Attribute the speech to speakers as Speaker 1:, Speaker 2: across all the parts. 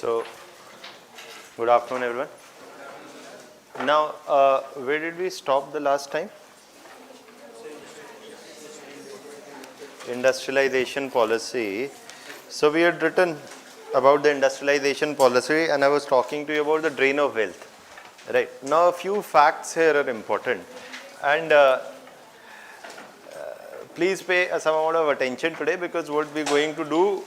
Speaker 1: So, good afternoon everyone. Now, where did we stop the last time? Industrialization policy. So, we had written about the industrialization policy and I was talking to you about the drain of wealth. Right. Now, a few facts here are important and please pay some amount of attention today because what we're going to do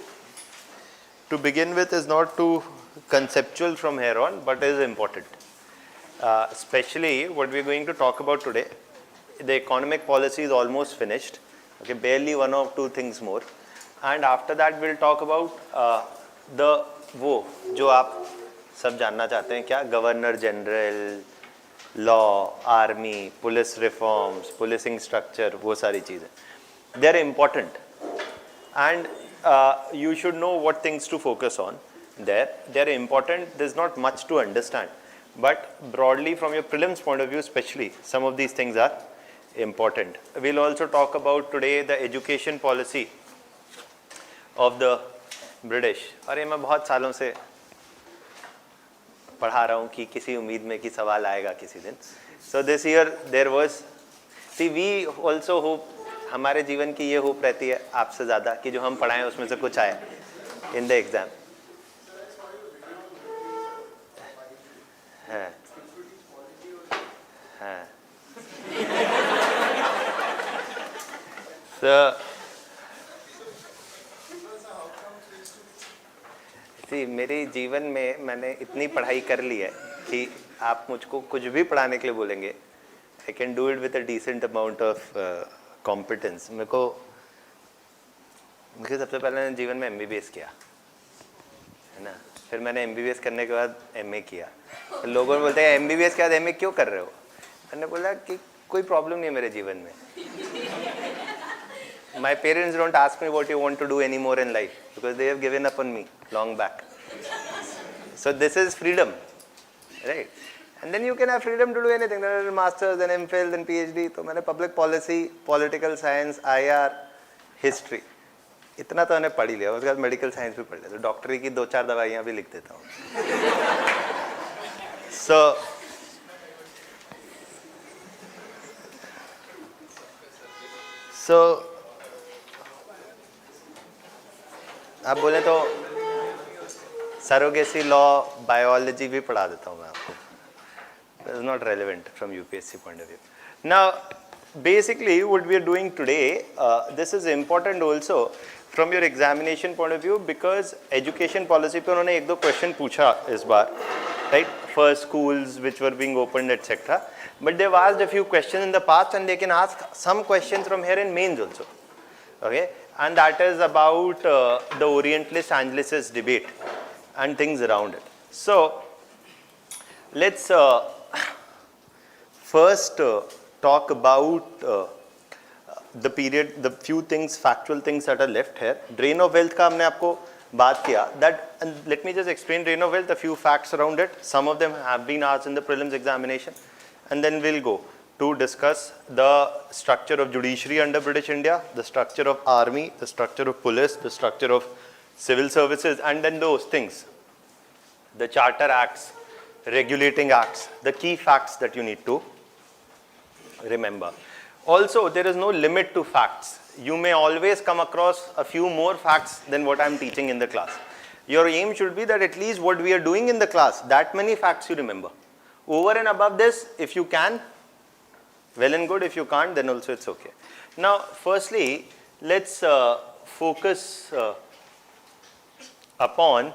Speaker 1: to begin with is not too conceptual from here on, but is important. Especially what we're going to talk about today, the economic policy is almost finished, okay, barely one or two things more. And after that we'll talk about the वो जो आप सब जानना चाहते हैं क्या, governor general, law, army, police reforms, policing structure, वो सारी चीज़ें. They are important and you should know what things to focus on there. They are important. There's not much to understand, but broadly from your prelims point of view especially, some of these things are important. We'll also talk about today the education policy of the British. अरे मैं बहुत सालों से पढ़ा रहा हूँ कि किसी उम्मीद में कि सवाल आएगा किसी दिन. So this year there was, see we also hope, हमारे जीवन की ये होप रहती है आपसे ज़्यादा कि जो हम पढ़ाएं उसमें से कुछ आए इन द एग्ज़ाम. हाँ हाँ. सी मेरे जीवन में मैंने इतनी पढ़ाई कर ली है कि आप मुझको कुछ भी पढ़ाने के लिए बोलेंगे, I can do it with a decent amount of competence. मुझे सबसे पहले मैंने जीवन में MBBS किया है ना, फिर मैंने MBBS करने के बाद MA किया. तो लोगों ने बोलते हैं MBBS के बाद MA क्यों कर रहे हो, मैंने बोला कि कोई प्रॉब्लम नहीं है मेरे जीवन में. My parents don't ask me what you want to do anymore in life because they have given up on me long back. So this is freedom, right? And then you can have freedom to do anything. There are masters, then MPhil, then PhD. तो मैंने public policy, political science, IR, history, इतना तो मैंने पढ़ ही लिया. उसके बाद medical science भी पढ़ लिया. तो डॉक्टरी की 2-4 दवाइयाँ भी लिख देता हूँ. So आप बोले तो सरोगेसी लॉ, बायोलॉजी भी पढ़ा देता हूँ मैं आपको. It's not relevant from UPSC point of view. Now, basically what we are doing today, this is important also from your examination point of view because education policy पे उन्होंने 1-2 question पूछा इस बार, right? For schools which were being opened, etc. But they've asked a few questions in the past and they can ask some questions from here in mains also. Okay? And that is about the Orientalist Anglicist debate and things around it. So, let's first talk about the period, the few things, factual things that are left here. Drain of wealth का हमने आपको बात किया. That, and let me just explain drain of wealth, a few facts around it. Some of them have been asked in the prelims examination. And then we'll go to discuss the structure of judiciary under British India, the structure of army, the structure of police, the structure of civil services, and then those things. The charter acts, regulating acts, the key facts that you need to remember. Also, there is no limit to facts. You may always come across a few more facts than what I'm teaching in the class. Your aim should be that at least what we are doing in the class, that many facts you remember. Over and above this, if you can, well and good. If you can't, then also it's okay. Now, firstly, let's focus upon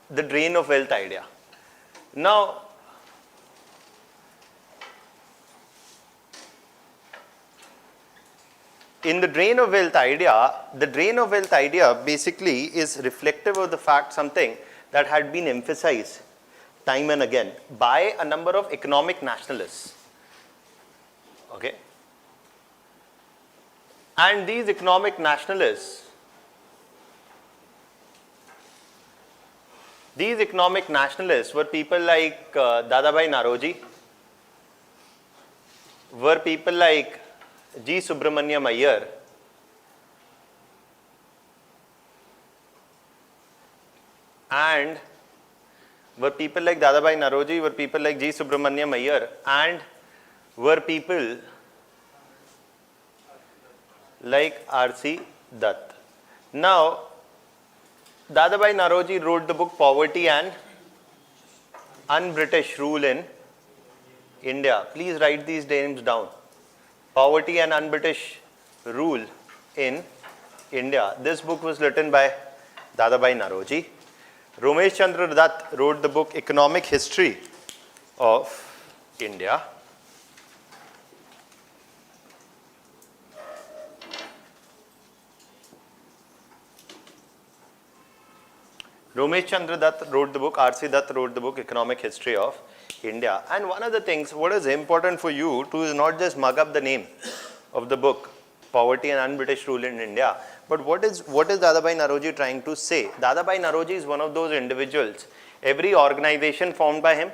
Speaker 1: the drain of wealth idea. Now, in the drain of wealth idea basically is reflective of the fact something that had been emphasized time and again by a number of economic nationalists. Okay? And these economic nationalists were people like Dadabhai Naoroji, were people like G. Subramaniam Iyer, and were people like Dadabhai Naoroji, were people like G. Subramaniam Iyer, and were people like R.C. Dutt. Now, Dadabhai Naoroji wrote the book Poverty and Un-British Rule in India. Please write these names down. Poverty and Un-British Rule in India. This book was written by Dadabhai Naoroji. Ramesh Chandra Dutt wrote the book Economic History of India. Ramesh Chandra Dutt wrote the book, R.C. Dutt wrote the book Economic History of India. And one of the things, what is important for you to is not just mug up the name of the book, Poverty and Un-British Rule in India, but what is Dadabhai Naoroji trying to say? Dadabhai Naoroji is one of those individuals, every organization formed by him,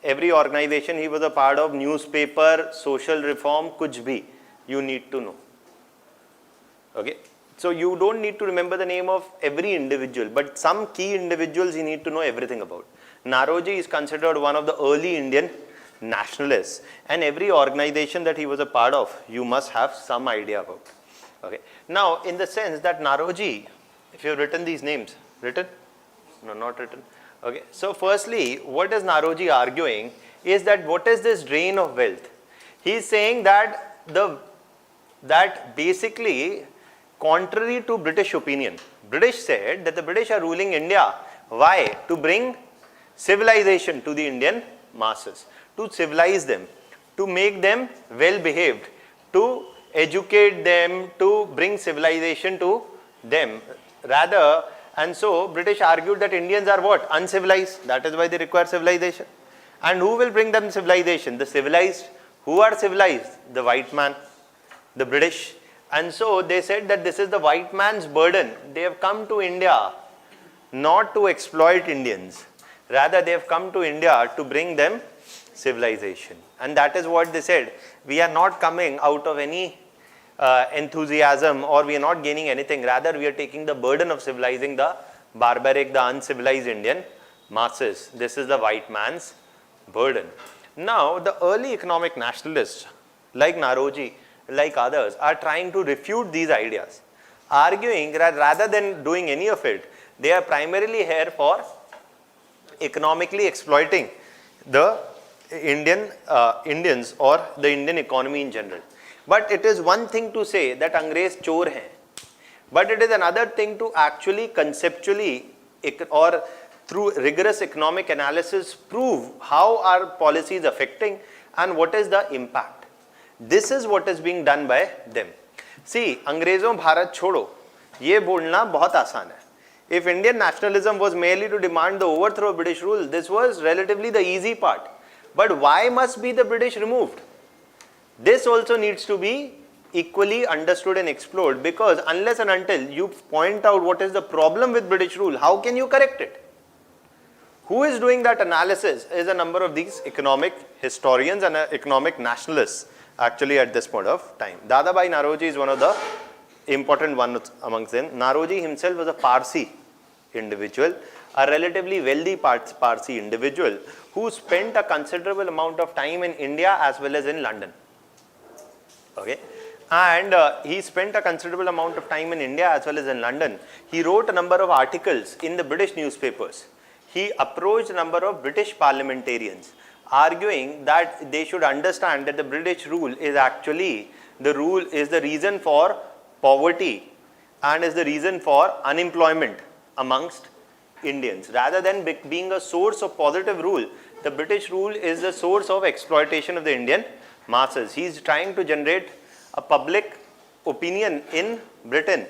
Speaker 1: every organization he was a part of, newspaper, social reform, kuch bhi, you need to know. Okay? So you don't need to remember the name of every individual, but some key individuals you need to know everything about. Naoroji is considered one of the early Indian nationalists, and every organization that he was a part of, you must have some idea about. Okay. Now, in the sense that Naoroji, if you have written these names, written? No, not written. Okay. So firstly, what is Naoroji arguing is that what is this drain of wealth? He is saying that basically, contrary to British opinion, British said that the British are ruling India. Why? To bring civilization to the Indian masses, to civilize them, to make them well behaved, to educate them, to bring civilization to them. Rather, and so British argued that Indians are what? Uncivilized. That is why they require civilization. And who will bring them civilization? The civilized. Who are civilized? The white man, the British. And so they said that this is the white man's burden. They have come to India not to exploit Indians. Rather, they have come to India to bring them civilization. And that is what they said. We are not coming out of any enthusiasm, or we are not gaining anything. Rather, we are taking the burden of civilizing the barbaric, the uncivilized Indian masses. This is the white man's burden. Now, the early economic nationalists like Naoroji, like others, are trying to refute these ideas, arguing that rather than doing any of it, they are primarily here for economically exploiting the Indians or the Indian economy in general. But it is one thing to say that Angrez chor hain, but it is another thing to actually conceptually or through rigorous economic analysis prove how our policy is affecting and what is the impact. This is what is being done by them. See, अंग्रेजों भारत छोड़ो, ये बोलना बहुत आसान है. If Indian nationalism was merely to demand the overthrow of British rule, this was relatively the easy part. But why must be the British removed? This also needs to be equally understood and explored, because unless and until you point out what is the problem with British rule, how can you correct it? Who is doing that analysis is a number of these economic historians and economic nationalists actually at this point of time. Dadabhai Naoroji is one of the important ones amongst them. Naoroji himself was a Parsi individual, a relatively wealthy Parsi individual who spent a considerable amount of time in India as well as in London. Okay. And he spent a considerable amount of time in India as well as in London. He wrote a number of articles in the British newspapers. He approached a number of British parliamentarians, arguing that they should understand that the British rule is actually the reason for poverty and is the reason for unemployment amongst Indians. Rather than being a source of positive rule, the British rule is the source of exploitation of the Indian masses. He is trying to generate a public opinion in Britain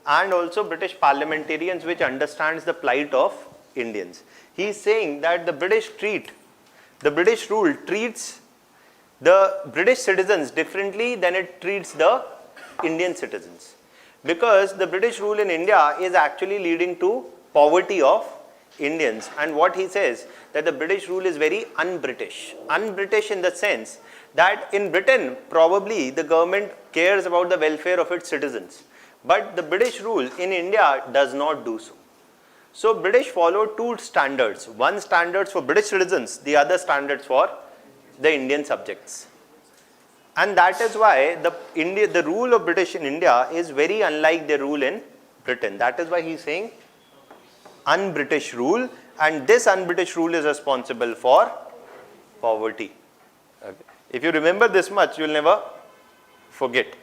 Speaker 1: and also British parliamentarians which understands the plight of Indians. He is saying that the British rule treats the British citizens differently than it treats the Indian citizens, because the British rule in India is actually leading to poverty of Indians. And what he says, that the British rule is very un-British. Un-British in the sense that in Britain, probably the government cares about the welfare of its citizens, but the British rule in India does not do so. So British followed two standards, one standards for British citizens, the other standards for the Indian subjects. And that is why the rule of British in India is very unlike the rule in Britain. That is why he is saying un-British rule, and this un-British rule is responsible for poverty. Okay. If you remember this much, you will never forget.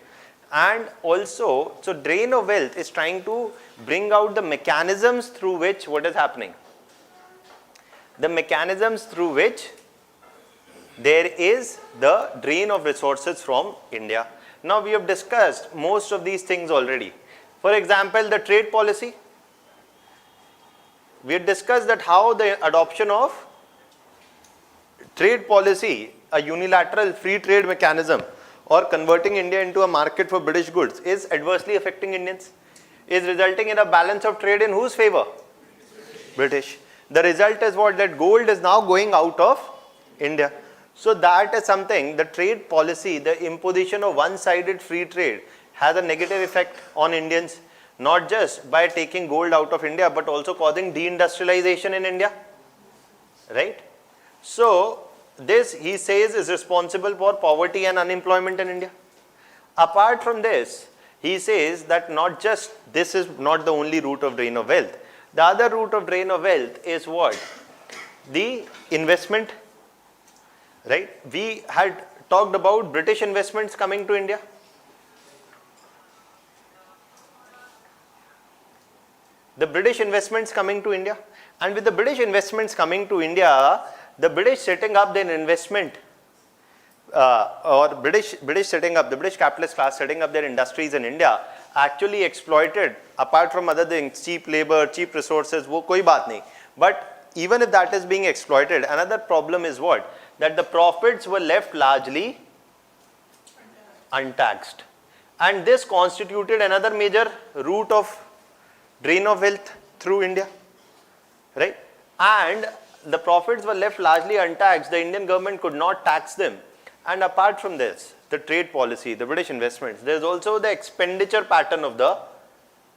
Speaker 1: And also, so drain of wealth is trying to bring out the mechanisms through which what is happening. The mechanisms through which there is the drain of resources from India. Now we have discussed most of these things already. For example, the trade policy. We had discussed that how the adoption of trade policy, a unilateral free trade mechanism, or converting India into a market for British goods is adversely affecting Indians, is resulting in a balance of trade in whose favor? British. The result is what? That gold is now going out of India. So that is something, the trade policy, the imposition of one-sided free trade has a negative effect on Indians, not just by taking gold out of India, but also causing deindustrialization in India, right? So this, he says, is responsible for poverty and unemployment in India. Apart from this, he says that not just, this is not the only route of drain of wealth. The other route of drain of wealth is what? The investment, right? We had talked about British investments coming to India. The British investments coming to India. And with the British investments coming to India, the British setting up their investment the British capitalist class setting up their industries in India actually exploited, apart from other things, cheap labor, cheap resources, wo koi baat nahi. But even if that is being exploited, another problem is what? That the profits were left largely untaxed. And this constituted another major route of drain of wealth through India, right? And the profits were left largely untaxed. The Indian government could not tax them. And apart from this, the trade policy, the British investments, there is also the expenditure pattern of the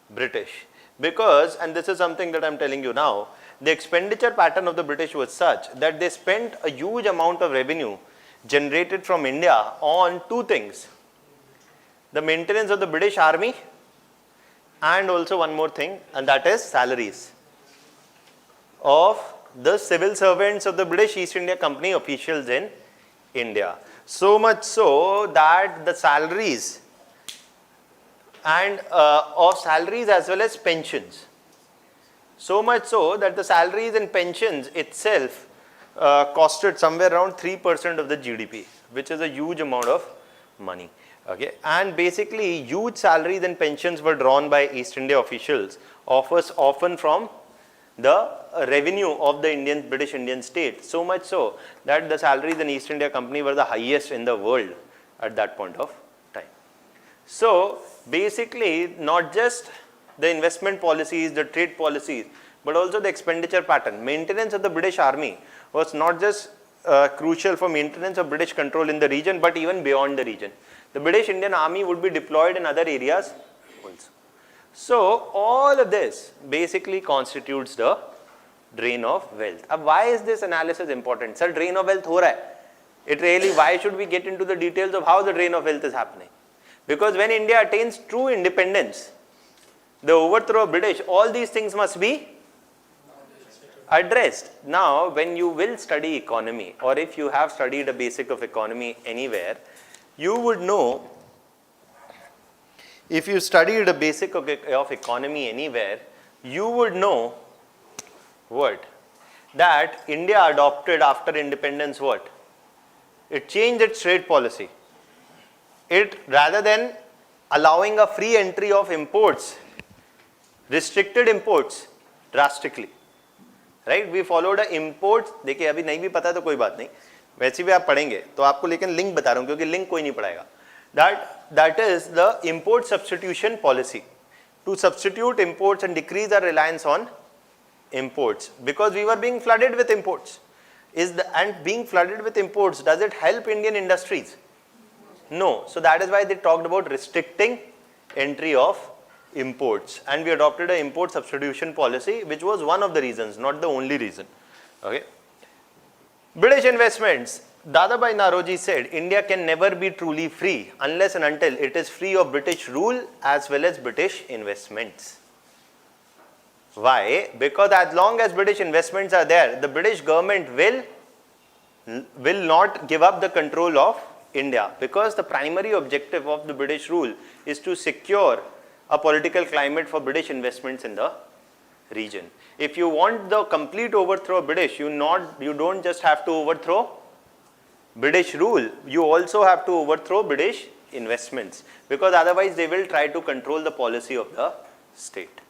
Speaker 1: British. Because, and this is something that I am telling you now, the expenditure pattern of the British was such that they spent a huge amount of revenue generated from India on two things: the maintenance of the British army, and also one more thing, and that is salaries of the civil servants of the British East India Company officials in India. So much so that the salaries and of salaries as well as pensions. So much so that the salaries and pensions itself costed somewhere around 3% of the GDP, which is a huge amount of money. Okay, and basically huge salaries and pensions were drawn by East India officials, often from the revenue of the British Indian state, so much so that the salaries in East India Company were the highest in the world at that point of time. So basically not just the investment policies, the trade policies, but also the expenditure pattern. Maintenance of the British army was not just crucial for maintenance of British control in the region, but even beyond the region. The British Indian army would be deployed in other areas also. So all of this basically constitutes the drain of wealth. Now, why is this analysis important? Sir, drain of wealth ho raha hai. It really, why should we get into the details of how the drain of wealth is happening? Because when India attains true independence, the overthrow of British, all these things must be addressed. Now, when you will study economy, or if you have studied a basic of economy anywhere, you would know, if you studied a basic of economy anywhere, you would know what? That India adopted after independence what? It changed its trade policy. It, rather than allowing a free entry of imports, restricted imports drastically. Right? We followed a imports, देखिए अभी नहीं भी पता तो कोई बात नहीं, वैसे भी आप पढ़ेंगे तो आपको लेकिन लिंक बता रहा हूँ क्योंकि लिंक कोई नहीं पढ़ाएगा. That is the import substitution policy, to substitute imports and decrease our reliance on imports, because we were being flooded with imports. And being flooded with imports, does it help Indian industries? No. So that is why they talked about restricting entry of imports, and we adopted an import substitution policy, which was one of the reasons, not the only reason. Okay. British investments. Dadabhai Naoroji said, India can never be truly free unless and until it is free of British rule as well as British investments. Why? Because as long as British investments are there, the British government will not give up the control of India, because the primary objective of the British rule is to secure a political climate for British investments in the region. If you want the complete overthrow of British, you don't just have to overthrow British rule, you also have to overthrow British investments, because otherwise they will try to control the policy of the state.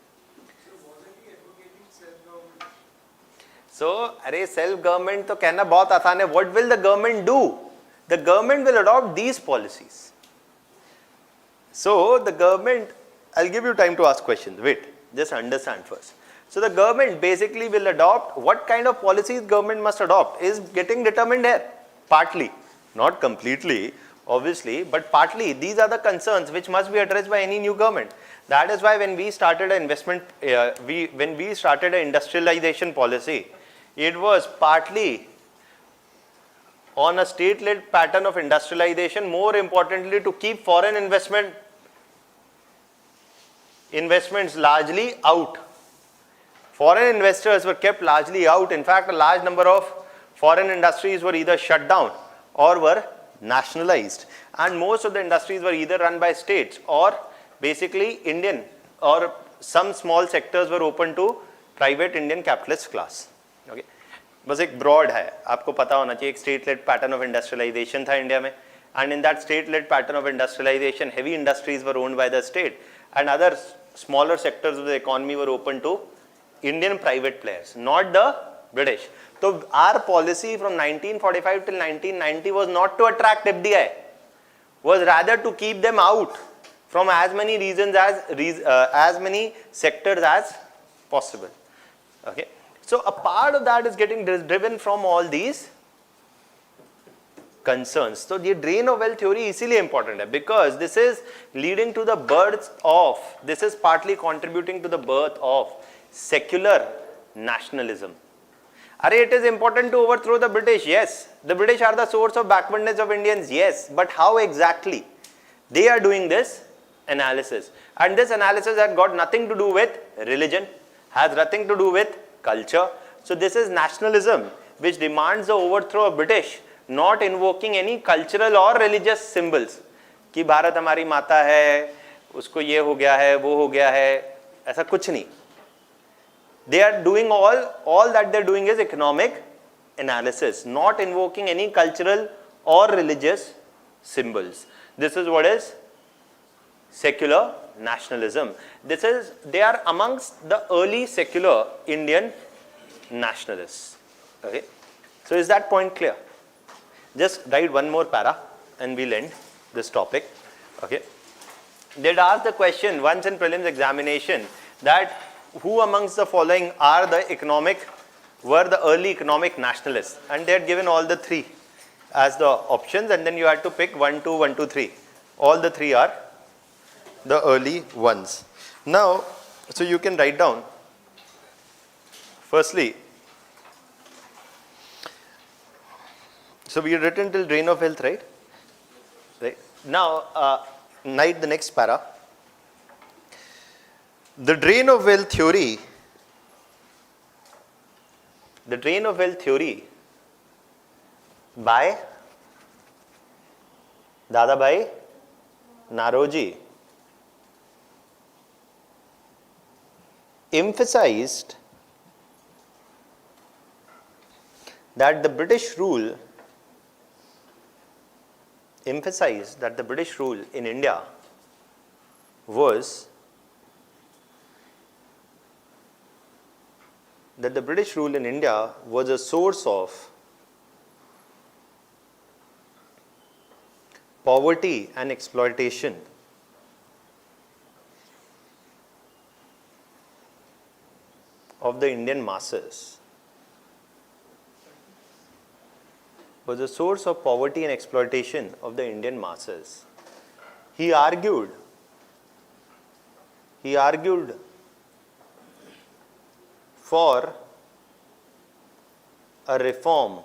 Speaker 1: So, self-government तो कहना बहुत आसान है. What will the government do? The government will adopt these policies. So, the government, I'll give you time to ask questions. Wait, just understand first. So, the government basically will adopt what kind of policies government must adopt is getting determined here. Partly, not completely, obviously, but partly. These are the concerns which must be addressed by any new government. That is why when we started an when we started an industrialization policy, it was partly on a state-led pattern of industrialization, more importantly to keep foreign investments largely out. Foreign investors were kept largely out. In fact, a large number of foreign industries were either shut down or were nationalized. And most of the industries were either run by states or basically Indian, or some small sectors were open to private Indian capitalist class. Okay. बस एक broad है, आपको पता होना चाहिए. एक state-led pattern of industrialization था India में, and in that state-led pattern of industrialization, heavy industries were owned by the state, and other smaller sectors of the economy were open to Indian private players, not the British. So our policy from 1945 till 1990 was not to attract FDI, was rather to keep them out from as many regions as many sectors as possible. Okay. So a part of that is getting driven from all these concerns. So the drain of wealth theory is इसीलिए important है, because this is leading to the birth of, this is partly contributing to the birth of secular nationalism. It is important to overthrow the British, yes. The British are the source of backwardness of Indians, yes. But how exactly? They are doing this analysis. And this analysis has got nothing to do with religion, has nothing to do with culture. So this is nationalism which demands the overthrow of British, not invoking any cultural or religious symbols. कि भारत हमारी माता है, उसको ये हो गया है, वो हो गया है, ऐसा कुछ नहीं. They are doing all that they're doing is economic analysis, not invoking any cultural or religious symbols. This is what is secular nationalism. They are amongst the early secular Indian nationalists. Okay. So is that point clear? Just write one more para and we'll end this topic. Okay. They'd ask the question once in prelims examination that who amongst the following were the early economic nationalists, and they had given all the three as the options, and then you had to pick 1, 2, 1, 2, 3. All the three are the early ones. Now, so you can write down, firstly, so we had written till drain of wealth, right? Now, write the next para. The drain of wealth theory by Dadabhai Naoroji emphasized that the British rule in India was a source of poverty and exploitation of the Indian masses. Was a source of poverty and exploitation of the Indian masses. He argued he argued for a reform.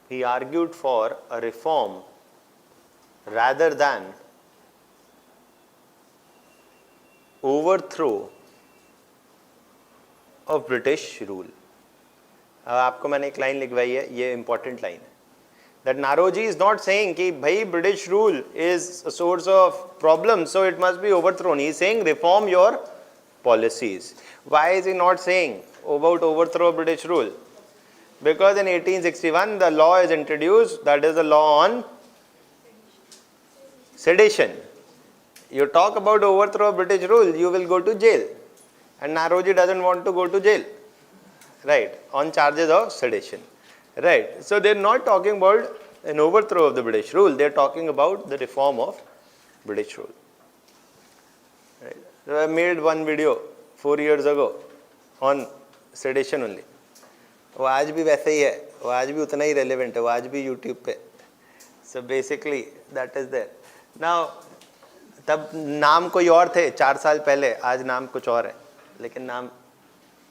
Speaker 1: He argued for a reform rather than overthrow of British rule. अब आपको मैंने एक line लिखवाई है, ये important line है. That Naroji is not saying कि भाई British rule is a source of problems, so it must be overthrown. He is saying reform your policies. Why is he not saying about overthrow of British rule? Because in 1861 the law is introduced, that is the law on sedition. You talk about overthrow of British rule, you will go to jail. And Naroji doesn't want to go to jail, right, on charges of sedition. Right, so they are not talking about an overthrow of the British rule, they are talking about the reform of British rule. Right. So I made one video 4 years ago on sedition only. वो आज भी वैसे ही है, वो आज भी उतना ही relevant है, वो आज भी YouTube पे. So basically that is there. Now तब नाम कोई और थे 4 साल पहले, आज नाम कुछ और है, लेकिन नाम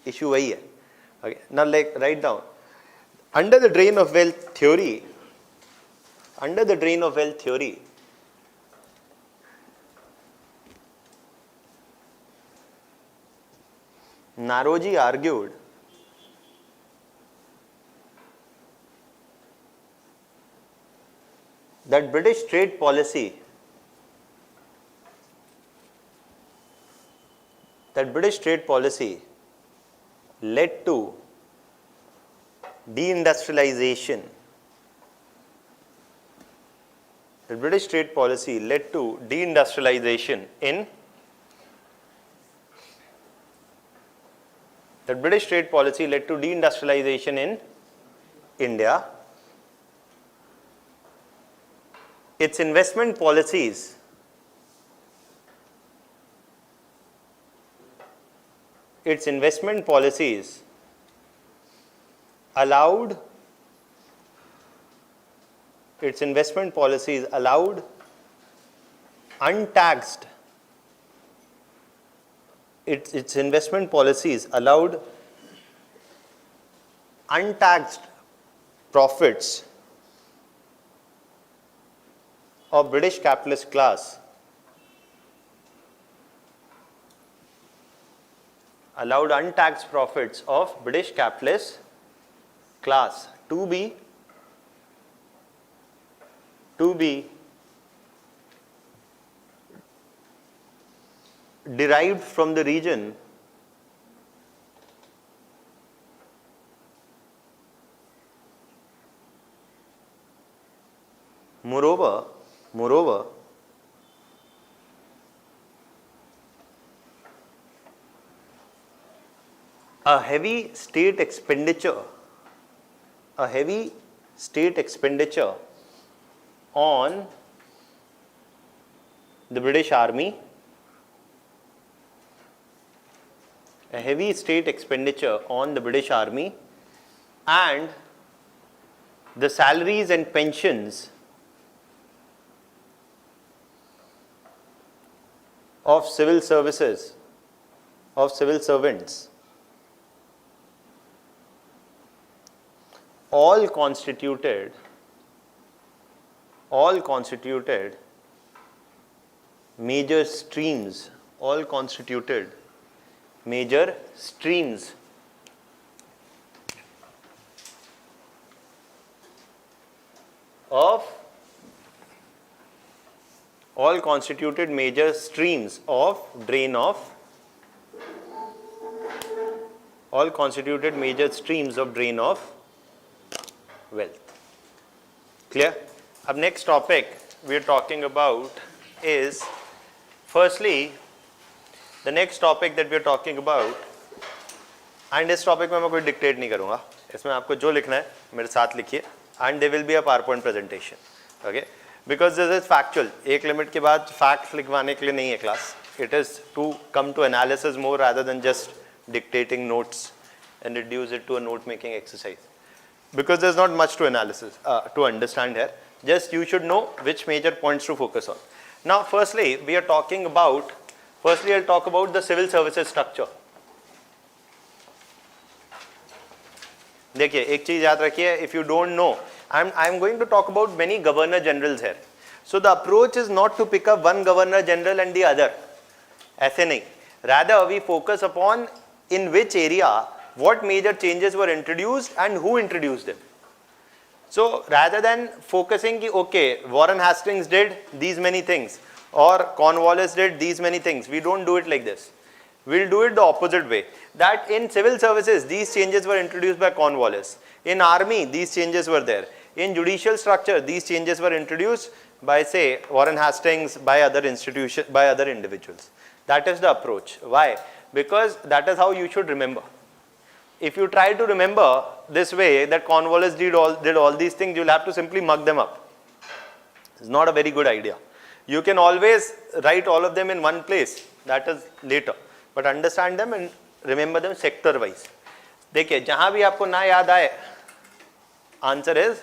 Speaker 1: issue वही है. Okay. Now like write down. Under the drain of wealth theory, Naroji argued that British trade policy led to deindustrialization. The British trade policy led to deindustrialization in India. Its investment policies allowed untaxed profits of British capitalist class to be derived from the region moreover a heavy state expenditure on the British Army, and the salaries and pensions of civil servants all constituted major streams of drain of wealth. Clear? Ab next topic we are talking about is, firstly, the next topic that we are talking about, and इस topic में मैं कोई dictate नहीं करूँगा, इसमें आपको जो लिखना है मेरे साथ लिखिए, and there will be a PowerPoint presentation, okay? Because this is factual. एक limit के बाद facts लिखवाने के लिए नहीं है class. It is to come to analysis more rather than just dictating notes and reduce it to a note making exercise. Because there's not much to analysis to understand here. Just you should know which major points to focus on. Now, firstly, I'll talk about the civil services structure. देखिए एक चीज याद रखिए, if you don't know, I'm going to talk about many governor generals here. So the approach is not to pick up one governor general and the other. ऐसे नहीं. Rather, we focus upon in which area what major changes were introduced and who introduced them. So rather than focusing ki, okay, Warren Hastings did these many things or Cornwallis did these many things, we don't do it like this. We'll do it the opposite way. That in civil services, these changes were introduced by Cornwallis. In army, these changes were there. In judicial structure, these changes were introduced by, say, Warren Hastings, by other institutions, by other individuals. That is the approach. Why? Because that is how you should remember. If you try to remember this way, that Cornwallis did all these things, you'll have to simply mug them up. It's not a very good idea. You can always write all of them in one place. That is later. But understand them and remember them sector wise. देखिए जहाँ भी आपको ना याद आए, answer is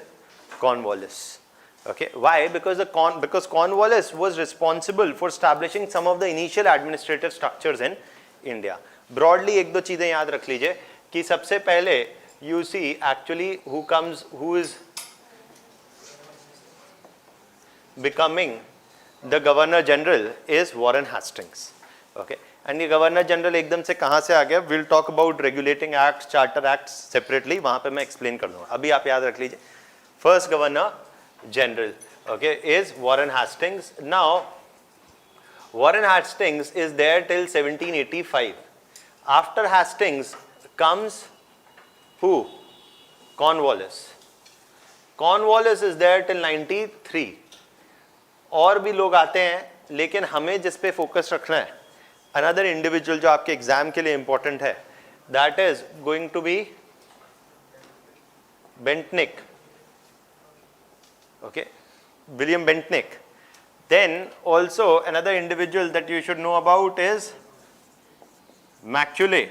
Speaker 1: Cornwallis. Okay, why? Because Cornwallis was responsible for establishing some of the initial administrative structures in India. Broadly एक दो चीजें याद रख लीजिए कि सबसे पहले you see actually who is becoming the Governor General is Warren Hastings. Okay, and ये Governor General एकदम से कहाँ से आ गया? We'll talk about regulating acts, charter acts separately. वहाँ पे मैं explain कर दूँगा. अभी आप याद रख लीजिए. First Governor General, okay, is Warren Hastings. Now, Warren Hastings is there till 1785. After Hastings comes who? Cornwallis. Cornwallis is there till 93. और भी लोग आते हैं, लेकिन हमें जिस पे फोकस रखना है, another individual जो आपके एग्जाम के लिए important है, that is going to be Bentinck. Okay, William Bentinck. Then also another individual that you should know about is Macaulay.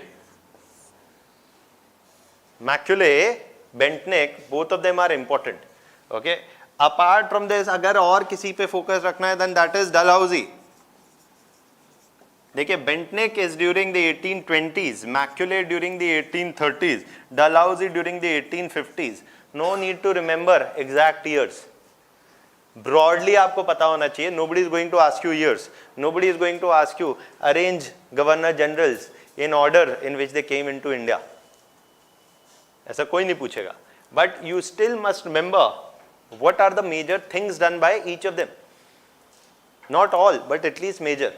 Speaker 1: Macaulay, Bentinck, both of them are important. Okay, apart from this, अगर और किसी पे focus रखना है, then that is Dalhousie. देखिए Bentinck is during the 1820s, Macaulay during the 1830s, Dalhousie during the 1850s. No need to remember exact years. Broadly आपको पता होना चाहिए. Nobody is going to ask you years. Nobody is going to ask you arrange governor generals in order in which they came into India. ऐसा कोई नहीं पूछेगा. But you still must remember what are the major things done by each of them. Not all, but at least major.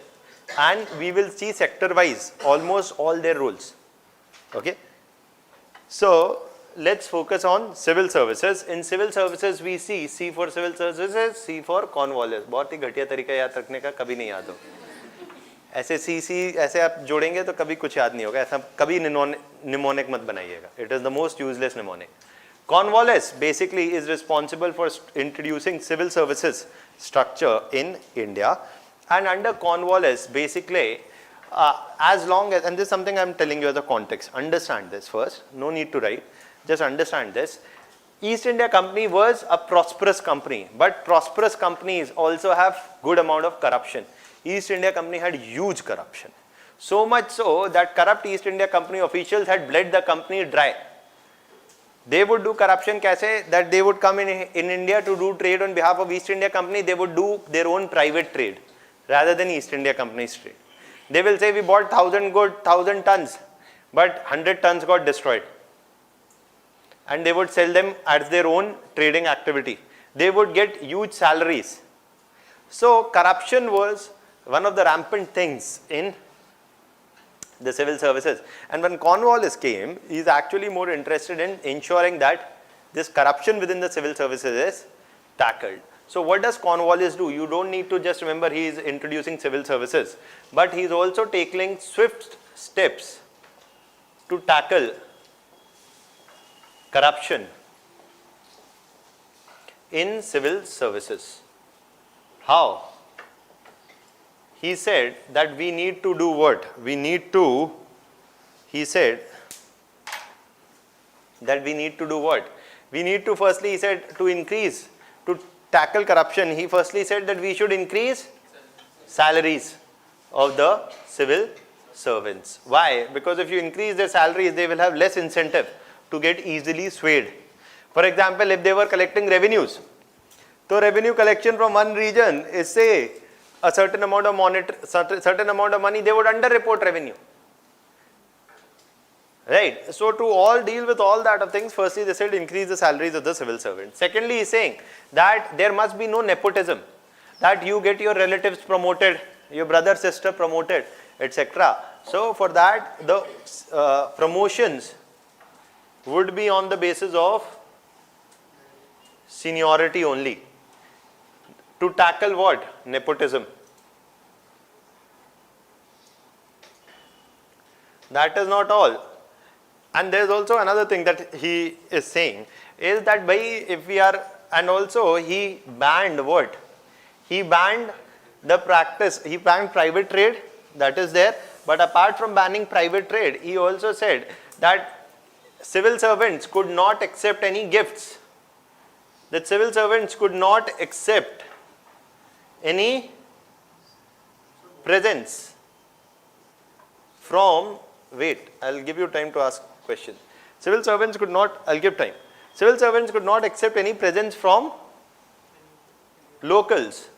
Speaker 1: And we will see sector wise almost all their roles. Okay. So let's focus on civil services. In civil services we see C for civil services, C for Cornwallis. बहुत ही घटिया तरीका याद रखने का, कभी नहीं याद हो. ऐसे C ऐसे आप जोड़ेंगे तो कभी कुछ याद नहीं होगा. ऐसा कभी mnemonic मत बनाइएगा. It is the most useless mnemonic. Cornwallis basically is responsible for introducing civil services structure in India. And under Cornwallis, basically, as long as, and this is something I'm telling you as a context, understand this first, no need to write, just understand this. East India Company was a prosperous company, but prosperous companies also have good amount of corruption. East India Company had huge corruption. So much so that corrupt East India Company officials had bled the company dry. They would do corruption kaise? That they would come in India to do trade on behalf of East India Company, they would do their own private trade rather than East India Company's trade. They will say we bought 1,000 tons, but 100 tons got destroyed. And they would sell them as their own trading activity. They would get huge salaries. So corruption was one of the rampant things in the civil services. And when Cornwallis came, he is actually more interested in ensuring that this corruption within the civil services is tackled. So what does Cornwallis do? You don't need to just remember he is introducing civil services, but he is also taking swift steps to tackle corruption in civil services. How? He said that we need to do what? He said that we need to do what? We need to firstly, he said, to tackle corruption, he firstly said that we should increase salaries of the civil servants. Why? Because if you increase their salaries, they will have less incentive to get easily swayed. For example, if they were collecting revenues, so revenue collection from one region is, say, a certain amount of money, they would underreport revenue. Right? So to all deal with all that of things, firstly they said increase the salaries of the civil servants. Secondly, he is saying that there must be no nepotism, that you get your relatives promoted, your brother, sister promoted, etc. So for that, the promotions would be on the basis of seniority only. To tackle what? Nepotism. That is not all. And there is also another thing that he is saying is that if we are, and also he banned what? He banned the practice, he banned private trade, that is there. But apart from banning private trade, he also said that civil servants could not accept any gifts. That civil servants could not accept any presents from, wait, I'll give you time to ask question. Civil servants could not, I'll give time. Civil servants could not accept any presents from locals.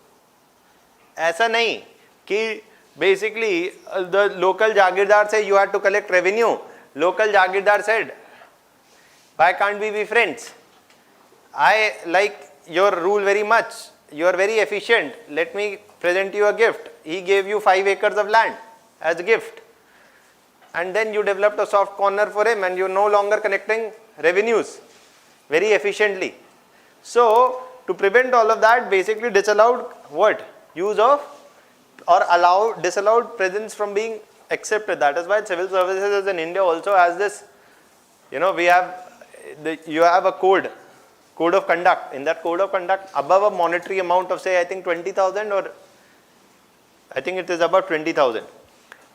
Speaker 1: ऐसा नहीं कि basically the local jagirdar say you had to collect revenue. Local jagirdar said, why can't we be friends? I like your rule very much. You are very efficient. Let me present you a gift. He gave you 5 acres of land as a gift. And then you developed a soft corner for him and you're no longer collecting revenues very efficiently. So, to prevent all of that, basically disallowed what? Use of or disallowed presents from being accepted. That is why civil services in India also has this, you have a code of conduct. In that code of conduct, above a monetary amount of, say, I think 20,000, or I think it is about 20,000.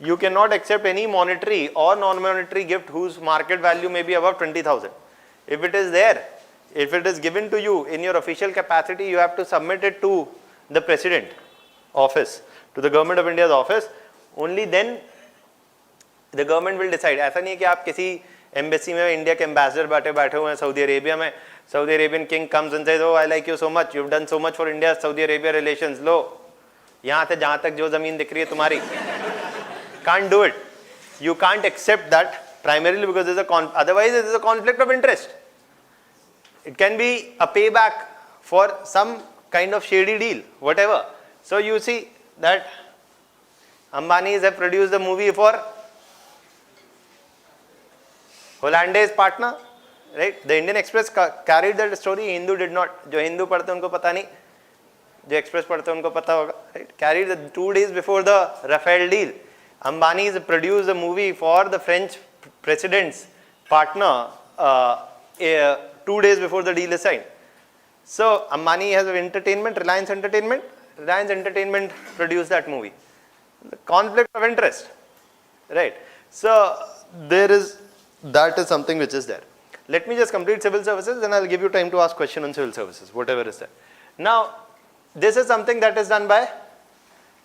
Speaker 1: You cannot accept any monetary or non-monetary gift whose market value may be above 20,000. If it is there, if it is given to you in your official capacity, you have to submit it to the President office, to the Government of India's office. Only then the government will decide. ऐसा नहीं है कि आप किसी embassy में India के ambassador बैठे हुए हैं सऊदी अरेबिया में, Saudi Arabian king comes and says, oh, I like you so much, you've done so much for India Saudi Arabia relations. लो, यहाँ से जहाँ तक जो ज़मीन दिख रही है तुम्हारी. Can't do it. You can't accept that primarily because otherwise there is a conflict of interest. It can be a payback for some kind of shady deal, whatever. So you see that Ambanis have produced a movie for Hollandaise partner, right? The Indian Express carried that story, Hindu did not. जो हिंदू पढ़ते हैं उनको पता नहीं, जो Express पढ़ते हैं उनको पता होगा, right? Carried 2 days before the Rafale deal. Ambani's produced a movie for the French president's partner 2 days before the deal is signed. So Ambani has entertainment, Reliance Entertainment produced that movie. The conflict of interest, right? So that is something which is there. Let me just complete civil services, then I'll give you time to ask question on civil services, whatever is there. Now, this is something that is done by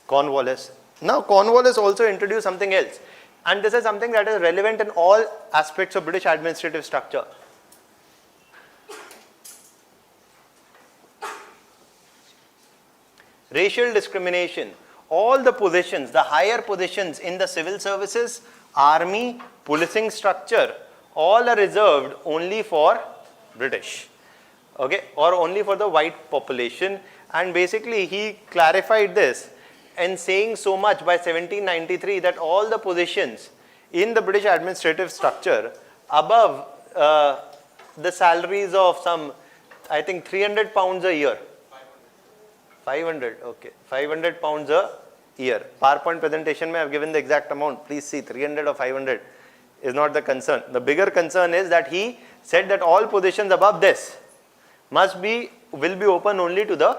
Speaker 1: Cornwallis. Now, Cornwallis also introduced something else, and this is something that is relevant in all aspects of British administrative structure. Racial discrimination. All the positions, the higher positions in the civil services, army, policing structure, all are reserved only for British, okay, or only for the white population. And basically he clarified this and saying so much by 1793 that all the positions in the British administrative structure above the salaries of some, I think 300 pounds a year. 500, okay, 500 pounds a year. PowerPoint presentation I have given the exact amount. Please see, 300 or 500 is not the concern. The bigger concern is that he said that all positions above this will be open only to the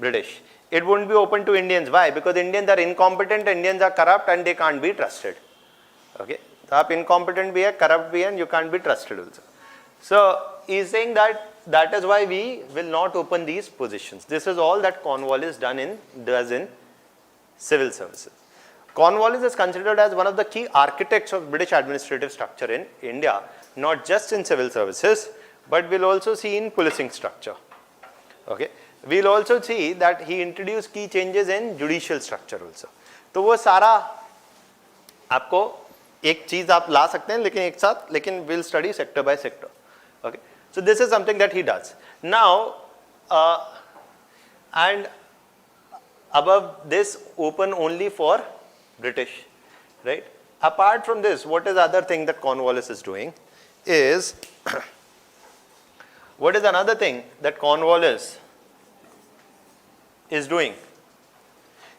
Speaker 1: British. It won't be open to Indians. Why? Because Indians are incompetent, Indians are corrupt, and they can't be trusted. Okay, so आप incompetent भी है, corrupt भी है, and you can't be trusted also. So he is saying that is why we will not open these positions. This is all that Cornwallis does in civil services. Cornwallis is considered as one of the key architects of British administrative structure in India, not just in civil services, but we'll also see in policing structure. Okay, we'll also see that he introduced key changes in judicial structure also. तो वो सारा आपको एक चीज आप ला सकते हैं लेकिन एक साथ, लेकिन we'll study sector by sector. Okay, so this is something that he does. Now, and above this open only for British, right? Apart from this, what is other thing that Cornwallis is doing is, what is another thing that Cornwallis is doing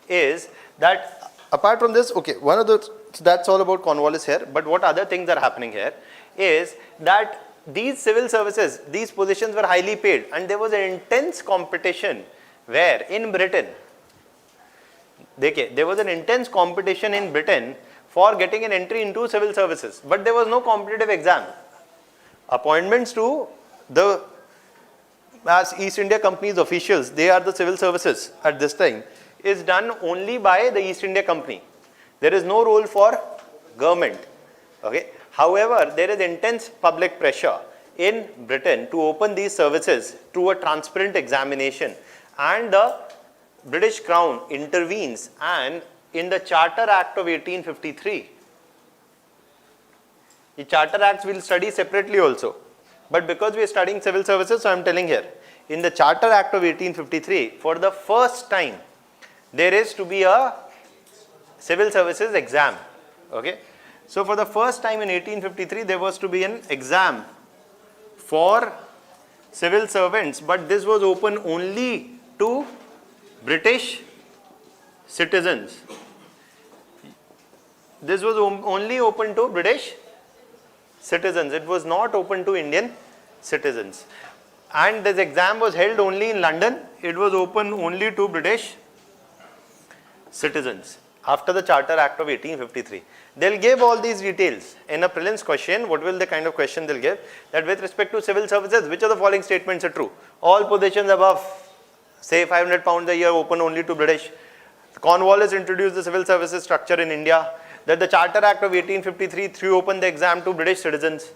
Speaker 1: is that apart from this, okay, one of the, that's all about Cornwallis here, but what other things are happening here is that these civil services, these positions were highly paid and there was an intense competition where in Britain, there was an intense competition in Britain for getting an entry into civil services, but there was no competitive exam. Appointments to the as East India Company's officials, they are the civil services at this time, is done only by the East India Company. There is no role for government. Okay. However, there is intense public pressure in Britain to open these services through a transparent examination, and the British Crown intervenes, and in the Charter Act of 1853, the Charter Acts we will study separately also, but because we are studying civil services, so I am telling here, in the Charter Act of 1853, for the first time, there is to be a civil services exam. Okay, so for the first time in 1853, there was to be an exam for civil servants, but this was open only to British citizens. This was only open to British citizens. It was not open to Indian citizens. And this exam was held only in London. It was open only to British citizens after the Charter Act of 1853. They'll give all these details in a prelims question. What will the kind of question they'll give? That with respect to civil services, which of the following statements are true? All positions above, say, £500 a year open only to British. Cornwallis introduced the civil services structure in India. That the Charter Act of 1853 threw open the exam to British citizens.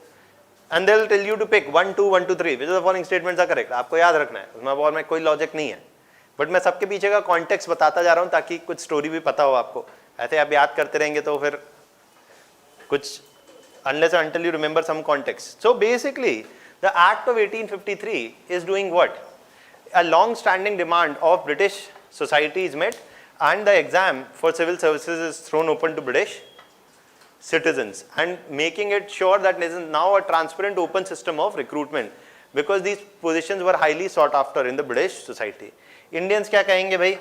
Speaker 1: And they'll tell you to pick 1, 2, 1, 2, 3. Which of the following statements are correct? आपको याद रखना है. उसमें और में कोई logic नहीं है. बट मैं सबके पीछे का कॉन्टेक्स्ट बताता जा रहा हूँ ताकि कुछ स्टोरी भी पता हो आपको. ऐसे आप याद करते रहेंगे तो फिर कुछ unless or until you remember some context. So basically, the Act of 1853 is doing what? A long-standing demand of British society is met, and the exam for civil services is thrown open to British citizens, and making it sure that there is now a transparent open system of recruitment, because these positions were highly sought after in the British society. Indians क्या कहेंगे भाई?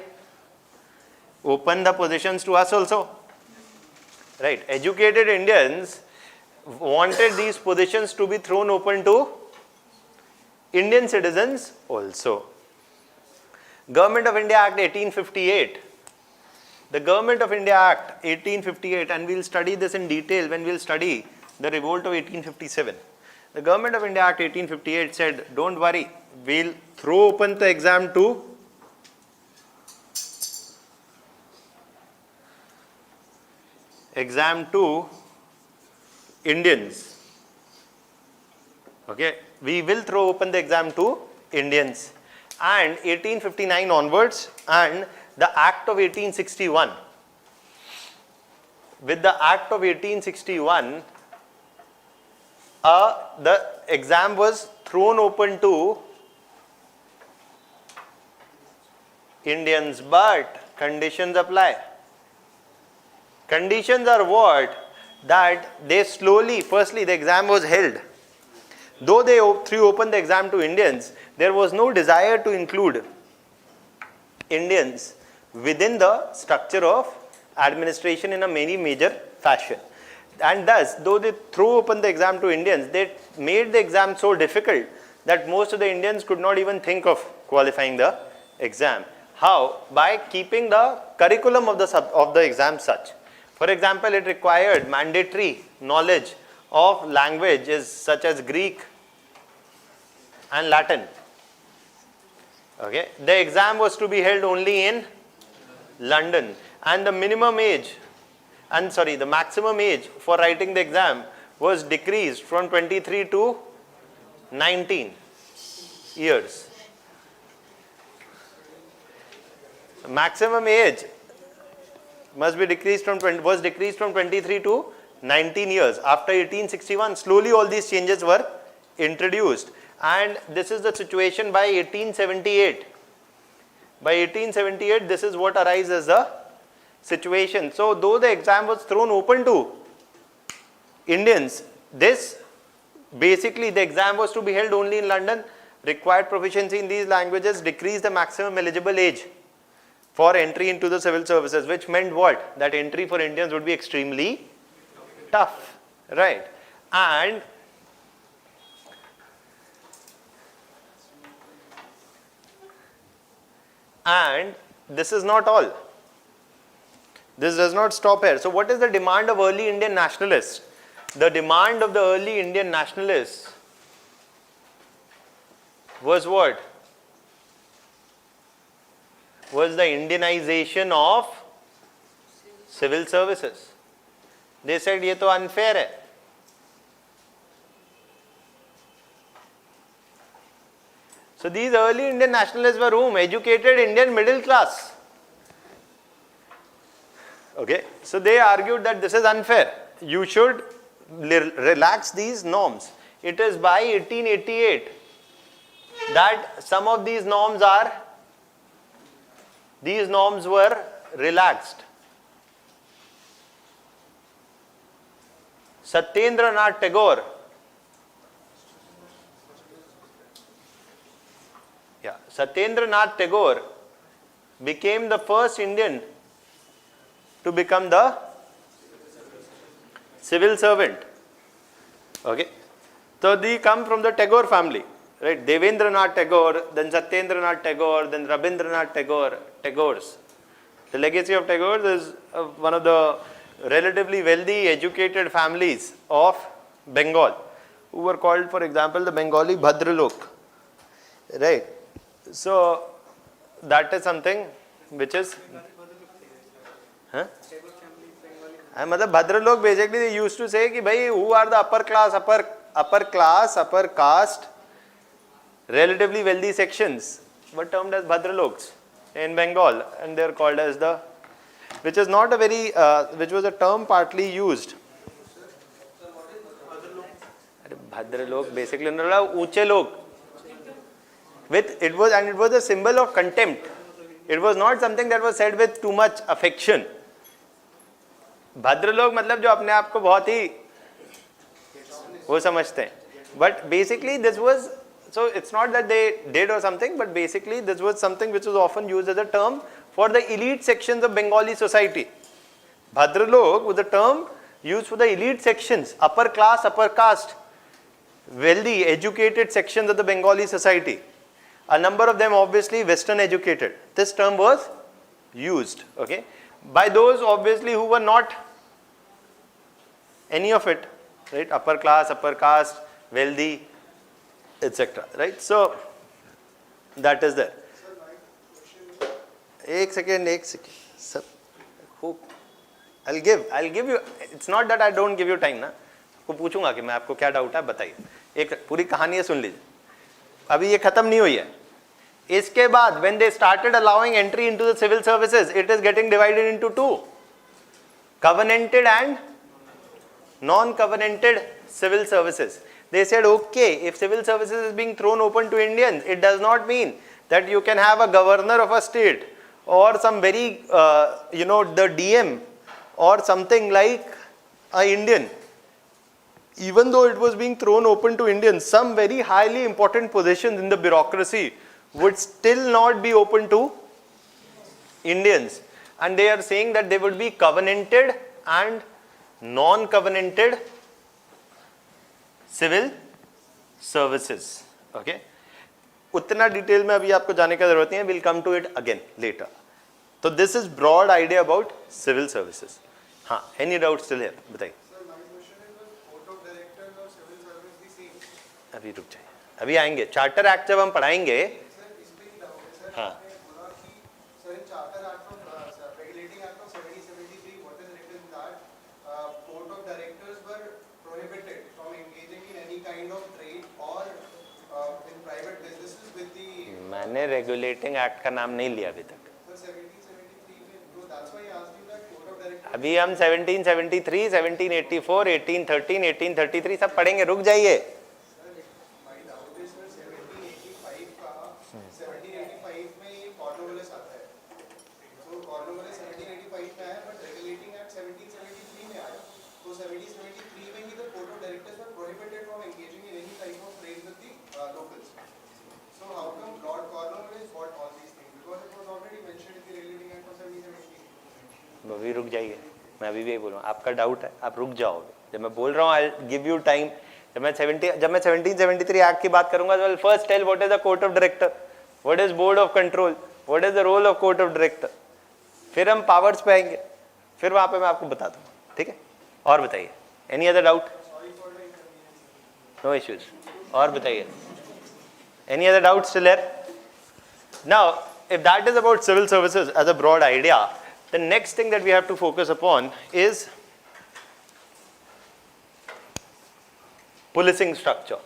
Speaker 1: Open the positions to us also. Right. Educated Indians wanted these positions to be thrown open to Indian citizens also. Government of India Act 1858. The Government of India Act 1858, and we will study this in detail when we will study the revolt of 1857. The Government of India Act 1858 said, don't worry, we will throw open the exam to Indians. Okay, we will throw open the exam to Indians. And 1859 onwards, and the Act of 1861. With the Act of 1861, the exam was thrown open to Indians, but conditions apply. Conditions are what? That they slowly, firstly the exam was held. Though they threw open the exam to Indians, there was no desire to include Indians within the structure of administration in a very major fashion. And thus, though they threw open the exam to Indians, they made the exam so difficult that most of the Indians could not even think of qualifying the exam. How? By keeping the curriculum of the exam such. For example, it required mandatory knowledge of languages such as Greek and Latin. Okay. The exam was to be held only in London, and the maximum age for writing the exam was decreased from 23 to 19 years. Maximum age was decreased from 23 to 19 years. After 1861, slowly all these changes were introduced, and this is the situation by 1878. By 1878, this is what arises as the situation. So though the exam was thrown open to Indians, this basically the exam was to be held only in London, required proficiency in these languages, decreased the maximum eligible age for entry into the civil services, which meant what? That entry for Indians would be extremely tough, right? And this is not all. This does not stop here. So what is the demand of early Indian nationalists? The demand of the early Indian nationalists was what? Was the Indianization of civil services. They said ये तो unfair है. So these early Indian nationalists were whom? Educated Indian middle class. Okay, so they argued that this is unfair. You should relax these norms. It is by 1888 that some of these norms were relaxed. Satyendranath Tagore, Satyendranath Tagore became the first Indian to become the civil servant. Okay, so they come from the Tagore family, right? Devendranath Tagore, then Satyendranath Tagore, then Rabindranath Tagore, Tagores. The legacy of Tagore is one of the relatively wealthy, educated families of Bengal, who were called, for example, the Bengali Bhadralok, right? So that is something which is, मतलब Bhadralok, basically they used to say कि भाई who are the upper caste, relatively wealthy sections were termed as Bhadraloks in Bengal, and they are called as the, which is not a very, which was a term partly used. Bhadralok basically ऊंचे लोग. It was a symbol of contempt. It was not something that was said with too much affection. Bhadralok मतलब जो अपने आप को बहुत ही वो समझते हैं. But basically this was, so it's not that they did or something, but basically this was something which was often used as a term for the elite sections of Bengali society. Bhadralok was a term used for the elite sections, upper class, upper caste, wealthy, educated sections of the Bengali society. A number of them obviously Western educated. This term was used, okay, by those obviously who were not any of it, right? Upper class, upper caste, wealthy, etc. Right? So that is there. Ek second. Sir, I'll give you. It's not that I don't give you time, ना. आपको पूछूंगा कि मैं आपको क्या doubt है बताइए. एक पूरी कहानी है, सुन लीजिए. अभी ये खत्म नहीं हुई है. इसके बाद when they started allowing entry into the civil services, it is getting divided into two: covenanted and non-covenanted civil services. They said, okay, if civil services is being thrown open to Indians, it does not mean that you can have a governor of a state or some very, the DM or something like a Indian. Even though it was being thrown open to Indians, some very highly important positions in the bureaucracy would still not be open to Indians. And they are saying that they would be covenanted and non-covenanted civil services. Okay? उतना detail में अभी आपको जाने का जरूरत नहीं है. We'll come to it again later. So this is broad idea about civil services. हाँ, any doubt still here? बताइए.
Speaker 2: Sir, my question is, was board of directors of civil service the same?
Speaker 1: अभी रुक जाइए, अभी आएंगे. Charter act जब हम पढ़ाएंगे.
Speaker 2: Sir, इसमें डाउट है सर. हाँ. बोला कि sir charter act of regulating act of
Speaker 1: regulating act का नाम नहीं लिया अभी तक।
Speaker 2: So 1773 में, so that's why I asked you that code of directors.
Speaker 1: अभी हम 1773, 1784, 1813, 1833 सब पढ़ेंगे, रुक जाइए।
Speaker 2: My doubt is sir 1785 का 1785 में ये कॉर्नवालिस आता है। So कॉर्नवालिस 1785 में आया, but regulating act 1773 में आया। तो 1773 में ही the code of directors were prohibited from engaging in any type of trade with the locals. So how come Lord Cornwallis got all these things? Because it was already mentioned in the regulating act of 1773.
Speaker 1: अभी रुक जाइए, मैं अभी भी यही बोल रहा हूँ, आपका डाउट है, आप रुक जाओगे। जब मैं बोल रहा हूँ आई गिव यू टाइम, जब मैं 1773 एक्ट की बात करूंगा, तो first tell what is the court of director, what is board of control, what is the role of court of director, फिर हम पावर्स पे आएंगे, फिर वहां पे मैं आपको बता दूंगा, ठीक है। और बताइए, any other doubt? No issues, और बताइए, any other doubt still there? Now if that is about civil services as a broad idea, the next thing that we have to focus upon is policing structure.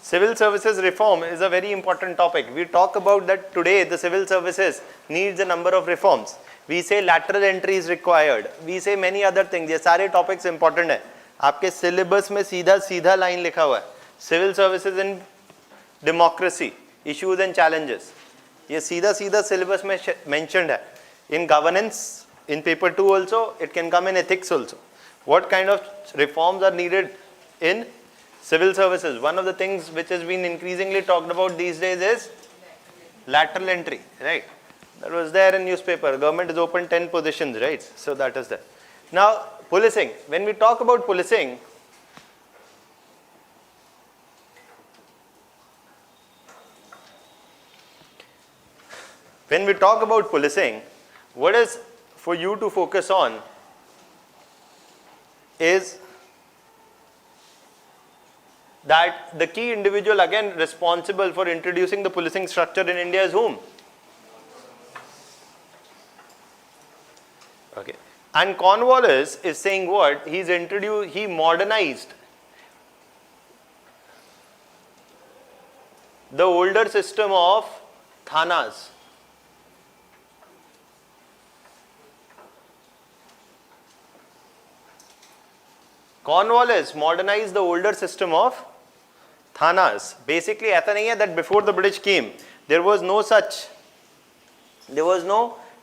Speaker 1: Civil services reform is a very important topic. We talk about that today the civil services needs a number of reforms. We say lateral entry is required. We say many other things. ये सारे topics important है. आपके syllabus में सीधा सीधा line लिखा हुआ है. Civil services in democracy, issues and challenges. ये सीधा सीधा syllabus में mentioned है. In governance, in paper 2 also, it can come in ethics also. What kind of reforms are needed in civil services? One of the things which has been increasingly talked about these days is lateral entry, right? That was there in newspaper. Government has opened 10 positions, right? So that is there. Now, policing. When we talk about policing, what is for you to focus on is that the key individual again responsible for introducing the policing structure in India is whom? Okay. And Cornwallis is saying what? He modernized the older system of thanas. Cornwallis modernized the older system of thanas. Basically, ऐसा नहीं है that before the British came, there was no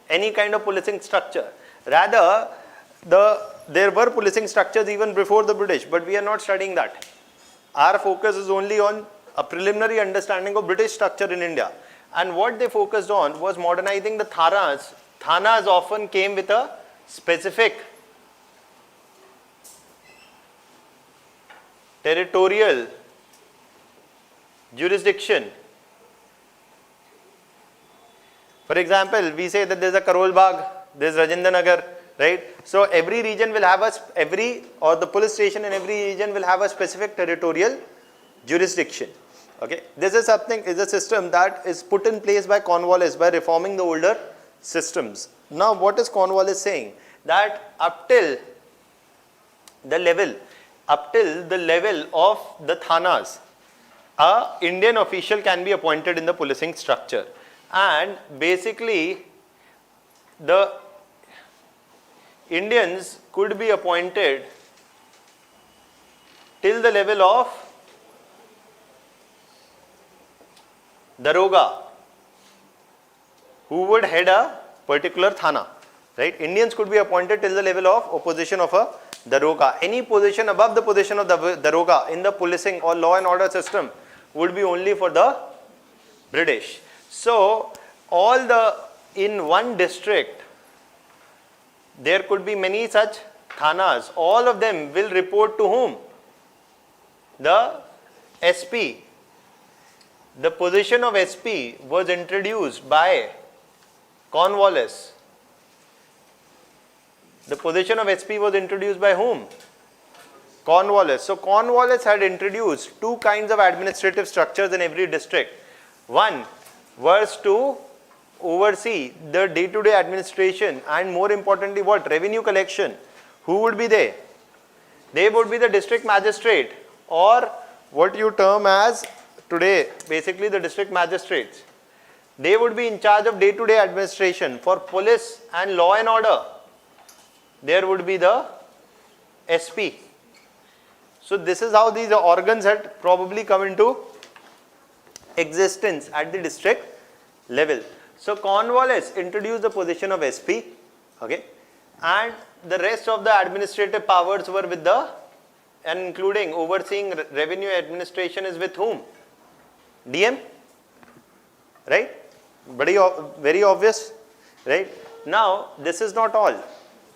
Speaker 1: any kind of policing structure. Rather, there were policing structures even before the British, but we are not studying that. Our focus is only on a preliminary understanding of British structure in India. And what they focused on was modernizing the thanas. Thanas often came with a specific territorial jurisdiction. For example, we say that there is a Karol Bagh, there is Rajendra Nagar, right? So every region will have the police station in every region will have a specific territorial jurisdiction. Okay, this is a system that is put in place by Cornwallis by reforming the older systems. Now, what is Cornwallis saying? That up till the level of the thanas, a Indian official can be appointed in the policing structure, and basically the Indians could be appointed till the level of daroga, who would head a particular thana, right? Indians could be appointed till the level of opposition of a daroga. Any position above the position of the daroga in the policing or law and order system would be only for the British. So in one district there could be many such thanas. All of them will report to whom? The SP. The position of SP was introduced by Cornwallis. The position of SP was introduced by whom? Cornwallis. So Cornwallis had introduced two kinds of administrative structures in every district. One was to oversee the day-to-day administration, and more importantly what? Revenue collection. Who would be they? They would be the district magistrate, or what you term as today, basically the district magistrates, they would be in charge of day-to-day administration. For police and law and order, there would be the SP. So this is how these organs had probably come into existence at the district level. So Cornwallis introduced the position of SP, okay, and the rest of the administrative powers were with the, and including overseeing revenue administration is with whom? DM, right? Very obvious, right? Now this is not all.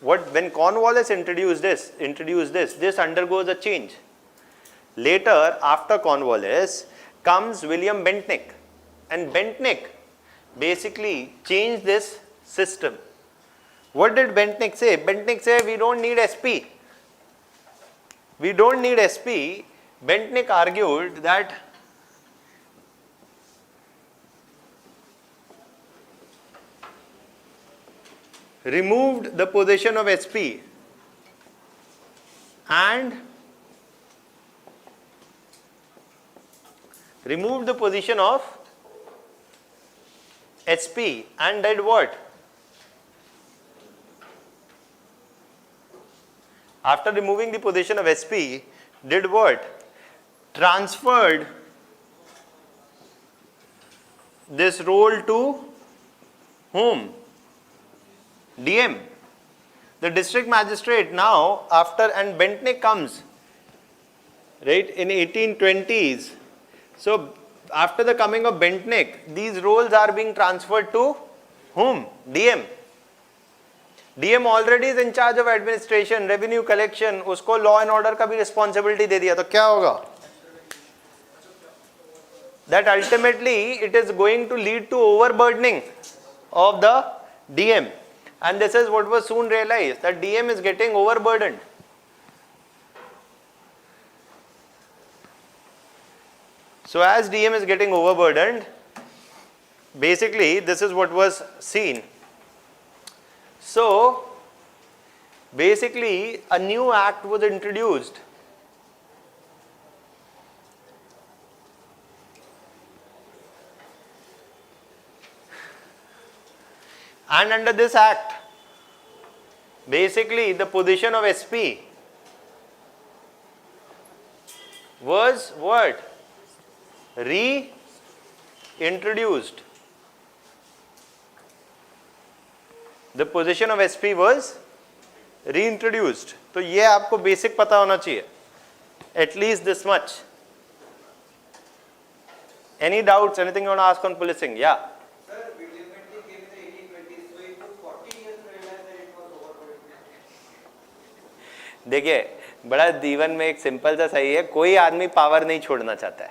Speaker 1: When Cornwallis introduced this, this undergoes a change. Later, after Cornwallis, comes William Bentinck, and Bentinck basically changed this system. What did Bentinck say? Bentinck said, we don't need SP. We don't need SP. Bentinck argued that removed the position of SP and removed the position of SP and did what? After removing the position of SP, did what? Transferred this role to whom? DM. The district magistrate now, after, and Bentinck comes, right, in 1820s. So after the coming of Bentinck, these roles are being transferred to whom? DM. DM already is in charge of administration, revenue collection, उसको law and order का भी responsibility दे दिया, तो क्या होगा? That ultimately it is going to lead to overburdening of the DM. And this is what was soon realized, that DM is getting overburdened. So as DM is getting overburdened, basically this is what was seen. So basically a new act was introduced. And under this act, basically the position of SP was what? Reintroduced. The position of SP was reintroduced. तो ये आपको basic पता होना चाहिए. At least this much. Any doubts? Anything you want to ask on policing? Yeah. देखिए बड़ा जीवन में एक सिंपल सा सही है, कोई आदमी पावर नहीं छोड़ना चाहता है.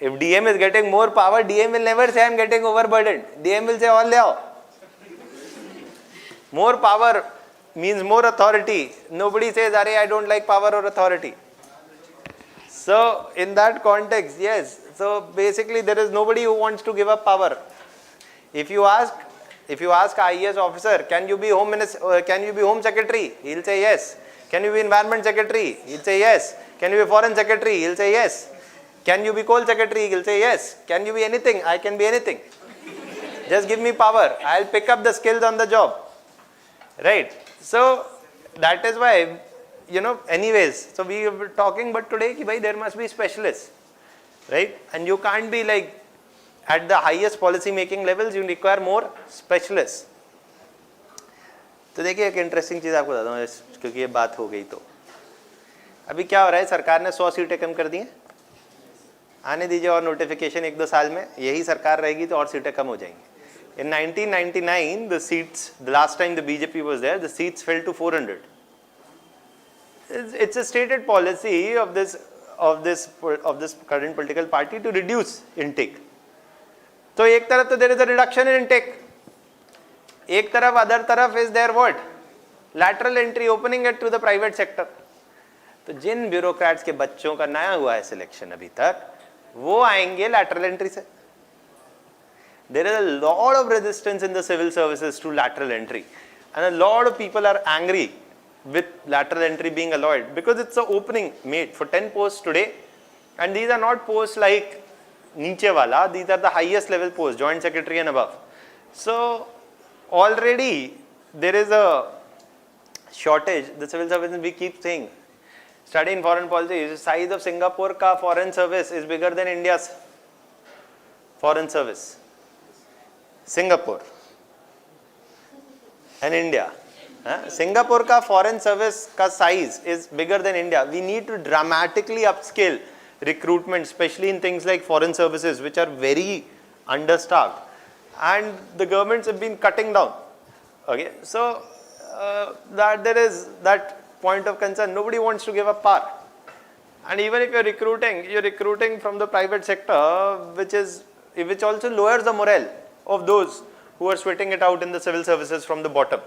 Speaker 1: If DM is getting more power, DM will never say I am getting overburdened. DM will say all ले आओ. More power means more authority. Nobody says अरे I don't like power or authority. So in that context, yes. So basically there is nobody who wants to give up power. If you ask IAS officer, can you be home secretary? He'll say yes. Can you be environment secretary? He'll say yes. Can you be foreign secretary? He'll say yes. Can you be coal secretary? He'll say yes. Can you be anything? I can be anything. Just give me power. I'll pick up the skills on the job. Right? So that is why, anyways, so we were talking but today ki bhai there must be specialists. Right? And you can't be like at the highest policy making levels, you require more specialists. तो देखिए एक interesting चीज़ आपको बताता हूँ, क्योंकि ये बात हो गई तो अभी क्या हो रहा है, सरकार ने 100 सीटें कम कर दी हैं. आने दीजिए और नोटिफिकेशन 1-2 साल में यही सरकार रहेगी तो और सीटें कम हो जाएंगी. In 1999, the seats, the last time the BJP was there, the seats fell to 400. It's a stated policy of this current political party to reduce intake. तो एक तरफ तो there is a reduction in intake. एक तरफ other तरफ is there what? Lateral entry, opening it to the private sector. तो जिन bureaucrats के बच्चों का नया हुआ है सिलेक्शन अभी तक, वो आएंगे lateral entry से. There is a lot of resistance in the civil services to lateral entry, and a lot of people are angry with lateral entry being allowed because it's an opening made for 10 posts today. And these are not posts like niche wala, these are the highest level posts, joint secretary and above. So already there is a shortage. The civil service, we keep saying, study in foreign policy, the size of Singapore ka foreign service is bigger than India's foreign service. Singapore and India. Singapore ka foreign service ka size is bigger than India. We need to dramatically upscale recruitment, especially in things like foreign services, which are very understaffed, and the governments have been cutting down. Okay, so that there is that point of concern. Nobody wants to give up power, and even if you're recruiting from the private sector, which also lowers the morale of those who are sweating it out in the civil services from the bottom.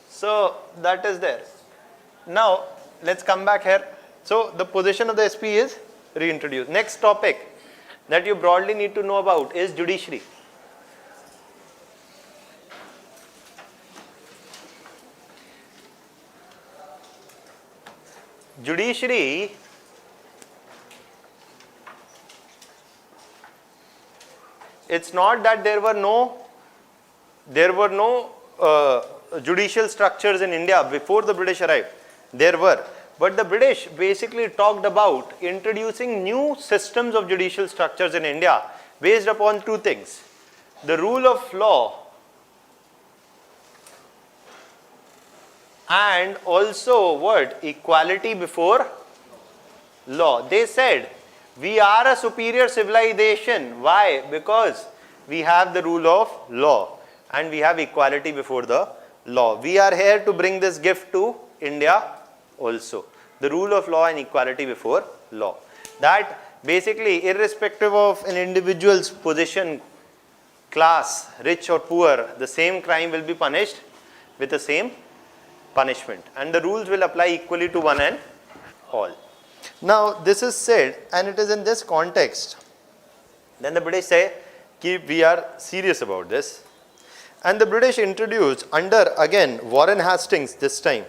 Speaker 1: So that is there. Now let's come back here. So the position of the SP is reintroduced. Next topic that you broadly need to know about is judiciary. Judiciary it's not that there were no judicial structures in India before the British arrived. There were, but the British basically talked about introducing new systems of judicial structures in India based upon two things: the rule of law and also what? Equality before law. They said we are a superior civilization. Why? Because we have the rule of law and we have equality before the law. We are here to bring this gift to India also. The rule of law and equality before law. That basically, irrespective of an individual's position, class, rich or poor, the same crime will be punished with the same punishment. And the rules will apply equally to one and all. Now, this is said, and it is in this context. Then the British say, we are serious about this. And the British introduced under, again, Warren Hastings this time.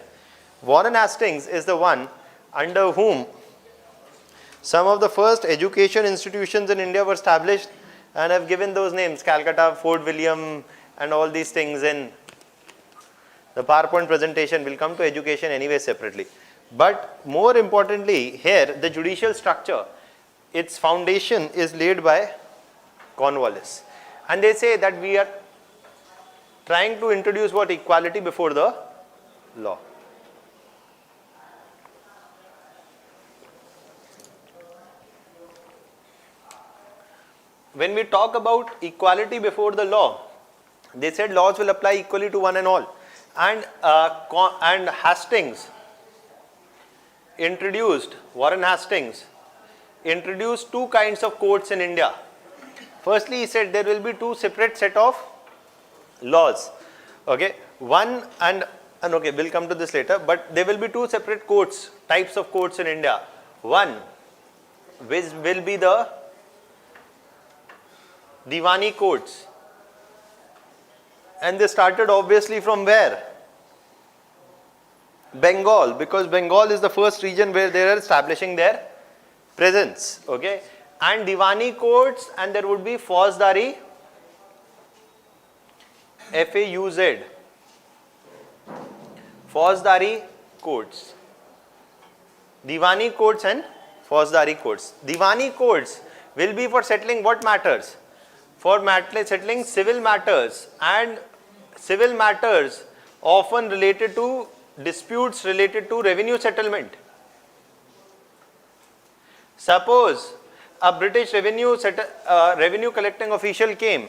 Speaker 1: Warren Hastings is the one under whom some of the first education institutions in India were established, and I've given those names: Calcutta, Fort William, and all these things in the PowerPoint presentation. Will come to education anyway separately. But more importantly, here the judicial structure, its foundation is laid by Cornwallis. And they say that we are trying to introduce what? Equality before the law. When we talk about equality before the law, they said laws will apply equally to one and all. And Hastings introduced, Warren Hastings introduced two kinds of courts in India. Firstly, he said there will be two separate set of laws. Okay, one and okay, we'll come to this later, but there will be two separate courts, types of courts in India. One which will be the Diwani courts, and they started obviously from where? Bengal, because Bengal is the first region where they are establishing their presence. Okay, and Diwani courts, and there would be Fauzdari, F-A-U-Z, Fauzdari courts. Diwani courts and Fauzdari courts. Diwani courts will be for settling what matters? For settling civil matters, and civil matters often related to disputes related to revenue settlement. Suppose a British revenue collecting official came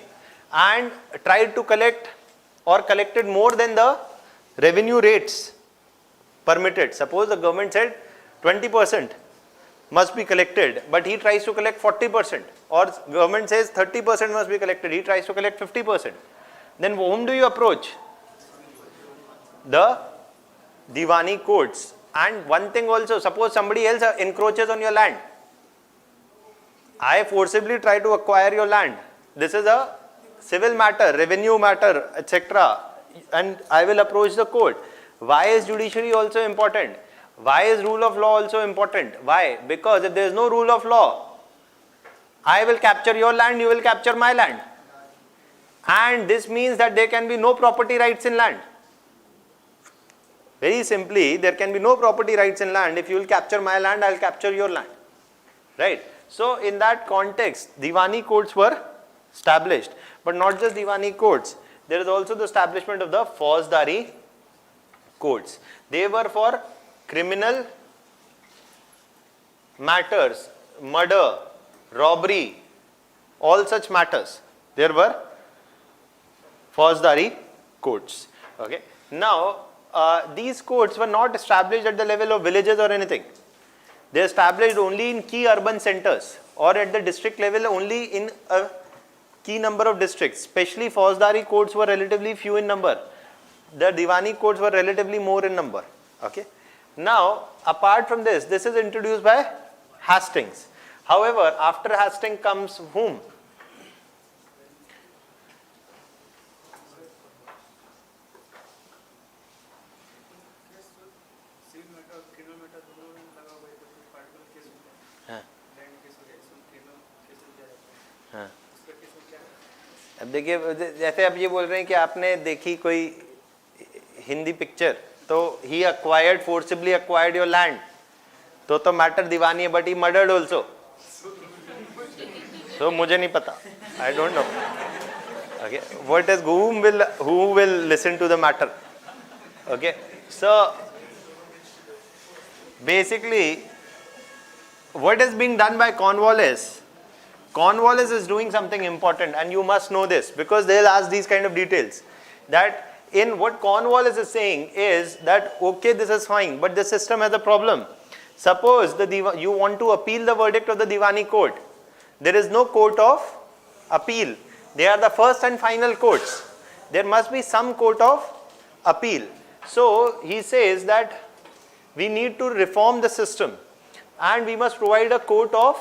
Speaker 1: and tried to collect or collected more than the revenue rates permitted. Suppose the government said 20% must be collected, but he tries to collect 40%, or government says 30% must be collected, he tries to collect 50%. Then whom do you approach? The Diwani courts. And one thing also, suppose somebody else encroaches on your land. I forcibly try to acquire your land. This is a civil matter, revenue matter, etc. And I will approach the court. Why is judiciary also important? Why is rule of law also important? Why? Because if there is no rule of law, I will capture your land, you will capture my land. And this means that there can be no property rights in land. Very simply, there can be no property rights in land. If you will capture my land, I will capture your land. Right? So, in that context, Diwani courts were established. But not just Diwani courts. There is also the establishment of the Fauzdari courts. They were for criminal matters, murder, robbery, all such matters. There were Fauzdari courts. Okay. Now, these courts were not established at the level of villages or anything. They established only in key urban centers or at the district level only in a key number of districts. Especially Fauzdari courts were relatively few in number. The Diwani courts were relatively more in number. Okay. Now, apart from this, this is introduced by Hastings. However, after Hastings comes whom? अब देखिए जैसे आप ये बोल रहे हैं कि आपने देखी कोई हिंदी पिक्चर तो ही acquired forcibly acquired your land तो मैटर दीवानी है बट ही मर्डर्ड ऑल्सो तो मुझे नहीं पता I don't know okay what is who will listen to the matter okay so basically what is being done by Cornwallis is doing something important and you must know this because they'll ask these kind of details that in what Cornwallis is saying is that okay this is fine but the system has a problem. Suppose you want to appeal the verdict of the Diwani court. There is no court of appeal. They are the first and final courts. There must be some court of appeal. So he says that we need to reform the system and we must provide a court of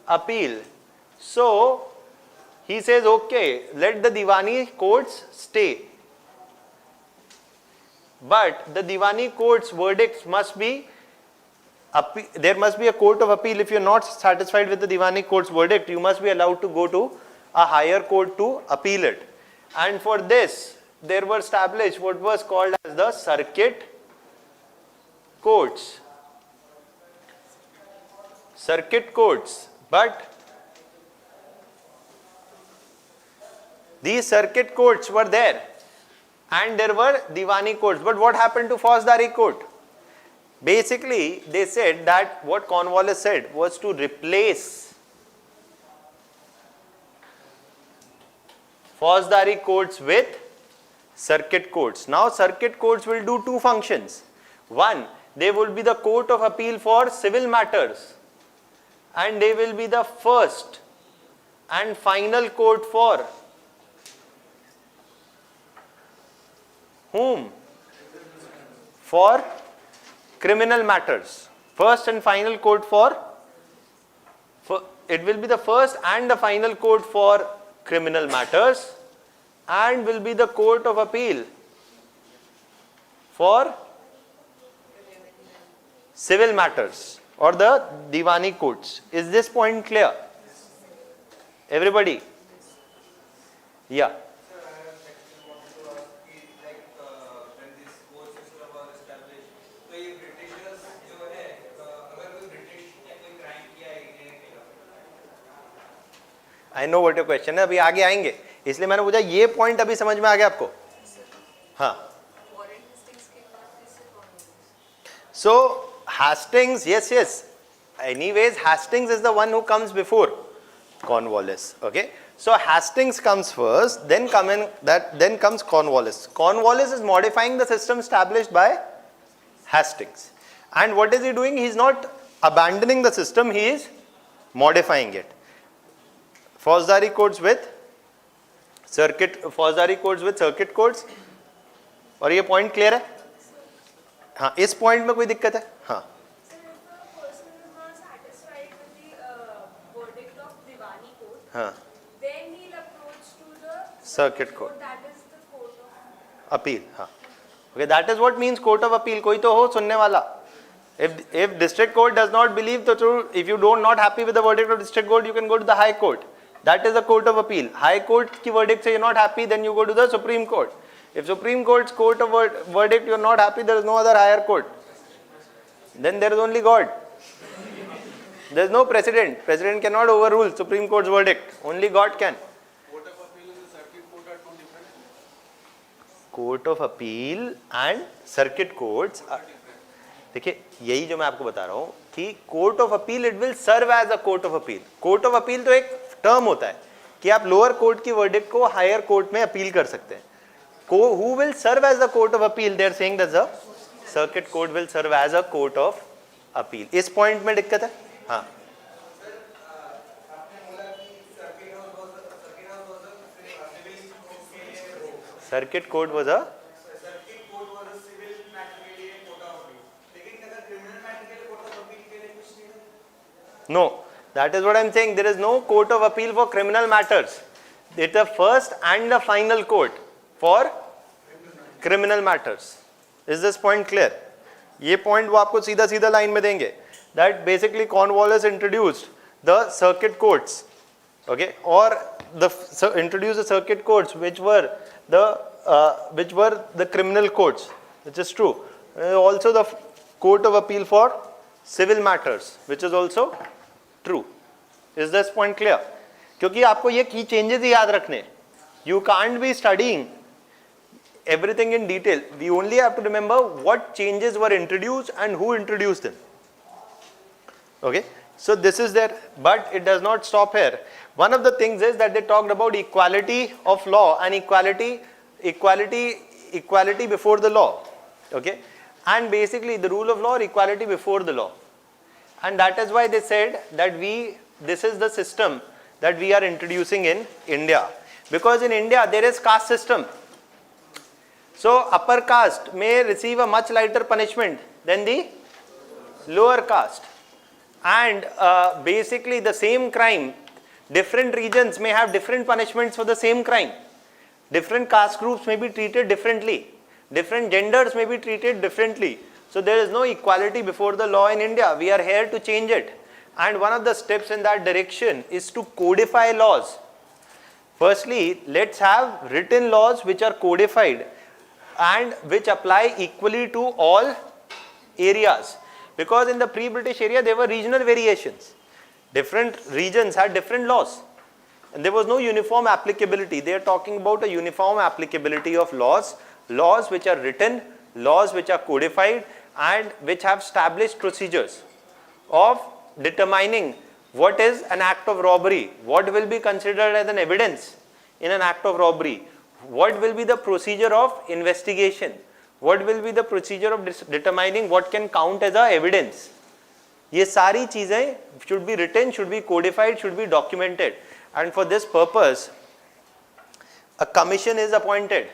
Speaker 1: appeal. So he says okay let the Diwani courts stay. But the Diwani court's verdicts must be there must be a court of appeal. If you are not satisfied with the Diwani court's verdict, you must be allowed to go to a higher court to appeal it. And for this, there were established what was called as the circuit courts. Circuit courts. But these circuit courts were there. And there were Diwani courts. But what happened to Fauzdari court? Basically, they said that what Cornwallis said was to replace Fauzdari courts with circuit courts. Now, circuit courts will do two functions. One, they will be the court of appeal for civil matters and they will be the first and final court for whom? For criminal matters. First and final court for it will be the first and the final court for criminal matters and will be the court of appeal for civil matters or the Diwani courts. Is this point clear? Everybody? Yeah. I know what your question है अभी आगे आएंगे इसलिए मैंने पूछा ये point अभी समझ में आ गया आपको हाँ so Hastings yes anyways Hastings is the one who comes before Cornwallis okay so Hastings comes first then comes Cornwallis is modifying the system established by Hastings and what is he doing he is not abandoning the system he is modifying it Fauzdari courts with circuit courts और ये point clear है हाँ इस point में कोई दिक्कत है हाँ हाँ circuit court appeal हाँ okay that is what means court of appeal कोई तो हो सुनने वाला If district court does not believe the truth, if you don't not happy with the verdict of district court, you can go to the high court. That is the court of appeal. High court ki verdict se you're not happy, then you go to the Supreme Court. If Supreme Court's court of verdict you're not happy, there is no other higher court. Then there is only God. There is no president. President cannot overrule Supreme Court's verdict. Only God can.
Speaker 2: Court of appeal and the circuit court are two different.
Speaker 1: Court of appeal and circuit courts are, देखिए यही जो मैं आपको बता रहा हूँ कि court of appeal it will serve as a court of appeal. Court of appeal तो एक टर्म होता है कि आप लोअर कोर्ट की वर्डिक्ट को हायर कोर्ट में अपील कर सकते हैं. Who will serve as the court of appeal, they are saying that the circuit court will serve as a court of appeal. इस पॉइंट में दिक्कत है. हाँ, circuit court was a no, that is what I am saying. There is no court of appeal for criminal matters. It's the first and the final court for criminal matters. Is this point clear? ये point वो आपको सीधा सीधा line में देंगे. That basically Cornwallis introduced the circuit courts, okay, or introduced the circuit courts which were the criminal courts, which is true. Also the court of appeal for civil matters, which is also true. Is this point clear? क्योंकि आपको ये key changes ही याद रखने. You can't be studying everything in detail. We only have to remember what changes were introduced and who introduced them. Okay, so this is there, but it does not stop here. One of the things is that they talked about equality of law and equality before the law. Okay, and basically the rule of law or equality before the law. And that is why they said that this is the system that we are introducing in India. Because in India there is caste system. So upper caste may receive a much lighter punishment than the lower caste. And basically the same crime, different regions may have different punishments for the same crime. Different caste groups may be treated differently. Different genders may be treated differently. So there is no equality before the law in India. We are here to change it. And one of the steps in that direction is to codify laws. Firstly, let's have written laws which are codified and which apply equally to all areas. Because in the pre-British area there were regional variations. Different regions had different laws. And there was no uniform applicability. They are talking about a uniform applicability of laws. Laws which are written, laws which are codified, and which have established procedures of determining what is an act of robbery, what will be considered as an evidence in an act of robbery, what will be the procedure of investigation, what will be the procedure of determining what can count as a evidence. ये सारी चीजें should be written, should be codified, should be documented, and for this purpose a commission is appointed,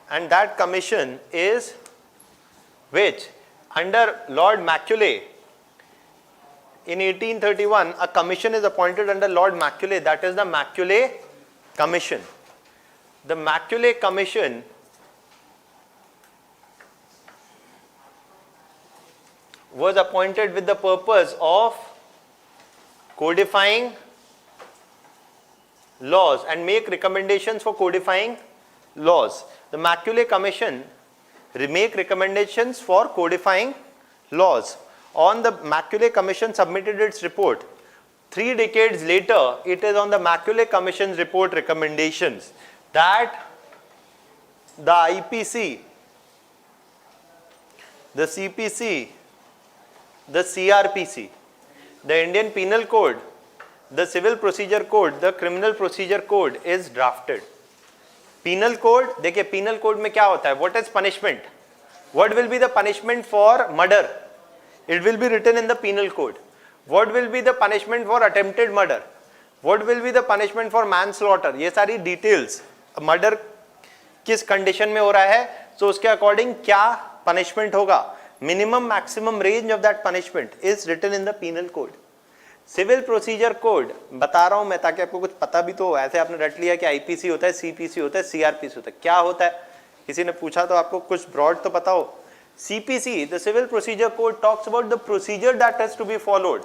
Speaker 1: and that commission is which under Lord Macaulay in 1831 a commission is appointed under Lord Macaulay, that is the Macaulay Commission. The Macaulay Commission was appointed with the purpose of codifying laws and make recommendations for codifying laws. The Macaulay Commission make recommendations for codifying laws. On the Macaulay Commission submitted its report. 3 decades later, it is on the Macaulay Commission's report recommendations that the IPC, the CPC, the CRPC, the Indian Penal Code, the Civil Procedure Code, the Criminal Procedure Code is drafted. Penal Code, देखिए Penal Code में क्या होता है? What is punishment? What will be the punishment for murder? It will be written in the Penal Code. What will be the punishment for attempted murder? What will be the punishment for manslaughter? ये सारी details, murder किस condition में हो रहा है, so उसके according क्या punishment होगा? Minimum maximum range of that punishment is written in the Penal Code. Civil procedure code बता रहा हूं मैं ताकि आपको कुछ पता भी तो हो. ऐसे आपने रट लिया कि आईपीसी होता है, सीपीसी होता है, सीआरपीसी होता है. क्या होता है? किसी ने पूछा तो आपको कुछ ब्रॉड तो पता हो. CPC, the Civil Procedure Code, talks about the procedure that has to be followed.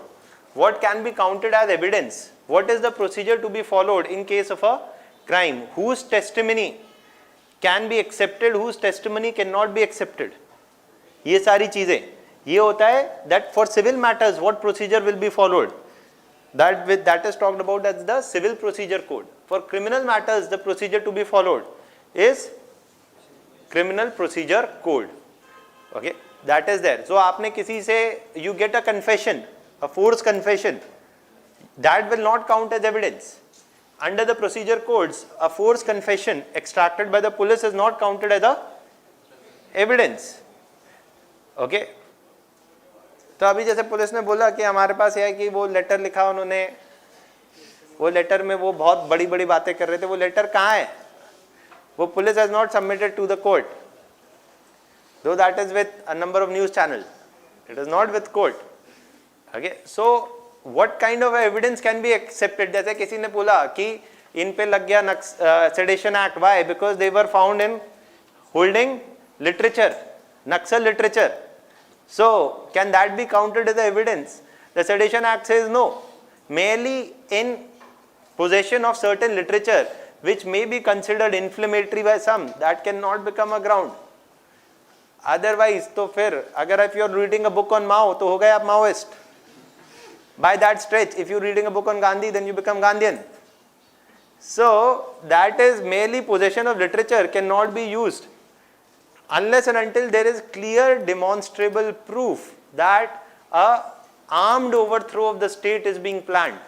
Speaker 1: What can be counted as evidence? What is the procedure to be followed in case of a crime? Whose testimony can be accepted, whose testimony cannot be accepted? ये सारी चीजें, ये होता है that for civil matters what procedure will be followed. That is talked about as the Civil Procedure Code. For criminal matters, the procedure to be followed is Criminal Procedure Code. Okay, that is there. So आपने किसी से you get a confession, a forced confession, that will not count as evidence. Under the procedure codes, a forced confession extracted by the police is not counted as a evidence. Okay. तो अभी जैसे police ने बोला कि हमारे पास यह है कि वो लेटर लिखा उन्होंने, वो लेटर में वो बहुत बड़ी बड़ी बातें कर रहे थे, वो लेटर कहाँ है? वो police has not submitted to the court, though that is with a number of news channels. It is not with court. Okay, so what kind of evidence can be accepted? जैसे किसी ने बोला कि इन पे लग गया Sedition Act. Why? Because they were found in holding literature, Naxal literature. So can that be counted as evidence? The Sedition Act says no. Merely in possession of certain literature which may be considered inflammatory by some, that cannot become a ground. Otherwise, तो फिर अगर if you are reading a book on Mao, तो हो गए आप Maoist. By that stretch, if you are reading a book on Gandhi, then you become Gandhian. So that is merely possession of literature cannot be used unless and until there is clear demonstrable proof that a armed overthrow of the state is being planned.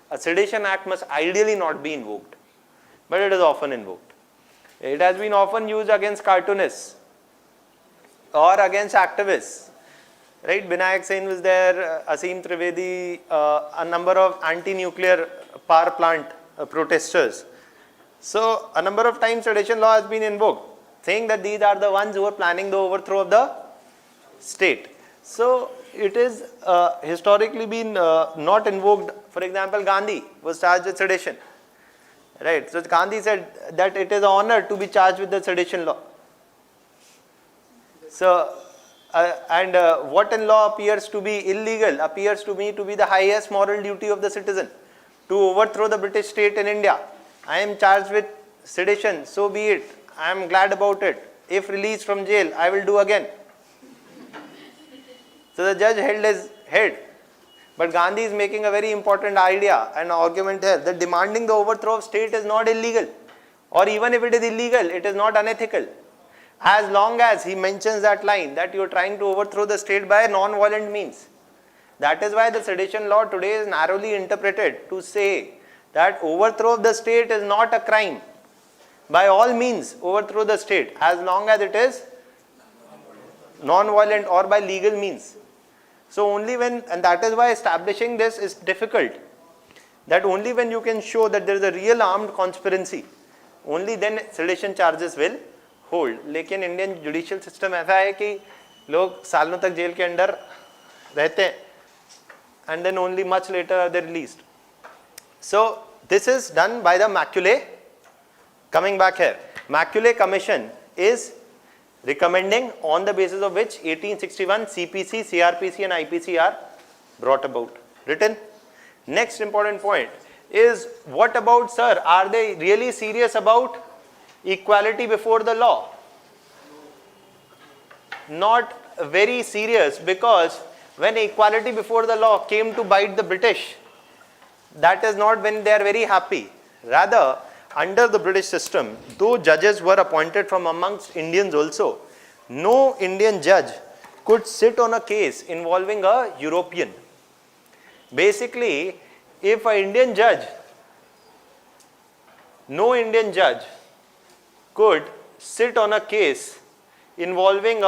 Speaker 1: A Sedition Act must ideally not be invoked, but it is often invoked. It has been often used against cartoonists or against activists. Right, Binayak Sen was there, Asim Trivedi, a number of anti-nuclear power plant protesters. So a number of times sedition law has been invoked, saying that these are the ones who are planning the overthrow of the state. So it is historically been not invoked. For example, Gandhi was charged with sedition. Right, so Gandhi said that it is an honor to be charged with the sedition law. So what in law appears to be illegal appears to me to be the highest moral duty of the citizen, to overthrow the British state in India. I am charged with sedition, so be it. I am glad about it. If released from jail, I will do again. So the judge held his head. But Gandhi is making a very important idea and argument here that demanding the overthrow of state is not illegal, or even if it is illegal, it is not unethical. As long as he mentions that line that you are trying to overthrow the state by non-violent means. That is why the sedition law today is narrowly interpreted to say that overthrow of the state is not a crime. By all means, overthrow the state as long as it is non-violent or by legal means. So only when, and that is why establishing this is difficult, that only when you can show that there is a real armed conspiracy, only then sedition charges will hold. लेकिन Indian judicial system ऐसा है कि लोग सालों तक jail के अंदर रहते हैं and then only much later are they released. So this is done by the Macaulay. Coming back here, Macaulay Commission is recommending on the basis of which 1861 CPC, CRPC and IPC are brought about. Written. Next important point is, what about, sir, are they really serious about equality before the law? Not very serious, because when equality before the law came to bite the British, that is not when they are very happy. Rather, under the British system, though judges were appointed from amongst Indians also, no Indian judge could sit on a case involving a European. Basically, if an Indian judge, no Indian judge could sit on a case involving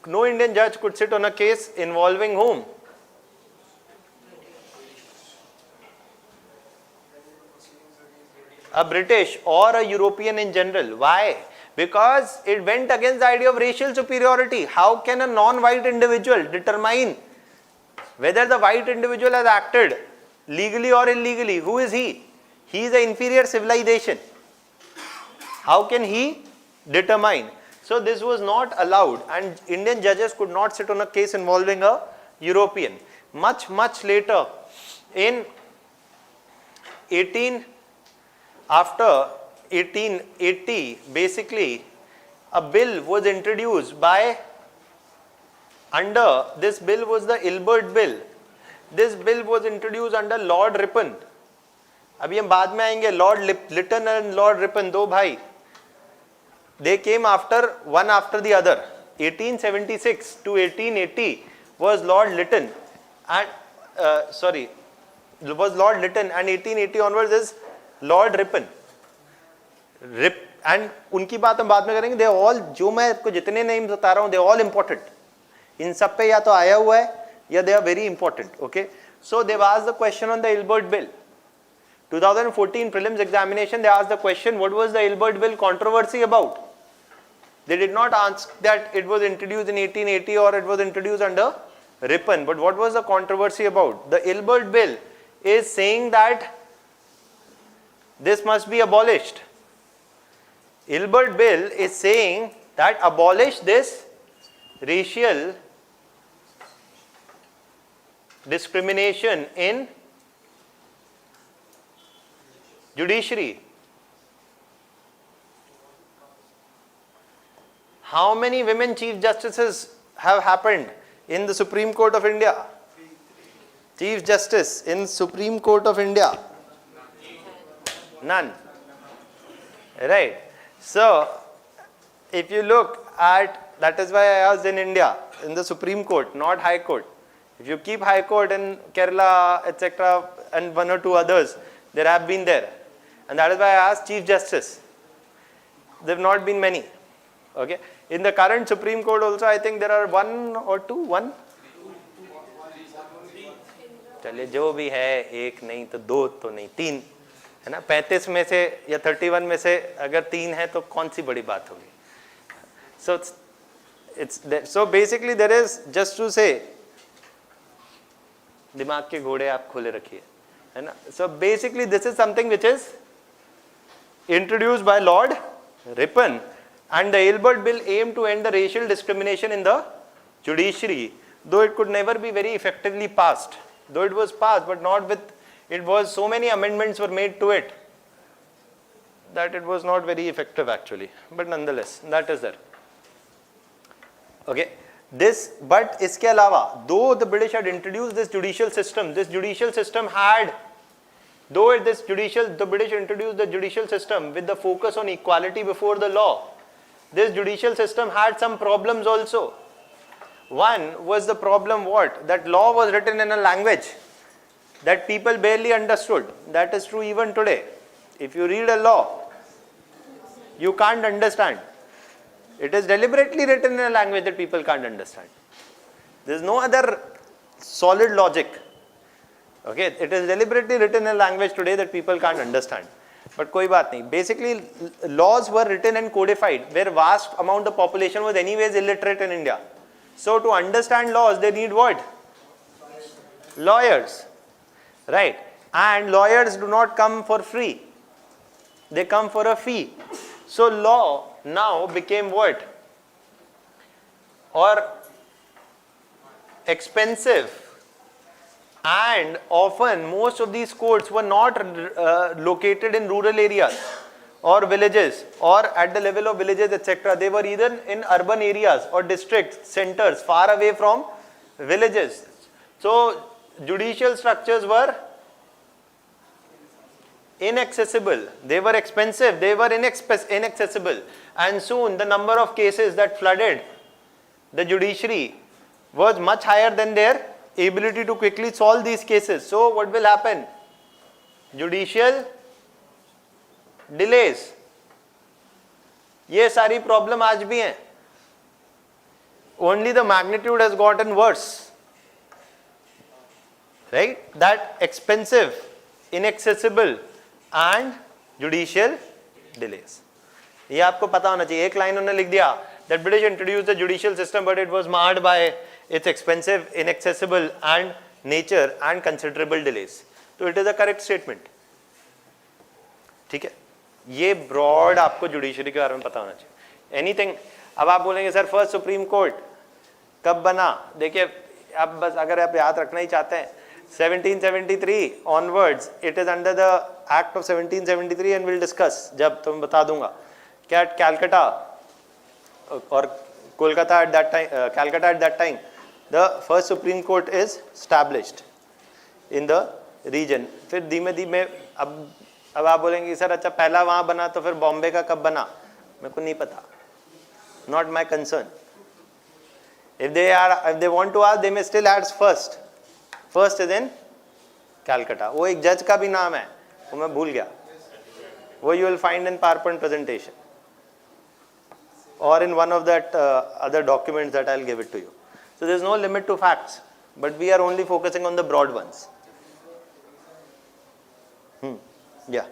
Speaker 1: no Indian judge could sit on a case involving whom? A British or a European in general. Why? Because it went against the idea of racial superiority. How can a non-white individual determine whether the white individual has acted legally or illegally? Who is he? He is an inferior civilization. How can he determine? So this was not allowed, and Indian judges could not sit on a case involving a European. Much later, in after 1880, basically, a bill was introduced by, under, this bill was the Ilbert Bill. This bill was introduced under Lord Ripon. अभी हम बाद में आएंगे, Lord Lytton and Lord Ripon, दो भाई. They came one after the other. 1876 to 1880 was Lord Lytton, and was Lord Lytton, and 1880 onwards is Lord Ripon. And उनकी बात हम बाद में करेंगे. They all, जो मैं आपको जितने names बता रहा हूँ, they all important. इन सब पे या तो आया हुआ है या they are very important. Okay, so they've asked the question on the Ilbert Bill. 2014 prelims examination, they asked the question, what was the Ilbert Bill controversy about? They did not ask that it was introduced in 1880 or it was introduced under Ripon, but what was the controversy about? The Ilbert Bill is saying that this must be abolished. Ilbert Bill is saying that abolish this racial discrimination in judiciary. How many women chief justices have happened in the Supreme Court of India? Chief Justice in Supreme Court of India? None. Right. So, if you look at, that is why I asked in India, in the Supreme Court, not High Court. If you keep High Court in Kerala, etc., and one or two others, there have been there. And that is why I asked Chief Justice. There have not been many. Okay. In the current Supreme Court also, I think there are one or two. चलिए जो भी है, एक नहीं तो दो तो नहीं, तीन है ना. 35 में से या 31 में से अगर तीन है तो कौन सी बड़ी बात होगी. So basically there is, just to say, दिमाग के घोड़े आप खोले रखिए, है ना. So basically this is something which is introduced by Lord Ripon, and the Ilbert Bill aimed to end the racial discrimination in the judiciary, though it could never be very effectively passed. Though it was passed, but not with, it was, so many amendments were made to it that it was not very effective actually. But nonetheless, that is there. Okay. This, but इसके अलावा, though the British had introduced this judicial system had, the British introduced the judicial system with the focus on equality before the law. This judicial system had some problems also. One was the problem what? That law was written in a language that people barely understood. That is true even today. If you read a law, you can't understand. It is deliberately written in a language that people can't understand. There is no other solid logic. Okay, it is deliberately written in a language today that people can't understand. But कोई बात नहीं. Basically, laws were written and codified where vast amount of population was anyways illiterate in India. So to understand laws, they need what? Lawyers. Right. And lawyers do not come for free. They come for a fee. So law now became what? Or expensive. And often most of these courts were not located in rural areas or villages or at the level of villages, etc. They were either in urban areas or districts, centers far away from villages. So judicial structures were inaccessible. They were expensive. They were inaccessible. And soon the number of cases that flooded the judiciary was much higher than their ability to quickly solve these cases. So what will happen? Judicial delays. ये सारी problem आज भी हैं. Only the magnitude has gotten worse. Right? That expensive, inaccessible and judicial delays. ये आपको पता होना चाहिए. एक लाइन उन्होंने लिख दिया that British introduced the judicial system but it was marred by its expensive, inaccessible and nature and considerable delays. So it is a correct statement. ठीक है. ये ब्रॉड आपको जुडिशरी के बारे में पता होना चाहिए। एनीथिंग, अब आप बोलेंगे सर फर्स्ट सुप्रीम कोर्ट कब बना, देखिए अब बस अगर आप याद रखना ही चाहते हैं 1773 onwards, it is under the act of 1773 and will discuss जब तुम बता दूंगा। क्या कैलकाटा और Kolkata at that time, Calcutta at that time the first supreme court is established in the region. फिर धीमे धीमे अब आप बोलेंगे सर अच्छा पहला वहां बना तो फिर बॉम्बे का कब बना, मेरे को नहीं पता, not my concern. If they want to ask, they may still ask first. First is in Calcutta. वो एक जज का भी नाम है, वो मैं भूल गया, वो you will find in PowerPoint presentation or in one of that other documents that I'll give it to you. So there is no limit to facts, but we are only focusing on the broad ones. Yeah.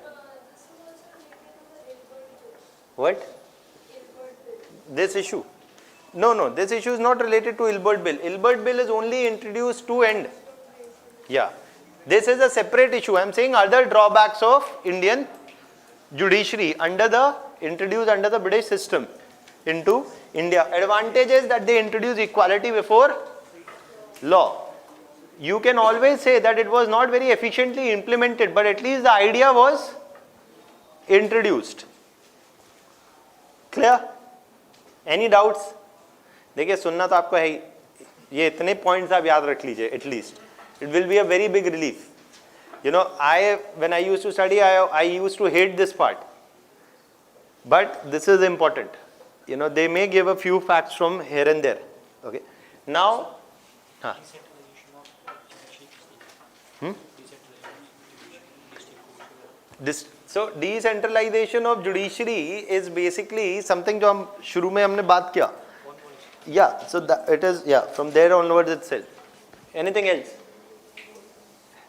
Speaker 1: What? This issue. No, this issue is not related to Ilbert Bill. Ilbert Bill is only introduced to end. Yeah. This is a separate issue. I am saying other drawbacks of Indian judiciary introduced under the British system into India. Advantage is that they introduced equality before law. You can always say that it was not very efficiently implemented, but at least the idea was introduced. Clear? Any doubts? देखिए सुनना तो आपको है ही, ये इतने points आप याद रख लीजिए at least, it will be a very big relief. You know when I used to study I used to hate this part, but this is important. You know they may give a few facts from here and there. Okay now हाँ so decentralization of judiciary is basically something जो हम शुरू में हमने बात किया। Yeah, so that it is, yeah, from there onwards itself. Anything else?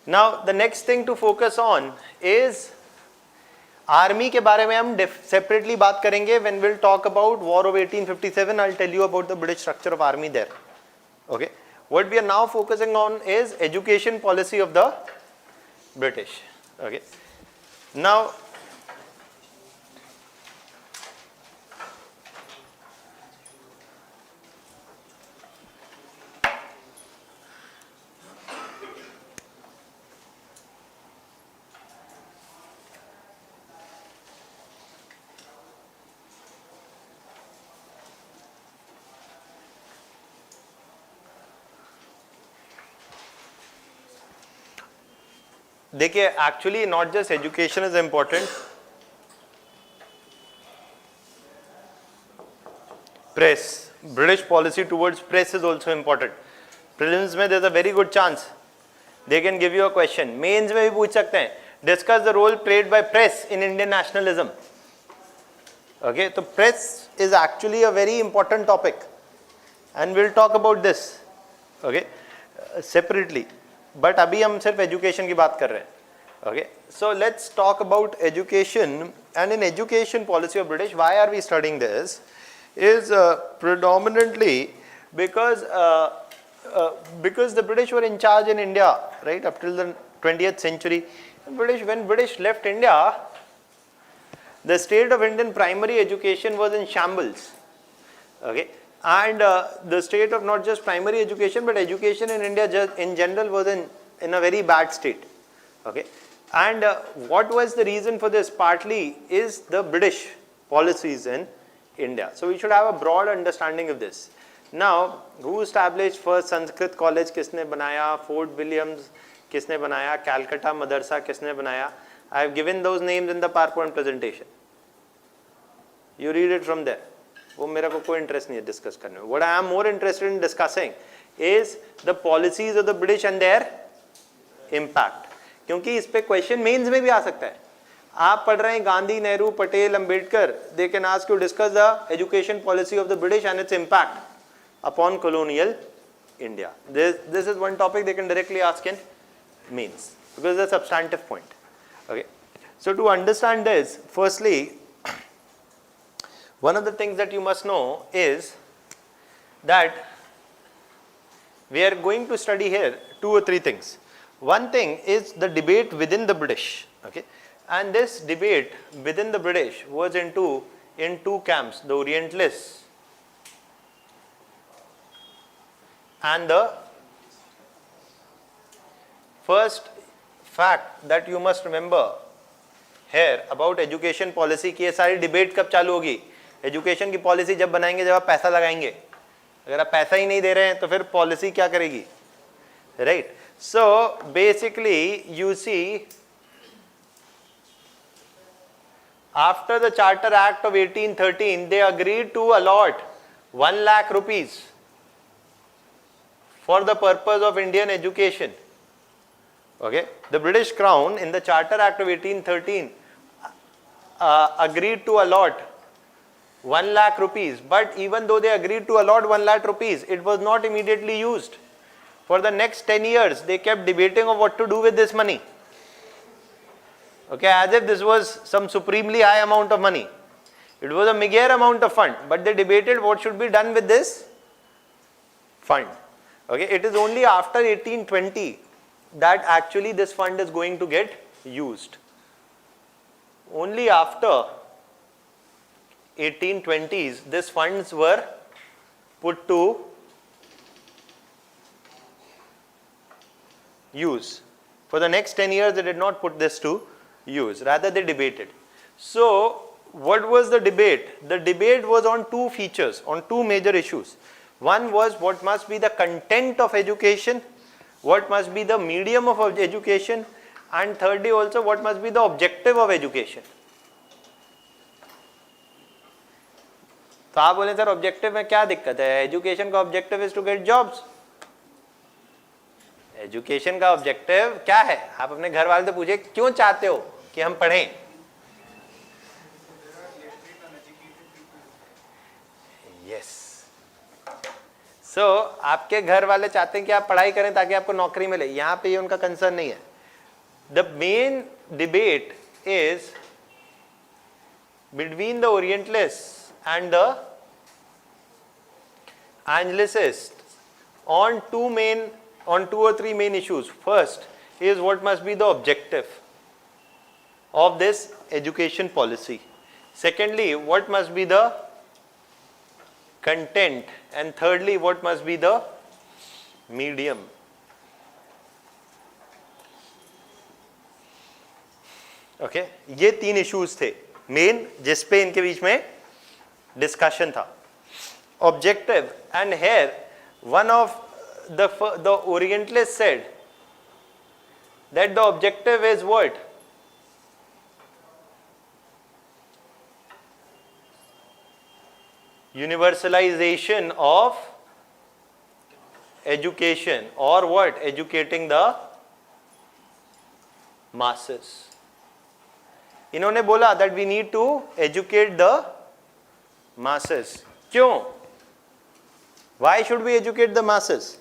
Speaker 1: Now the next thing to focus on is army के बारे में हम separately बात करेंगे when we'll talk about war of 1857. I'll tell you about the British structure of army there. Okay, what we are now focusing on is education policy of the British. Okay, now देखिए actually not just education is important, press, British policy towards press is also important. Prelims में there is a very good chance they can give you a question, mains में भी पूछ सकते हैं, discuss the role played by press in Indian nationalism. Okay, तो press is actually a very important topic and will talk about this okay separately, but अभी हम सिर्फ education की बात कर रहे हैं। Okay, so let's talk about education and in education policy of British. Why are we studying this is predominantly because the British were in charge in India right up till the 20th century. When British left India, the state of Indian primary education was in shambles. Okay, and the state of not just primary education but education in India just in general was in a very bad state. Okay, and what was the reason for this? Partly is the British policies in India. So we should have a broad understanding of this. Now, who established first Sanskrit college? किसने बनाया? Fort Williams किसने बनाया? Calcutta मदरसा किसने बनाया? I have given those names in the PowerPoint presentation. You read it from there. वो मेरा को कोई interest नहीं है discuss करने में. What I am more interested in discussing is the policies of the British and their impact. क्योंकि इस पे question mains में भी आ सकता है. आप पढ़ रहे हैं Gandhi, Nehru, Patel, Ambedkar, they can ask you to discuss the education policy of the British and its impact upon colonial India. This is one topic they can directly ask in mains because it's a substantive point. Okay, so to understand this, firstly, one of the things that you must know is that we are going to study here 2 or 3 things. One thing is the debate within the British. Okay. And this debate within the British was in two camps, the Orientalists and the first fact that you must remember here about education policy की ये सारी debate कब चालू होगी? Education की policy जब बनाएंगे जब आप पैसा लगाएंगे. अगर आप पैसा ही नहीं दे रहे हैं तो फिर पॉलिसी क्या करेगी? Right. So basically you see after the Charter Act of 1813 they agreed to allot 1 lakh rupees for the purpose of Indian education. Okay, the British Crown in the Charter Act of 1813 agreed to allot 1 lakh rupees, but even though they agreed to allot 1 lakh rupees, it was not immediately used. For the next 10 years they kept debating of what to do with this money. Okay, as if this was some supremely high amount of money. It was a meager amount of fund, but they debated what should be done with this fund. Okay, it is only after 1820 that actually this fund is going to get used. Only after 1820s these funds were put to use. For the next 10 years they did not put this to use, rather they debated. So what was the debate? The debate was on two features, on two major issues. One was what must be the content of education, what must be the medium of education, and thirdly also what must be the objective of education. तो आप बोले sir objective में क्या दिक्कत है? Education का objective is to get jobs. Education का objective क्या है? आप अपने घर वाले से पूछे क्यों चाहते हो कि हम पढ़ें? यस. सो आपके घर वाले चाहते हैं कि आप पढ़ाई करें ताकि आपको नौकरी मिले. यहां पे ये उनका कंसर्न नहीं है. The main debate is between the orientalist and the Anglicist on two or three main issues. First is what must be the objective of this education policy. Secondly, what must be the content, and thirdly what must be the medium. Okay, ये तीन issues थे main जिस पे इनके बीच में discussion था. Objective, and here one of the Orientalists said that the objective is what? Universalization of education, or what? Educating the masses. इन्होंने बोला that we need to educate the masses. क्यों? Why should we educate the masses?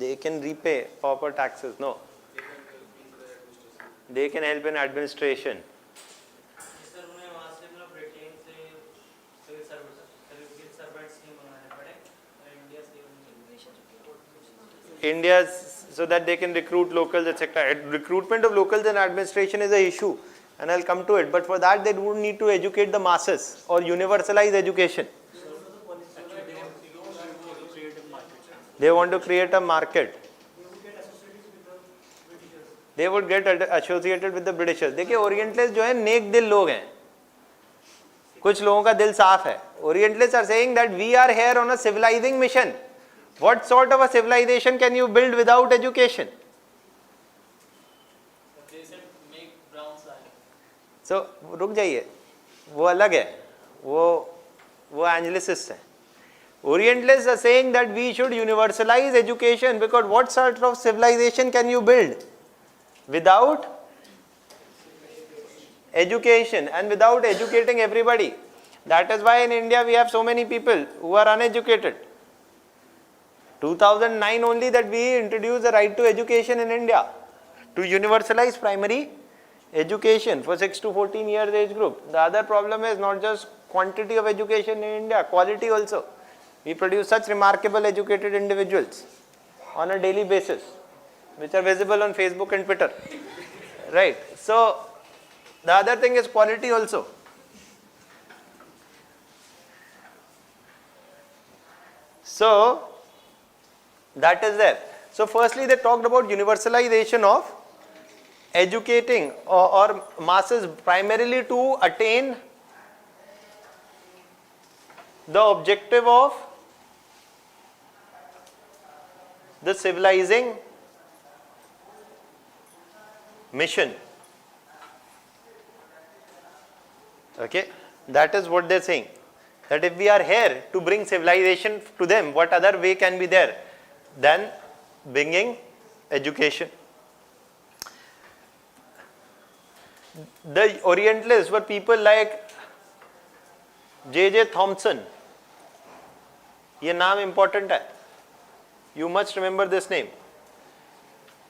Speaker 1: They can repay proper taxes. No. They can help in administration. India's, so that they can recruit locals, etc. Recruitment of locals and administration is an issue, and I'll come to it. But for that, they would need to educate the masses or universalize education. They want to create a market. They would get associated with the Britishers. देखिए Orientalists जो है नेक दिल लोग हैं. कुछ लोगों का दिल साफ है. Orientalists are saying that we are here on a civilizing mission. What sort of a civilization can you build without education? So रुक जाइए, वो अलग है, वो Anglicists हैं. Orientalists are saying that we should universalize education, because what sort of civilization can you build without education and without educating everybody? That is why in India we have so many people who are uneducated. 2009 only that we introduced the right to education in India, to universalize primary education for 6 to 14 years age group. The other problem is not just quantity of education in India, quality also. We produce such remarkable educated individuals on a daily basis. which are visible on Facebook and Twitter, right? So the other thing is quality also. So that is there. So firstly they talked about universalization of educating or masses primarily to attain the objective of the civilizing mission. Okay, that is what they're saying. That if we are here to bring civilization to them, what other way can be there than bringing education? The Orientalists were people like J.J. Thompson. ये नाम important है. You must remember this name.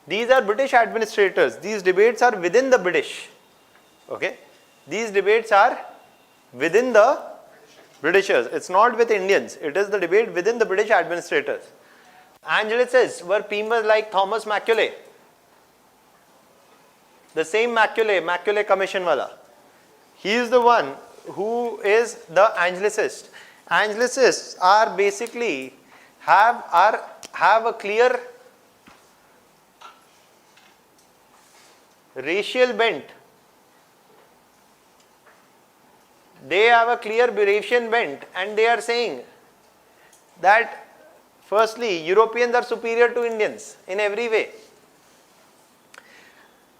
Speaker 1: These are British administrators. These debates are within the British. Okay, these debates are within the Britishers. It's not with Indians. It is the debate within the British administrators. Angelicists were people like Thomas Macaulay. The same Macaulay Commission wala. He is the one who is the Angelicist. Angelicists are basically have a clear racial bent. They have a clear racial bent, and they are saying that firstly Europeans are superior to Indians in every way.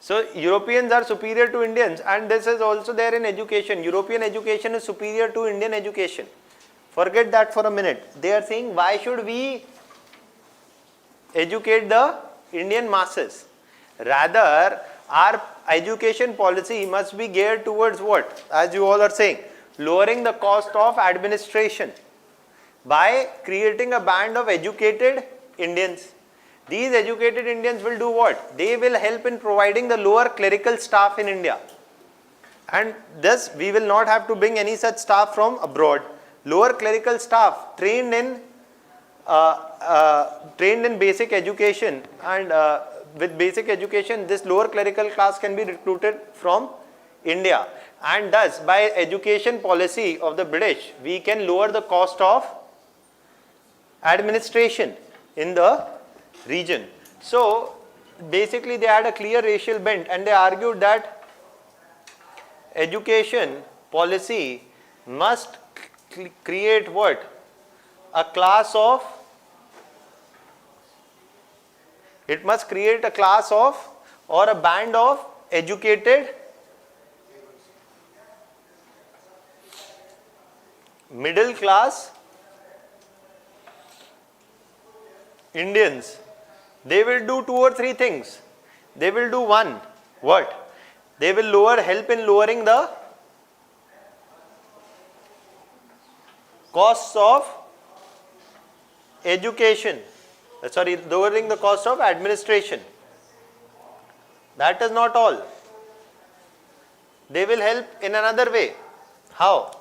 Speaker 1: So Europeans are superior to Indians, and this is also there in education. European education is superior to Indian education. Forget that for a minute. They are saying, why should we educate the Indian masses? Rather, our education policy must be geared towards what? As you all are saying, lowering the cost of administration by creating a band of educated Indians. These educated Indians will do what? They will help in providing the lower clerical staff in India. And thus, we will not have to bring any such staff from abroad. Lower clerical staff trained in basic education, and with basic education, this lower clerical class can be recruited from India. And thus, by education policy of the British, we can lower the cost of administration in the region. So basically they had a clear racial bent, and they argued that education policy must create what? A class of, it must create a class of or a band of educated middle class Indians. They will do 2 or 3 things. They will do one, what? They will help in lowering the costs of education, lowering the cost of administration. That is not all. They will help in another way. How?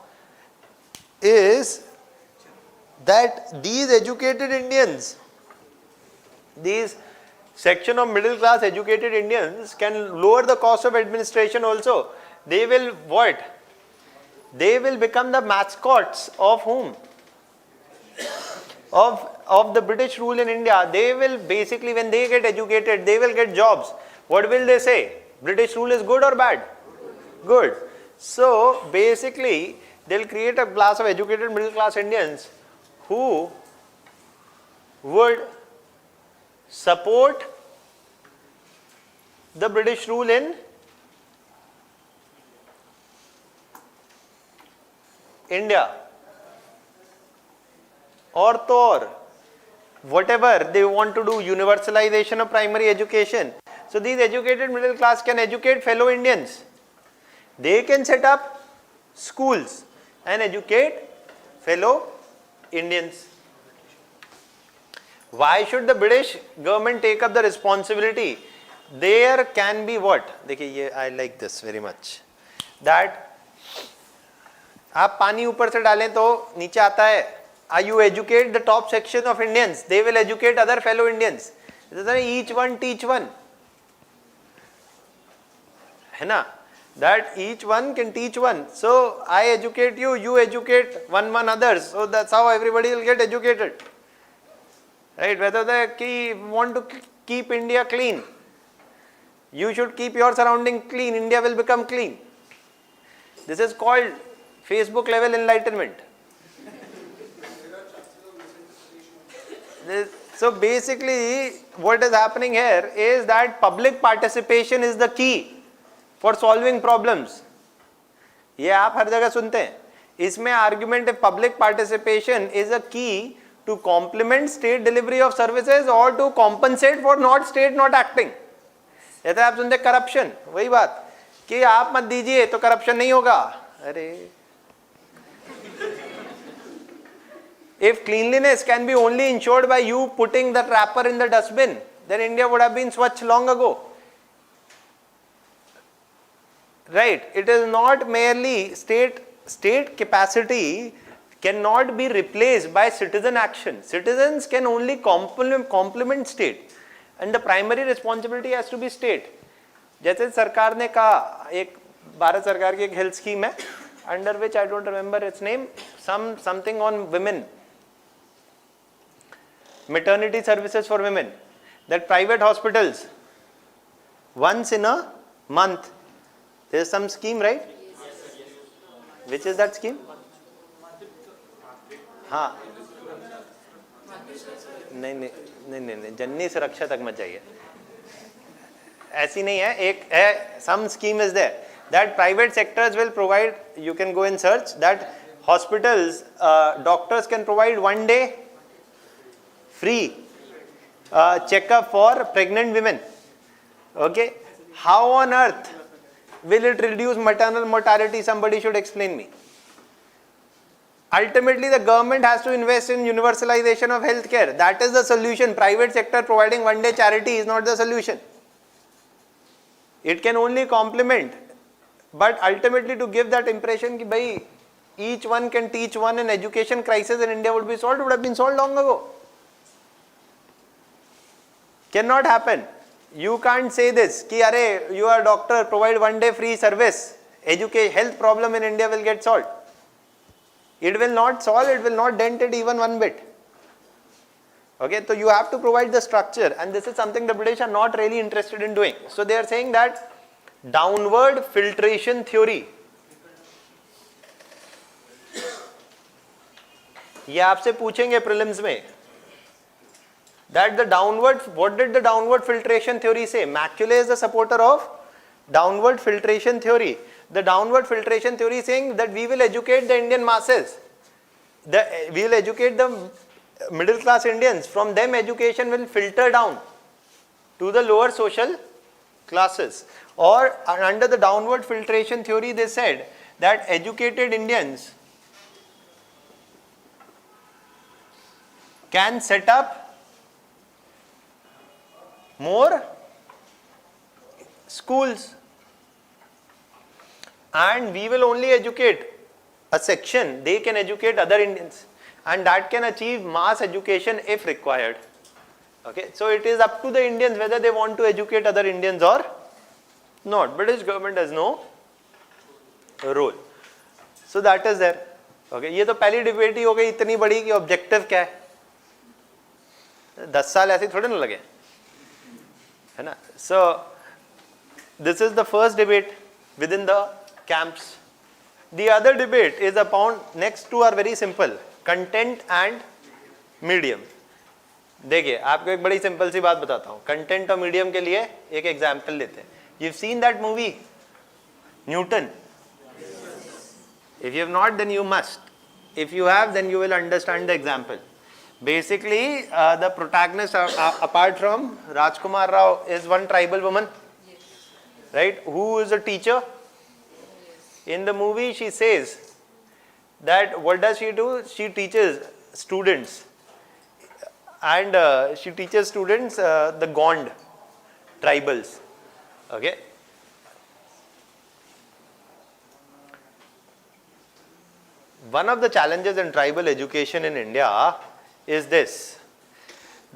Speaker 1: Is that these educated Indians, these section of middle class educated Indians can lower the cost of administration also. They will what? They will become the mascots of whom? Of the British rule in India. They will basically, when they get educated, they will get jobs. What will they say? British rule is good or bad? Good. So basically, they'll create a class of educated middle class Indians who would support the British rule in India. Or whatever they want to do, universalization of primary education. So these educated middle class can educate fellow Indians. They can set up schools and educate fellow Indians. Why should the British government take up the responsibility? There can be what? देखिए, I like this very much. That आप पानी ऊपर से डालें तो नीचे आता है. You educate the top section of Indians, they will educate other fellow Indians. each one teach one, है ना? That each one can teach one. So I educate you, you educate one others. So that's how everybody will get educated. Right? Whether they want to keep India clean, you should keep your surrounding clean. India will become clean. This is called Facebook level enlightenment. So basically what is happening here is that public participation is the key for solving problems. ये आप हर जगह सुनते हैं. इसमें argument है public participation is a key to complement state delivery of services or to compensate for state not acting. जैसे आप सुनते करप्शन, वही बात कि आप मत दीजिए तो करप्शन नहीं होगा. अरे if cleanliness can be only ensured by you putting the wrapper in the dustbin, then India would have been Swachh long ago. Right? It is not merely state capacity cannot be replaced by citizen action. Citizens can only complement state, and the primary responsibility has to be state. जैसे सरकार ने कहा, एक भारत सरकार की एक health scheme है, under which I don't remember its name, something on women, maternity services for women, that private hospitals once in a month there is some scheme, right? Which is that scheme? हाँ, नहीं, जननी सुरक्षा तक मत जाइए, ऐसी नहीं है. एक है, some scheme is there that private sectors will provide. You can go and search that hospitals, doctors can provide 1 day free checkup for pregnant women. Okay, how on earth will it reduce maternal mortality? Somebody should explain me. Ultimately, the government has to invest in universalization of healthcare. That is the solution. Private sector providing 1 day charity is not the solution. It can only complement, but ultimately to give that impression that bhai, each one can teach one, and education crisis in India would have been solved long ago. Cannot happen. You can't say this ki are you are a doctor, provide 1 day free service, health problem in India will get solved. It will not solve, it will not dent it even one bit. Okay, so you have to provide the structure, and this is something the British are not really interested in doing. So they are saying that downward filtration theory. ये आपसे पूछेंगे prelims में. That the downward, what did the downward filtration theory say? Macaulay is the supporter of downward filtration theory. The downward filtration theory saying that we will educate the Indian masses. We will educate the middle class Indians. From them education will filter down to the lower social classes. Or under the downward filtration theory they said that educated Indians can set up more schools, and we will only educate a section, they can educate other Indians, and that can achieve mass education if required. Okay, so it is up to the Indians whether they want to educate other Indians or not. British government has no role. So that is there. Okay, ये तो पहली debate ही हो गई इतनी बड़ी कि objective क्या है. 10 साल ऐसे थोड़े ना लगे, है ना? So this is the first debate within the camps. The other debate is upon, next two are very simple, content and medium. देखिए आपको एक बड़ी सिंपल सी बात बताता हूँ. कंटेंट और मीडियम के लिए एक एग्जाम्पल लेते हैं. You've seen that movie Newton? If you have not, then you must. If you have, then you will understand the example. Basically the protagonist apart from Rajkumar Rao is one tribal woman, right, who is a teacher. In the movie she says that what does she do? She teaches students, and she teaches students the Gond tribals. Okay, one of the challenges in tribal education in India is this,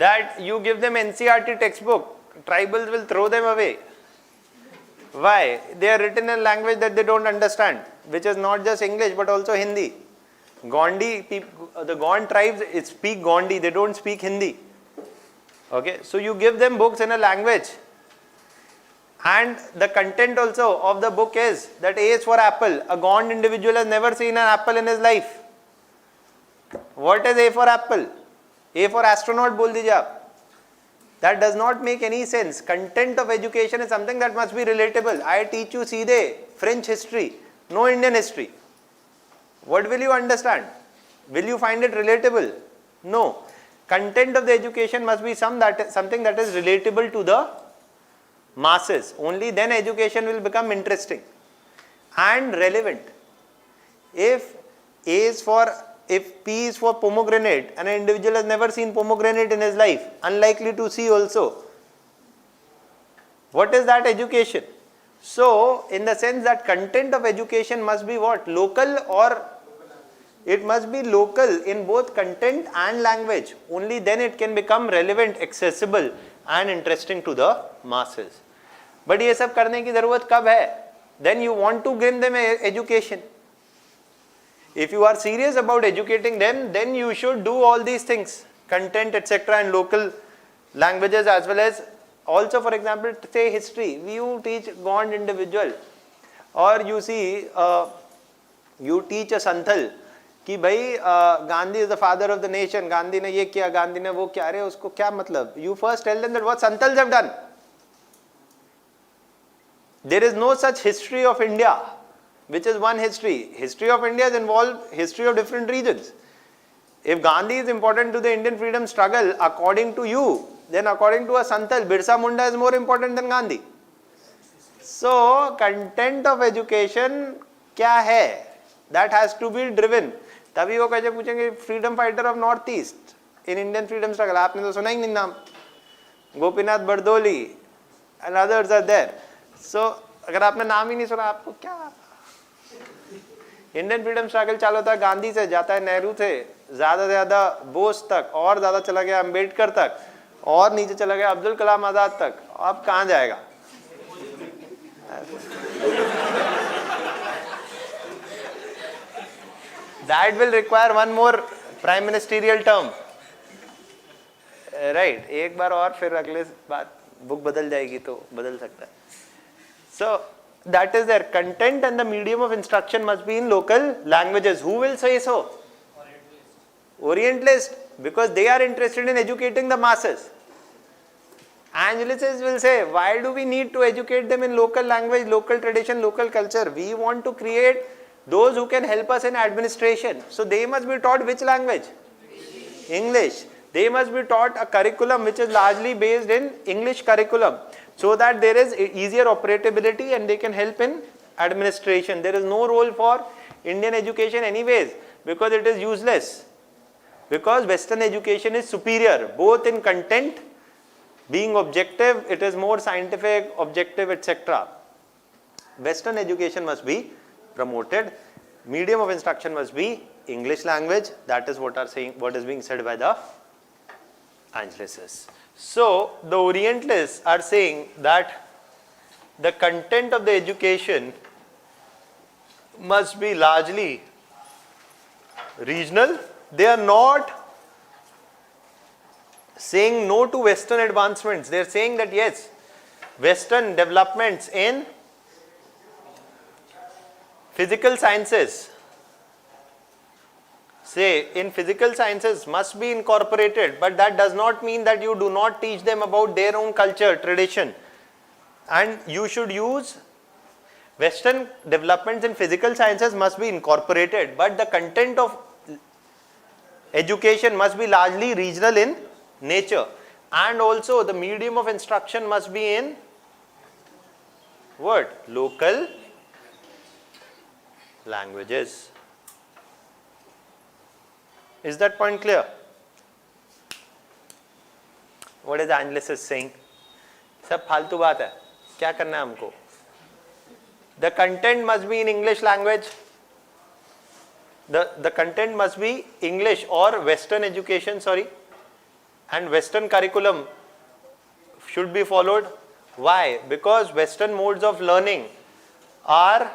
Speaker 1: that you give them NCERT textbook, tribals will throw them away. Why? They are written in a language that they don't understand, which is not just English but also Hindi. Gondi, the Gond tribes speak Gondi, they don't speak Hindi. Okay, so you give them books in a language, and the content also of the book is that A is for apple. A Gond individual has never seen an apple in his life. What is A for apple? A for astronaut bol dijiye aap. That does not make any sense. Content of education is something that must be relatable. I teach you seedhe French history, no Indian history. What will you understand? Will you find it relatable? No. Content of the education must be something that is relatable to the masses. Only then education will become interesting and relevant. If P is for pomegranate and an individual has never seen pomegranate in his life, unlikely to see also, what is that education? So, in the sense that content of education must be what? Local, or it must be local in both content and language. Only then it can become relevant, accessible and interesting to the masses. But ये सब करने की ज़रूरत कब है? Then you want to give them education. If you are serious about educating them, then you should do all these things, content, etc., and local languages, as well as also, for example, say history. You teach Gond individual, or you see, you teach a Santhal कि भाई Gandhi is the father of the nation. Gandhi ने ये किया, Gandhi ने वो किया. अरे उसको क्या मतलब? You first tell them that what Santhals have done. There is no such history of India, which is one history. History of India is involved history of different regions. If Gandhi is important to the Indian freedom struggle, according to you, then according to a Santhal, Birsa Munda is more important than Gandhi. So, content of education क्या है? That has to be driven. तभी वो कैसे पूछेंगे freedom fighter of North East in Indian freedom struggle. आपने तो सुना ही नहीं नाम. Gopinath Bardoli and others are there. So, अगर आपने नाम ही नहीं सुना, आपको क्या? इंडियन फ्रीडम स्ट्रगल चालू होता है गांधी से, जाता है नेहरू से, ज्यादा से ज्यादा बोस तक, और ज्यादा चला गया अंबेडकर तक, और नीचे चला गया अब्दुल कलाम आजाद तक. अब कहां जाएगा? That will require one more prime ministerial term, right? एक बार और फिर अगले बार बुक बदल जाएगी तो बदल सकता है. So that is their content, and the medium of instruction must be in local languages. Who will say so? Orientalists, because they are interested in educating the masses. Angelicists will say, why do we need to educate them in local language, local tradition, local culture? We want to create those who can help us in administration. So they must be taught which language? English. They must be taught a curriculum which is largely based in English curriculum, so that there is easier operability and they can help in administration. There is no role for Indian education anyways, because it is useless. Because Western education is superior, both in content, being objective, it is more scientific, objective, etc. Western education must be promoted. Medium of instruction must be English language. That is what is being said by the Angelicists. So the Orientalists are saying that the content of the education must be largely regional. They are not saying no to Western advancements. They are saying that yes, Western developments in physical sciences, must be incorporated, but that does not mean that you do not teach them about their own culture, tradition. And you should use Western developments in physical sciences must be incorporated, but the content of education must be largely regional in nature. And also the medium of instruction must be in what? Local languages. Is that point clear? What is the Angelicist saying? सब फालतू बात है, क्या करना है हमको? The content must be in English language. The content must be English or Western education, sorry. and Western curriculum should be followed. Why? Because Western modes of learning are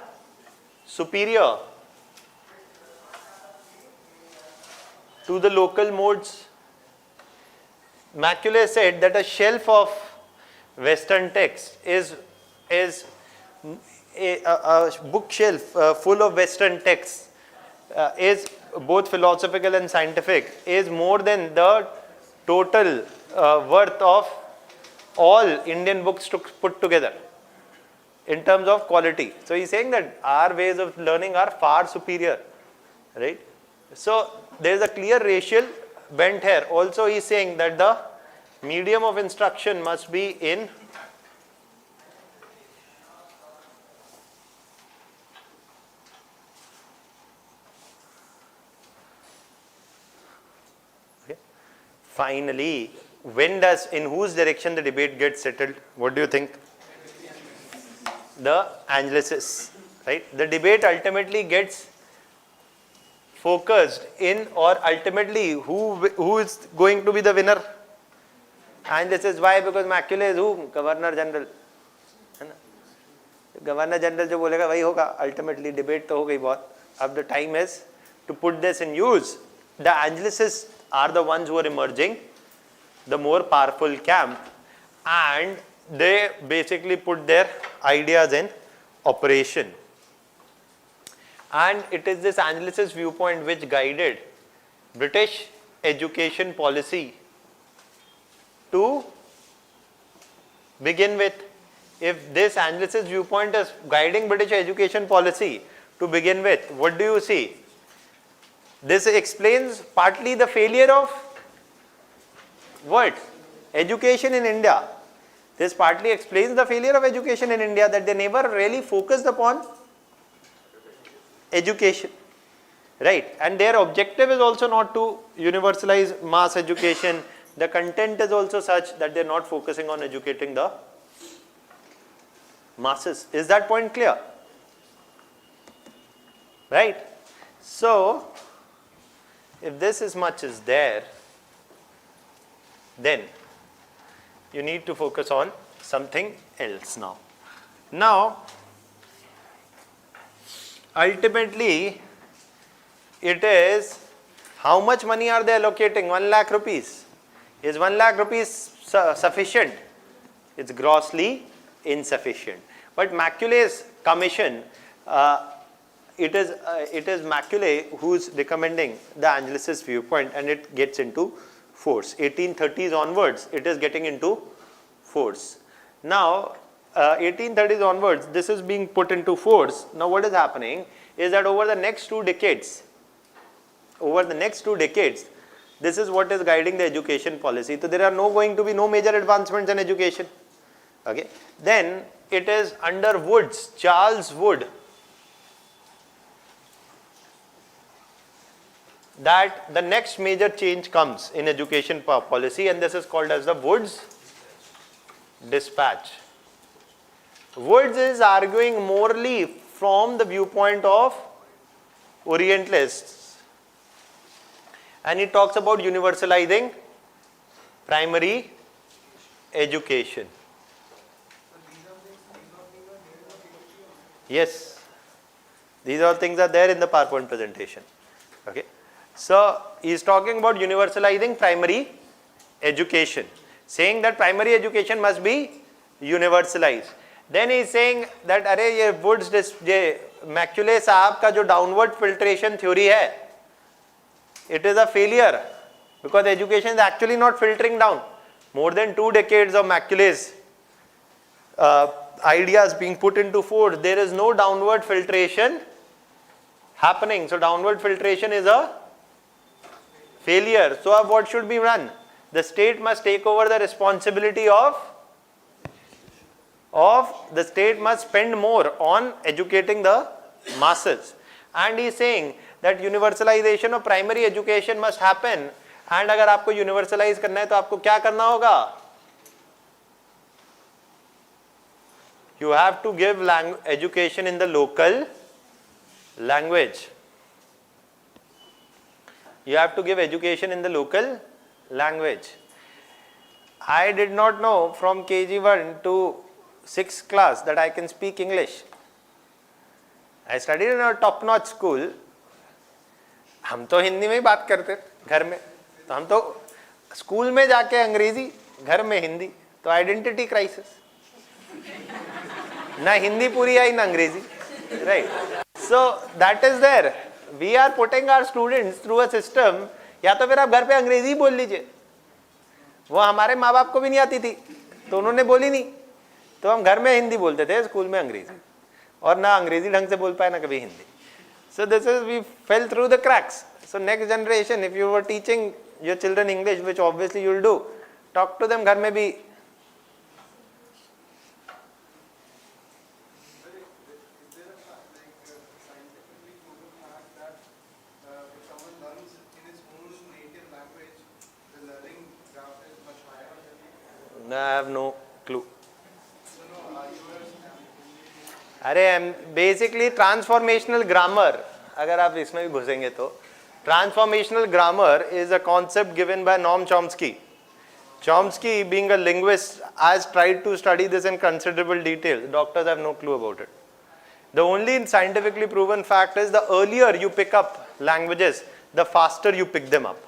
Speaker 1: superior to the local modes. Macaulay said that a shelf of Western text is a bookshelf full of Western texts is both philosophical and scientific, is more than the total worth of all Indian books put together in terms of quality. So he's saying that our ways of learning are far superior, right? So there is a clear racial bent here. Also he's saying that the medium of instruction must be in finally, in whose direction the debate gets settled? What do you think? The analysis, right? The debate ultimately gets focused in, or ultimately who is going to be the winner? Analysis. Why? Because Macaulay is who? Governor General. है ना? Governor General जो बोलेगा वही होगा. Ultimately debate तो हो गई बहुत. अब the time is to put this in use. The analysis are the ones who are emerging, the more powerful camp, and they basically put their ideas in operation. And it is this analysis viewpoint which guided British education policy to begin with. If this analysis viewpoint is guiding British education policy to begin with, what do you see? This explains partly the failure of what? Education in India. This partly explains the failure of education in India, that they never really focused upon education, right? And their objective is also not to universalize mass education. The content is also such that they are not focusing on educating the masses. Is that point clear? Right? So, if this is much is there, then you need to focus on something else now. Now, ultimately, it is how much money are they allocating? 1 lakh rupees. Is 1 lakh rupees sufficient? It's grossly insufficient. But Macaulay's commission, it is Macaulay who's recommending the analysis viewpoint, and it gets into force. 1830s onwards, it is getting into force. Now, 1830s onwards, this is being put into force. Now, what is happening is that over the next 2 decades, this is what is guiding the education policy. So, there are going to be no major advancements in education. Okay. Then, it is under Woods, Charles Wood, that the next major change comes in education policy, and this is called as the Woods Dispatch. Woods is arguing morally from the viewpoint of Orientalists, and he talks about universalizing primary education. Yes, these all things are there in the PowerPoint presentation. Okay. So, he is talking about universalizing primary education, saying that primary education must be universalized. Then he is saying that अरे ये Woods Macaulay साहब का जो downward filtration theory है, it is a failure, because education is actually not filtering down. More than 2 decades of Macaulay's ideas being put into force, there is no downward filtration happening. So, downward filtration is a failure. So, what should be done? The state must take over the responsibility of the state must spend more on educating the masses. And he is saying that universalization of primary education must happen. And अगर आपको universalize करना है तो आपको क्या करना होगा? You have to give education in the local language. You have to give education in the local language. I did not know from KG1 to 6th class that I can speak English. I studied in a top-notch school. हम तो हिंदी में ही बात करते घर में, तो हम तो स्कूल में जाके अंग्रेजी, घर में हिंदी, तो आइडेंटिटी क्राइसिस, ना हिंदी पूरी आई ना अंग्रेजी, right? So that is there. We are putting our students through a system. या तो फिर आप घर पे अंग्रेजी बोल लीजिए, वो हमारे माँ बाप को भी नहीं आती थी तो उन्होंने बोली नहीं, तो हम घर में हिंदी बोलते थे, स्कूल में अंग्रेजी, और ना अंग्रेजी ढंग से बोल पाए ना कभी Hindi. So this is, we fell through the cracks. So next generation, if you were teaching your children English, which obviously you will do, talk to them घर में भी. I have no clue. अरे बेसिकली ट्रांसफॉर्मेशनल ग्रामर, अगर आप इसमें भी घुसेंगे तो transformational grammar is a concept given by Noam Chomsky. Chomsky, being a linguist, has tried to study this in considerable detail. Doctors have no clue about it. The only scientifically proven fact is the earlier you pick up languages, the faster you pick them up.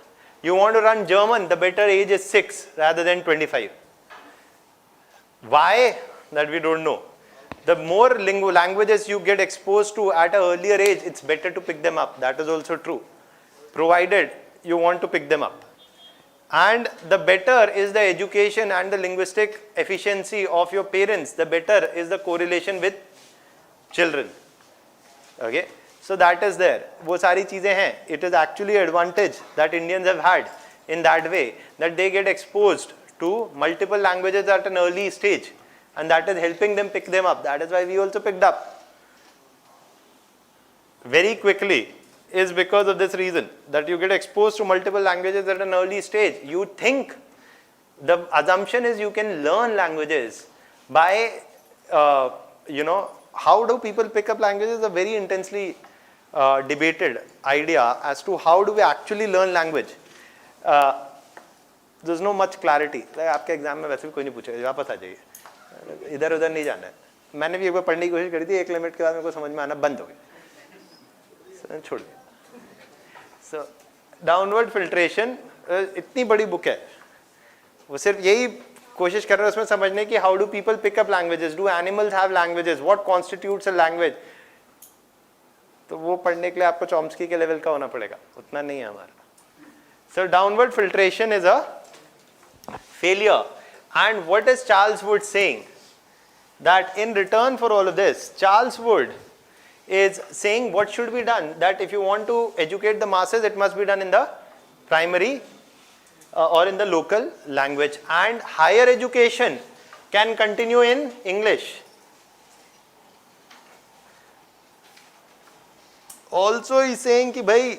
Speaker 1: You want to run German, the better age is 6 rather than 25. Why? That we don't know. The more languages you get exposed to at an earlier age, it's better to pick them up. That is also true, provided you want to pick them up. And the better is the education and the linguistic efficiency of your parents, the better is the correlation with children. Okay, so that is there. वो सारी चीजें हैं. It is actually an advantage that Indians have had in that way, that they get exposed to multiple languages at an early stage, and that is helping them pick them up. That is why we also picked up very quickly, is because of this reason, that you get exposed to multiple languages at an early stage. You think, the assumption is you can learn languages by, how do people pick up languages? A very intensely debated idea as to how do we actually learn language. There's no much clarity. आपके exam में वैसे भी कोई नहीं पूछेगा, वापस आ जाइए, इधर उधर नहीं जाना है. मैंने भी एक बार पढ़ने की कोशिश करी थी, 1 लिमिट के बाद मेरे को समझ में आना बंद हो गया, छोड़ दिया. सो डाउनवर्ड फिल्ट्रेशन इतनी बड़ी बुक है, वो सिर्फ यही कोशिश कर रहे हैं उसमें समझने की how do people pick up languages, do animals have languages, what constitutes a language. तो वो पढ़ने के लिए आपको चॉम्स्की के लेवल का होना पड़ेगा, उतना नहीं है हमारा. So downward filtration is a failure. And what is Charles Wood saying? That in return for all of this, Charles Wood is saying what should be done, that if you want to educate the masses, it must be done in the primary or in the local language, and higher education can continue in English. Also he is saying कि भाई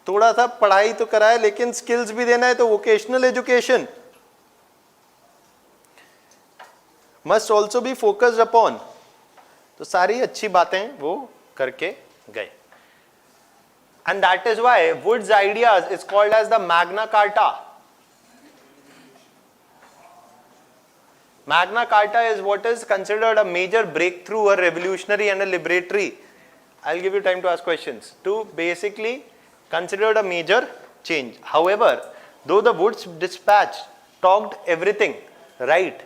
Speaker 1: थोड़ा सा पढ़ाई तो कराए लेकिन skills भी देना है, तो vocational education must also be focused upon. तो सारी अच्छी बातें वो करके गए. And that is why Wood's ideas is called as the Magna Carta. Magna Carta is what is considered a major breakthrough, a revolutionary and a liberatory. I'll give you time to ask questions. To basically considered a major change. However, though the Wood's dispatch talked everything right,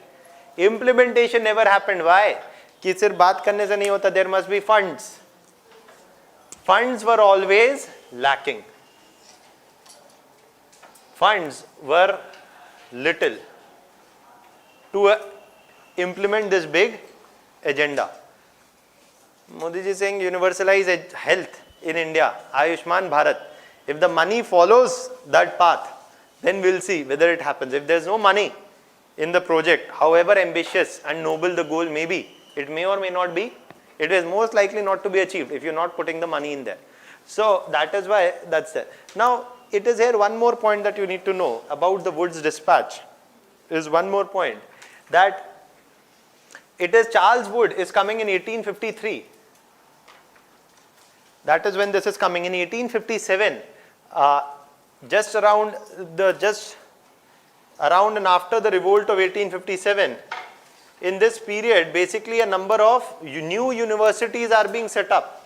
Speaker 1: implementation never happened. Why? कि सिर्फ बात करने से नहीं होता. There must be funds. Funds were always lacking. Funds were little to implement this big agenda. Modi ji saying universalize health in India, Ayushman Bharat. If the money follows that path, then we'll see whether it happens. If there's no money in the project, however ambitious and noble the goal may be, it may or may not be, it is most likely not to be achieved if you're not putting the money in there. So that is why that's there. Now it is here one more point that you need to know about the Wood's dispatch, is one more point, that it is Charles Wood is coming in 1853. That is when this is coming. In 1857, just around the around and after the revolt of 1857, in this period, basically a number of new universities are being set up.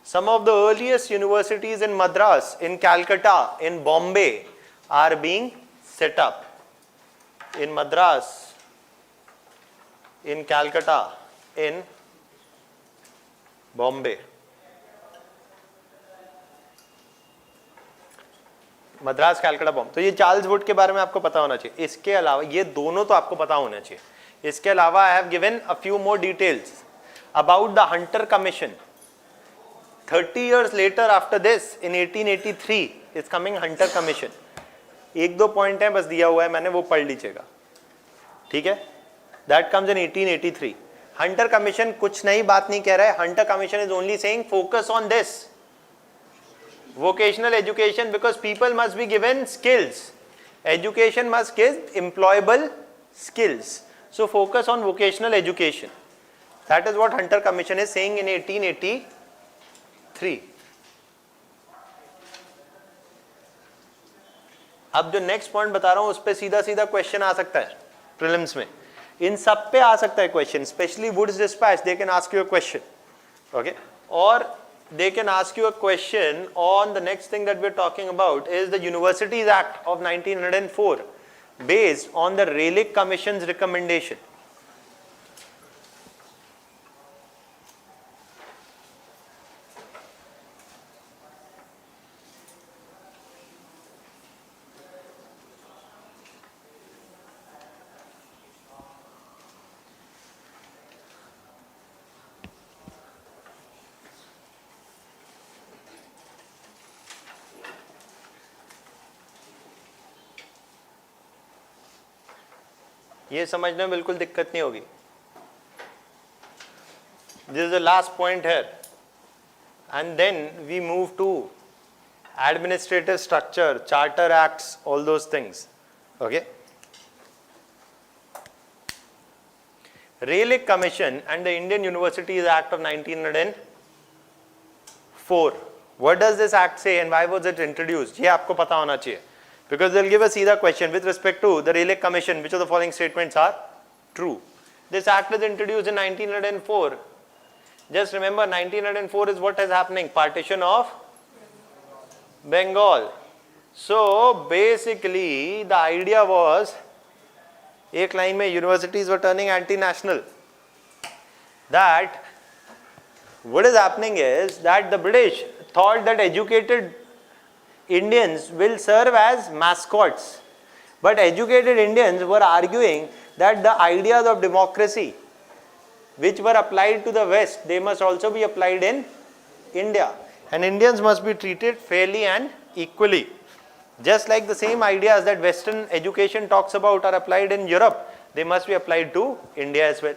Speaker 1: Some of the earliest universities in Madras, in Calcutta, in Bombay are being set up. In Madras, in Calcutta, in Bombay. Madras, Calcutta, Bombay. तो ये Charles Wood के बारे में आपको पता होना चाहिए. इसके अलावा ये दोनों तो आपको पता होना चाहिए. इसके अलावा I have given a few more details about the Hunter commission. 30 years later after this, in 1883 is coming Hunter commission. एक दो पॉइंट है बस दिया हुआ है मैंने, वो पढ़ लीजिएगा. ठीक है. That comes in 1883. Hunter commission कुछ नई बात नहीं कह रहा है. Hunter commission is only saying focus on this vocational education, because people must be given skills. Education must give employable skills. So focus on vocational education. That is what Hunter Commission is saying in 1883. अब जो next point बता रहा हूं उस पे सीधा सीधा question आ सकता है प्रीलिम्स में. इन सब पे आ सकता है question. Specially Wood's dispatch, they can ask you a question. Okay. और they can ask you a question on the next thing that we're talking about is the Universities Act of 1904 based on the Rayleigh Commission's recommendation. ये समझने में बिल्कुल दिक्कत नहीं होगी. This is the last point here, and then we move to administrative structure, charter acts, all those things. Okay. Rayleigh Commission and the Indian Universities Act of 1904. What does this act say and why was it introduced? ये आपको पता होना चाहिए. Because they'll give a सीधा question with respect to the Rayleigh Commission, which of the following statements are true. This act is introduced in 1904. Just remember, 1904 is what is happening, partition of Bengal. So basically the idea was, एक line में universities were turning anti-national. That what is happening is that the British thought that educated Indians will serve as mascots, but educated Indians were arguing that the ideas of democracy which were applied to the West, they must also be applied in India, and Indians must be treated fairly and equally. Just like the same ideas that Western education talks about are applied in Europe, they must be applied to India as well.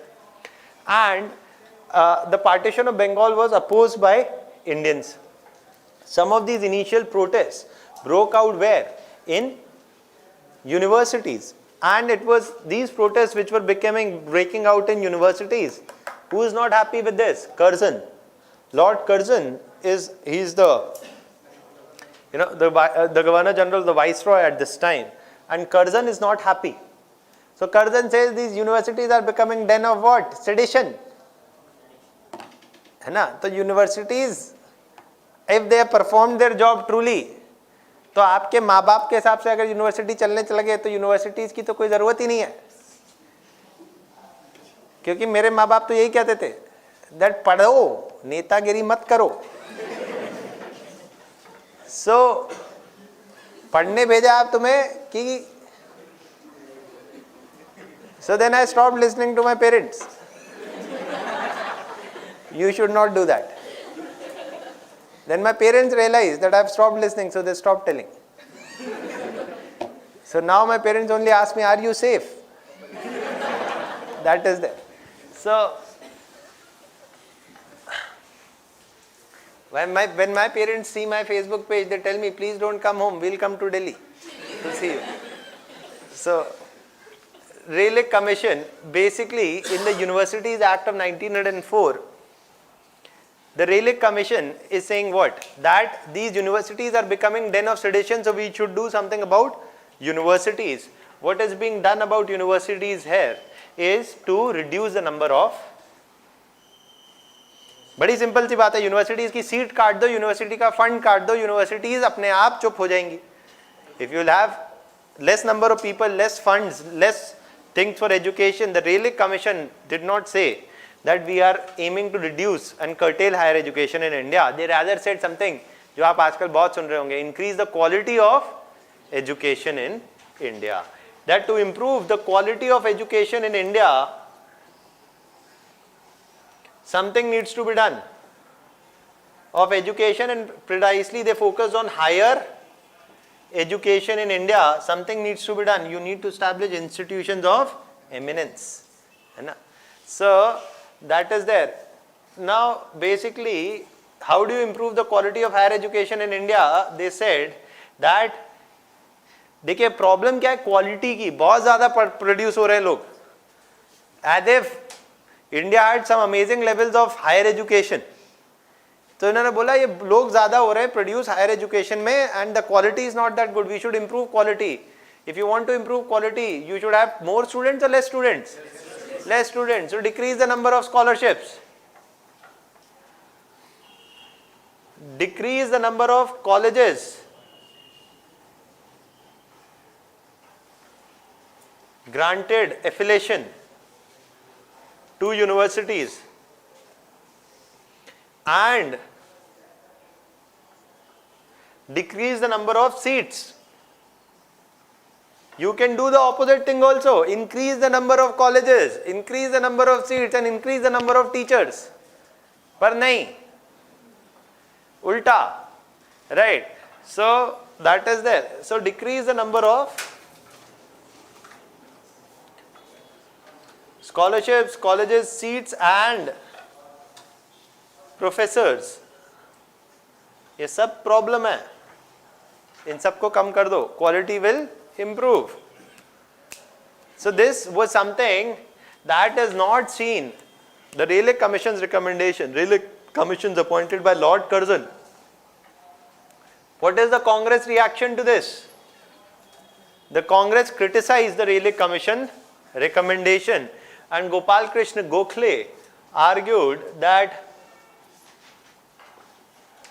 Speaker 1: And the partition of Bengal was opposed by Indians. Some of these initial protests broke out where? In universities. And it was these protests which were breaking out in universities. Who is not happy with this? Curzon. Lord Curzon is the Governor General, the Viceroy at this time. And Curzon is not happy. So Curzon says these universities are becoming den of what? Sedition. है ना? तो universities, if they have performed their job truly, तो आपके माँ बाप के हिसाब से अगर यूनिवर्सिटी चलने लगे तो यूनिवर्सिटीज की तो कोई ज़रूरत ही नहीं है. क्योंकि मेरे माँ बाप तो यही कहते थे, दैट पढ़ो, नेतागिरी मत करो. सो पढ़ने भेजा आप तुम्हें कि so then I stopped listening to my parents. You should not do that. Then my parents realized that I have stopped listening, so they stopped telling. So now my parents only ask me, are you safe? That is there. So when my parents see my Facebook page, they tell me, please don't come home, we'll come to Delhi to see you. So Rayleigh Commission, basically in the Universities Act of 1904, The Rayleigh Commission is saying what? That these universities are becoming den of sedition, so we should do something about universities. What is being done about universities here is to reduce the number of. बड़ी simple सी बात है, universities की seat काट दो, university का fund काट दो, universities अपने आप चुप हो जाएंगी. If you will have less number of people, less funds, less things for education, the Rayleigh Commission did not say that we are aiming to reduce and curtail higher education in India. They rather said something जो आप आजकल बहुत सुन रहे होंगे, increase the quality of education in India. That to improve the quality of education in India, something needs to be done of education, and precisely they focused on higher education in India. Something needs to be done. You need to establish institutions of eminence. So that is there. Now basically, how do you improve the quality of higher education in India? They said that देखिए problem क्या है, quality की बहुत ज्यादा produce हो रहे हैं लोग, as if India had some amazing levels of higher education. तो इन्होंने बोला ये लोग ज्यादा हो रहे हैं प्रोड्यूस हायर एजुकेशन में, and the quality is not that good. We should improve quality. If you want to improve quality, you should have more students और less students. Less students, so decrease the number of scholarships, decrease the number of colleges, granted affiliation to universities, and decrease the number of seats. You can do the opposite thing also, increase the number of colleges, increase the number of seats, and increase the number of teachers. Par nahi, ulta, right? So that is there. So decrease the number of scholarships, colleges, seats and professors. ये सब problem है, इन सबको कम कर दो, quality will improve. So this was something that is not seen. The Rayleigh Commission's recommendation, Rayleigh Commission's appointed by Lord Curzon. What is the Congress reaction to this? The Congress criticized the Rayleigh Commission recommendation, and Gopal Krishna Gokhale argued that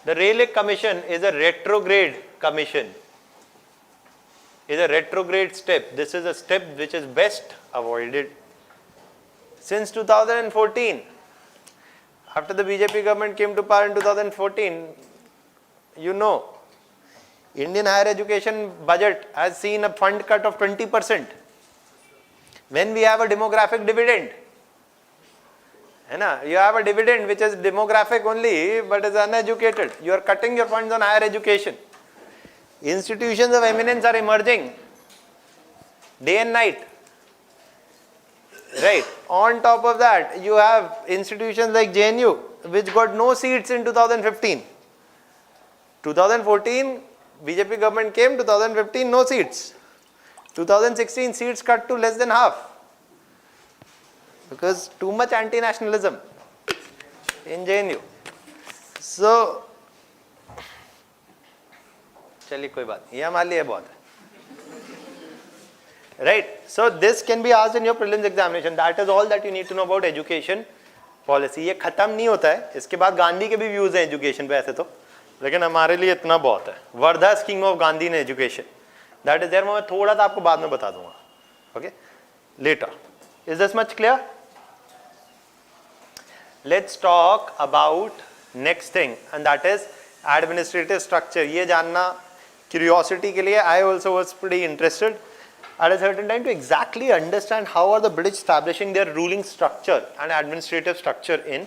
Speaker 1: the Rayleigh Commission is a retrograde commission, is a retrograde step. This is a step which is best avoided. Since 2014, after the BJP government came to power in 2014, you know, Indian higher education budget has seen a fund cut of 20%. When we have a demographic dividend, you have a dividend which is demographic only but is uneducated. You are cutting your funds on higher education. Institutions of eminence are emerging day and night. Right. On top of that, you have institutions like JNU which got no seats in 2015. 2014, BJP government came, 2015 no seats. 2016 seats cut to less than half because too much anti-nationalism in JNU. So, चलिए कोई बात नहीं, ये हमारे लिए बहुत है. Right. So this can be asked in your prelims examination. That is all that you need to know about education policy. ये खत्म नहीं होता है, इसके बाद गांधी के भी व्यूज हैं एजुकेशन पे ऐसे तो, लेकिन हमारे लिए इतना बहुत है. वर्धा स्कीम ऑफ गांधी ने एजुकेशन, दैट इज देयर. मैं थोड़ा सा आपको बाद में बता दूंगा, okay, later. Is this much clear? Let's talk about next thing and that is administrative structure. ये जानना क्यूरियोसिटी के लिए, I also was pretty interested at a certain time to exactly understand how are the British establishing their ruling structure and administrative structure in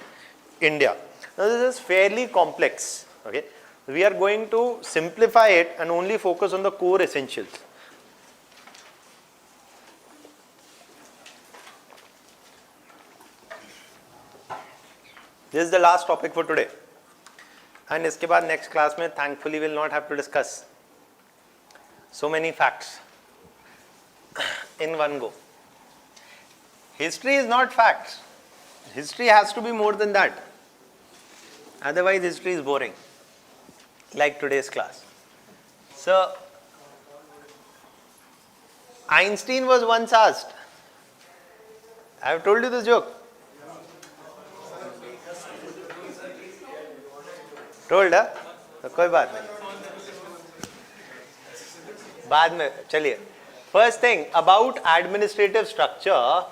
Speaker 1: India. Now this is fairly complex, okay. We are going to simplify it and only focus on the core essentials. This is the last topic for today, and इसके बाद next class में thankfully will not have to discuss so many facts in one go. History is not facts. History has to be more than that. Otherwise, history is boring, like today's class. So, Einstein was once asked, I have told you this joke. Told, huh? तो कोई बात नहीं, बाद में चलिए. First thing about administrative structure.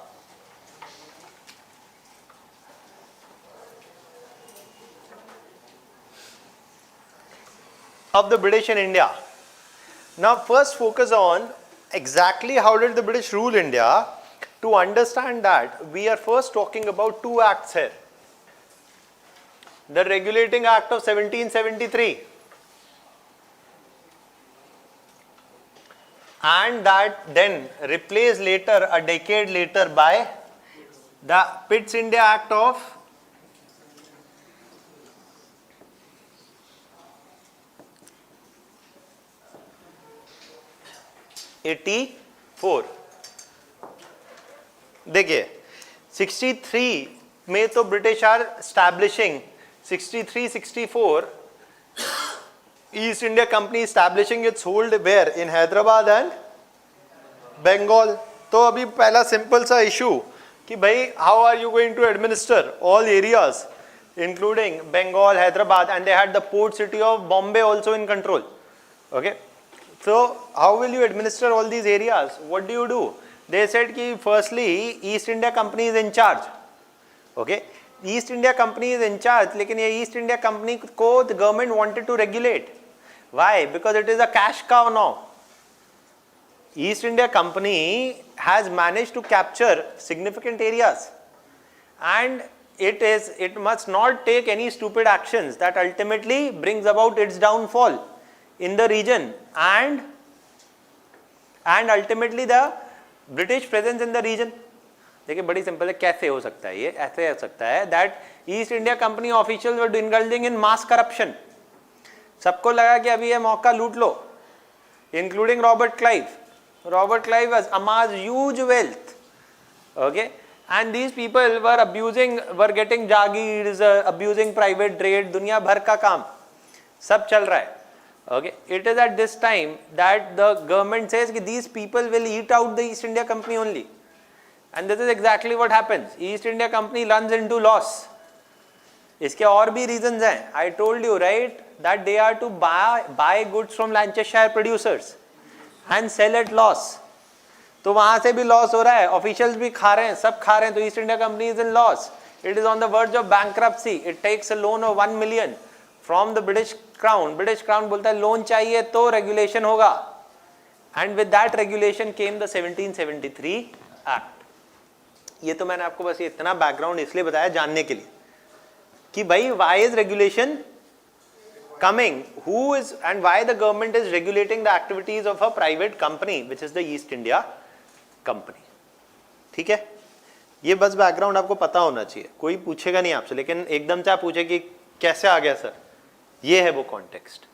Speaker 1: Of the British in India. Now first focus on exactly how did the British rule India. To understand that, we are first talking about two acts here. The Regulating Act of 1773 and that then replaced later, a decade later, by the Pitt's India Act of 84. देखिए 63 में तो British are establishing 63-64 East India company establishing its hold where in Hyderabad and Bengal. तो अभी पहला simple सा issue कि भाई how are you going to administer all areas including Bengal, Hyderabad, and they had the port city of Bombay also in control. Okay, so how will you administer all these areas? What do you do? They said ki firstly East India Company is in charge. Okay, East India Company is in charge, लेकिन ये East India Company को the government wanted to regulate. Why? Because it is a cash cow now. East India Company has managed to capture significant areas, and it must not take any stupid actions that ultimately brings about its downfall in the region and ultimately the British presence in the region. देखिए बड़ी simple है, कैसे हो सकता है ये? ऐसे हो सकता है that East India Company officials were indulging in mass corruption. सबको लगा कि अभी ये मौका लूट लो, including Robert Clive. Robert Clive has amassed huge wealth. Okay, and these people were getting jagirs, abusing private trade, दुनिया भर का काम सब चल रहा है. Okay, it is at this time that the government says that these people will eat out the East India Company only, and this is exactly what happens. East India Company runs into loss. इसके और भी reasons हैं. I told you right that they are to buy goods from Lancashire producers and sell at loss. तो वहाँ से भी loss हो रहा है, officials भी खा रहे हैं, सब खा रहे हैं, तो East India Company is in loss. It is on the verge of bankruptcy. It takes a loan of 1 million from the British Crown. British Crown बोलता है लोन चाहिए तो regulation होगा, and with that regulation came the 1773 Act. ये तो मैंने आपको बस इतना background इसलिए बताया जानने के लिए कि भाई why is regulation coming, who is and why the government is regulating the activities of a private company which is the East India Company. ठीक है, ये बस background आपको पता होना चाहिए. कोई पूछेगा नहीं आपसे, लेकिन एकदम से आप पूछे कि कैसे आ गया सर, ये है वो context.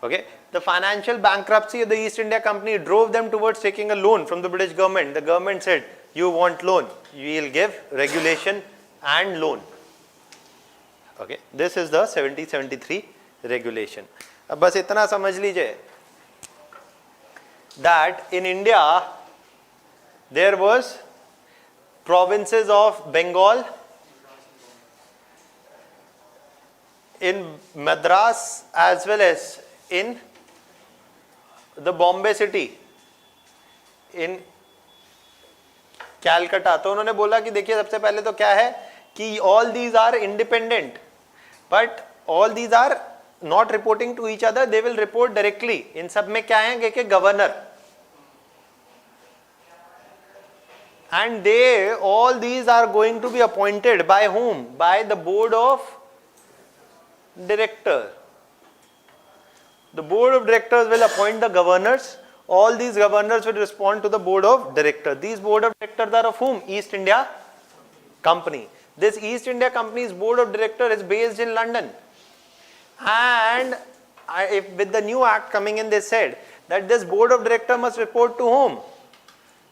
Speaker 1: Okay, the financial bankruptcy of the East India Company drove them towards taking a loan from the British government. The government said, you want loan, you will give regulation and loan. Okay, this is the 1773 regulation. अब बस इतना समझ लीजिए that in India there was provinces of Bengal, in Madras as well as in the Bombay city, in Calcutta. तो उन्होंने बोला कि देखिए सबसे पहले तो क्या है कि all these are independent, but all these are not reporting to each other, they will report directly. इन सब में क्या है कि governor, and they all these are going to be appointed by whom? By the board of director. The board of directors will appoint the governors. All these governors will respond to the board of directors. These board of directors are of whom? East India Company. This East India Company's board of directors is based in London. And with the new act coming in, they said that this board of directors must report to whom?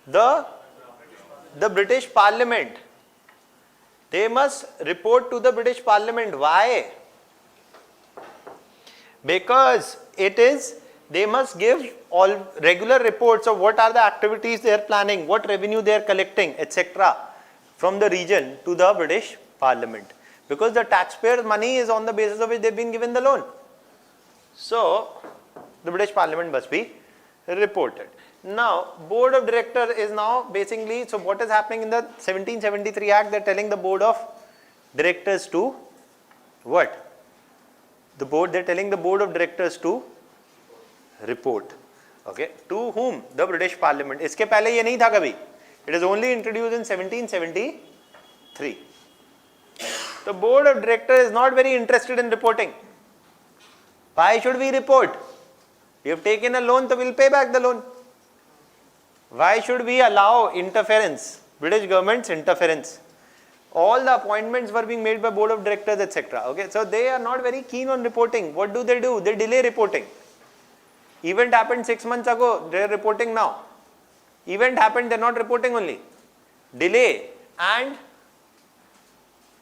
Speaker 1: The British Parliament. They must report to the British Parliament. Why? because it is, they must give all regular reports of what are the activities they are planning, what revenue they are collecting, etc. from the region to the British Parliament, because the taxpayers' money is on the basis of which they've been given the loan. So the British Parliament must be reported. Now, Board of Directors is now basically, so what is happening in the 1773 Act, they're telling the Board of Directors to what? They're telling the Board of Directors to report. Okay, to whom? The British Parliament. इसके पहले ये नहीं था कभी. It is only introduced in 1773. The Board of Directors is not very interested in reporting. Why should we report? We have taken a loan, so we'll pay back the loan. Why should we allow interference, British government's interference? All the appointments were being made by Board of Directors, etc. Okay, so they are not very keen on reporting. What do? They delay reporting. Event happened 6 months ago, they are reporting now. Event happened, they are not reporting only. Delay and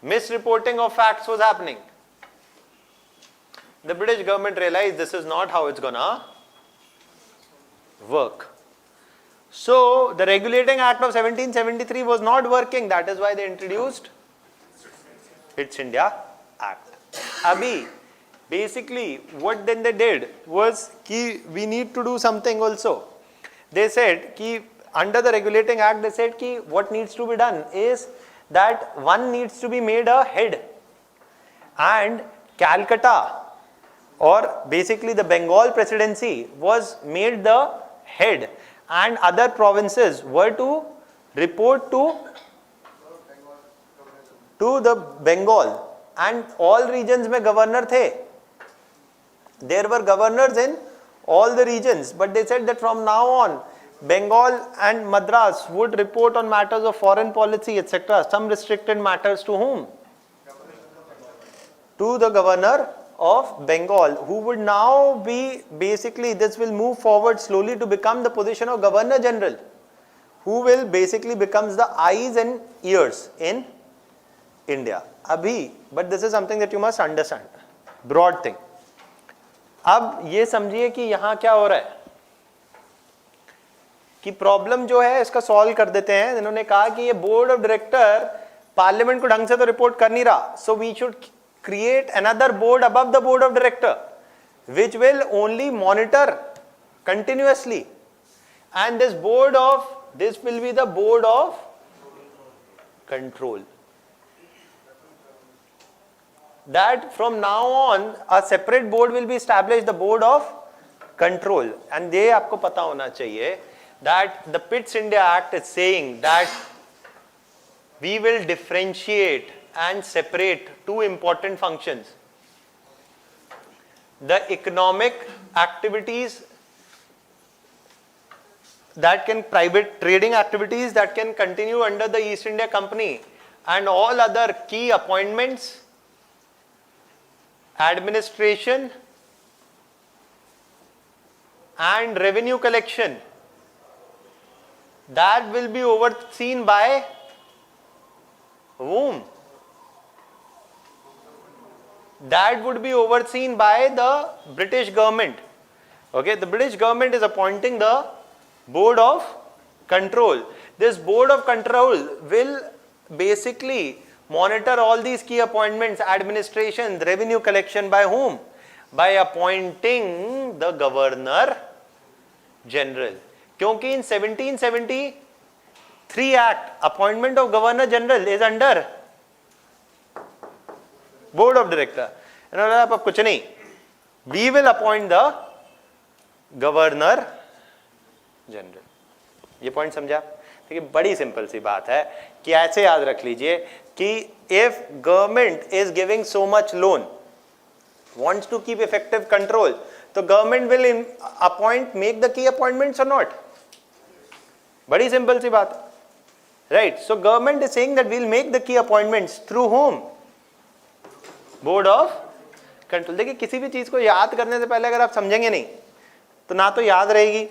Speaker 1: misreporting of facts was happening. The British government realized this is not how it's gonna work. So the Regulating Act of 1773 was not working. That is why they introduced Its India Act. Abhi, basically what then they did was ki we need to do something also. They said ki under the Regulating Act, they said ki what needs to be done is that one needs to be made a head, and Calcutta, or basically the Bengal presidency, was made the head, and other provinces were to report to the Bengal, and all regions mein governor the. There were governors in all the regions, but they said that from now on Bengal and Madras would report on matters of foreign policy, etc. Some restricted matters to whom? To the governor of Bengal, who would now be, basically this will move forward slowly to become the position of Governor General, who will basically becomes the eyes and ears in India. Abhi, but this is something that you must understand, broad thing. अब ये समझिए कि यहाँ क्या हो रहा है कि प्रॉब्लम जो है इसका सॉल्व कर देते हैं. इन्होंने कहा कि ये बोर्ड ऑफ डायरेक्टर पार्लियामेंट को ढंग से तो रिपोर्ट कर नहीं रहा, so we should create another board above the board of director which will only monitor continuously, and this will be the board of control. That from now on a separate board will be established, the board of control. And ये आपको पता होना चाहिए that the Pitt's India Act is saying that we will differentiate and separate two important functions: the economic activities that can, private trading activities that can continue under the East India Company, and all other key appointments, administration and revenue collection, that will be overseen by whom? That would be overseen by the British government. Okay, the British government is appointing the board of control. This board of control will basically monitor all these key appointments, administration, revenue collection by whom? By appointing the Governor General. क्योंकि in 1773 Act, appointment of Governor General is under Board of Director. आप कुछ नहीं, we will appoint the Governor General. ये point समझा? देखिए बड़ी simple सी बात है कि ऐसे याद रख लीजिए कि if government is giving so much loan, wants to keep effective control, तो government will appoint, make the key appointments or not? बड़ी सिंपल सी बात, right? So government is saying that we'll make the key appointments through whom? Board of Control. देखिए किसी भी चीज को याद करने से पहले अगर आप समझेंगे नहीं तो ना तो याद रहेगी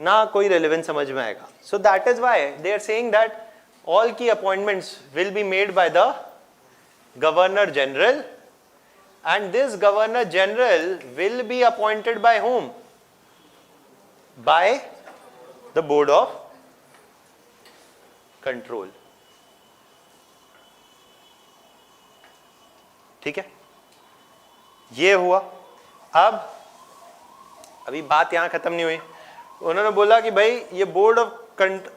Speaker 1: ना कोई रेलेवेंस समझ में आएगा. So that is why they are saying that all key appointments will be made by the Governor General, and this governor general will be appointed by whom? By the board of control. ठीक है, ये हुआ. अब अभी बात यहां खत्म नहीं हुई. उन्होंने बोला कि भाई ये बोर्ड ऑफ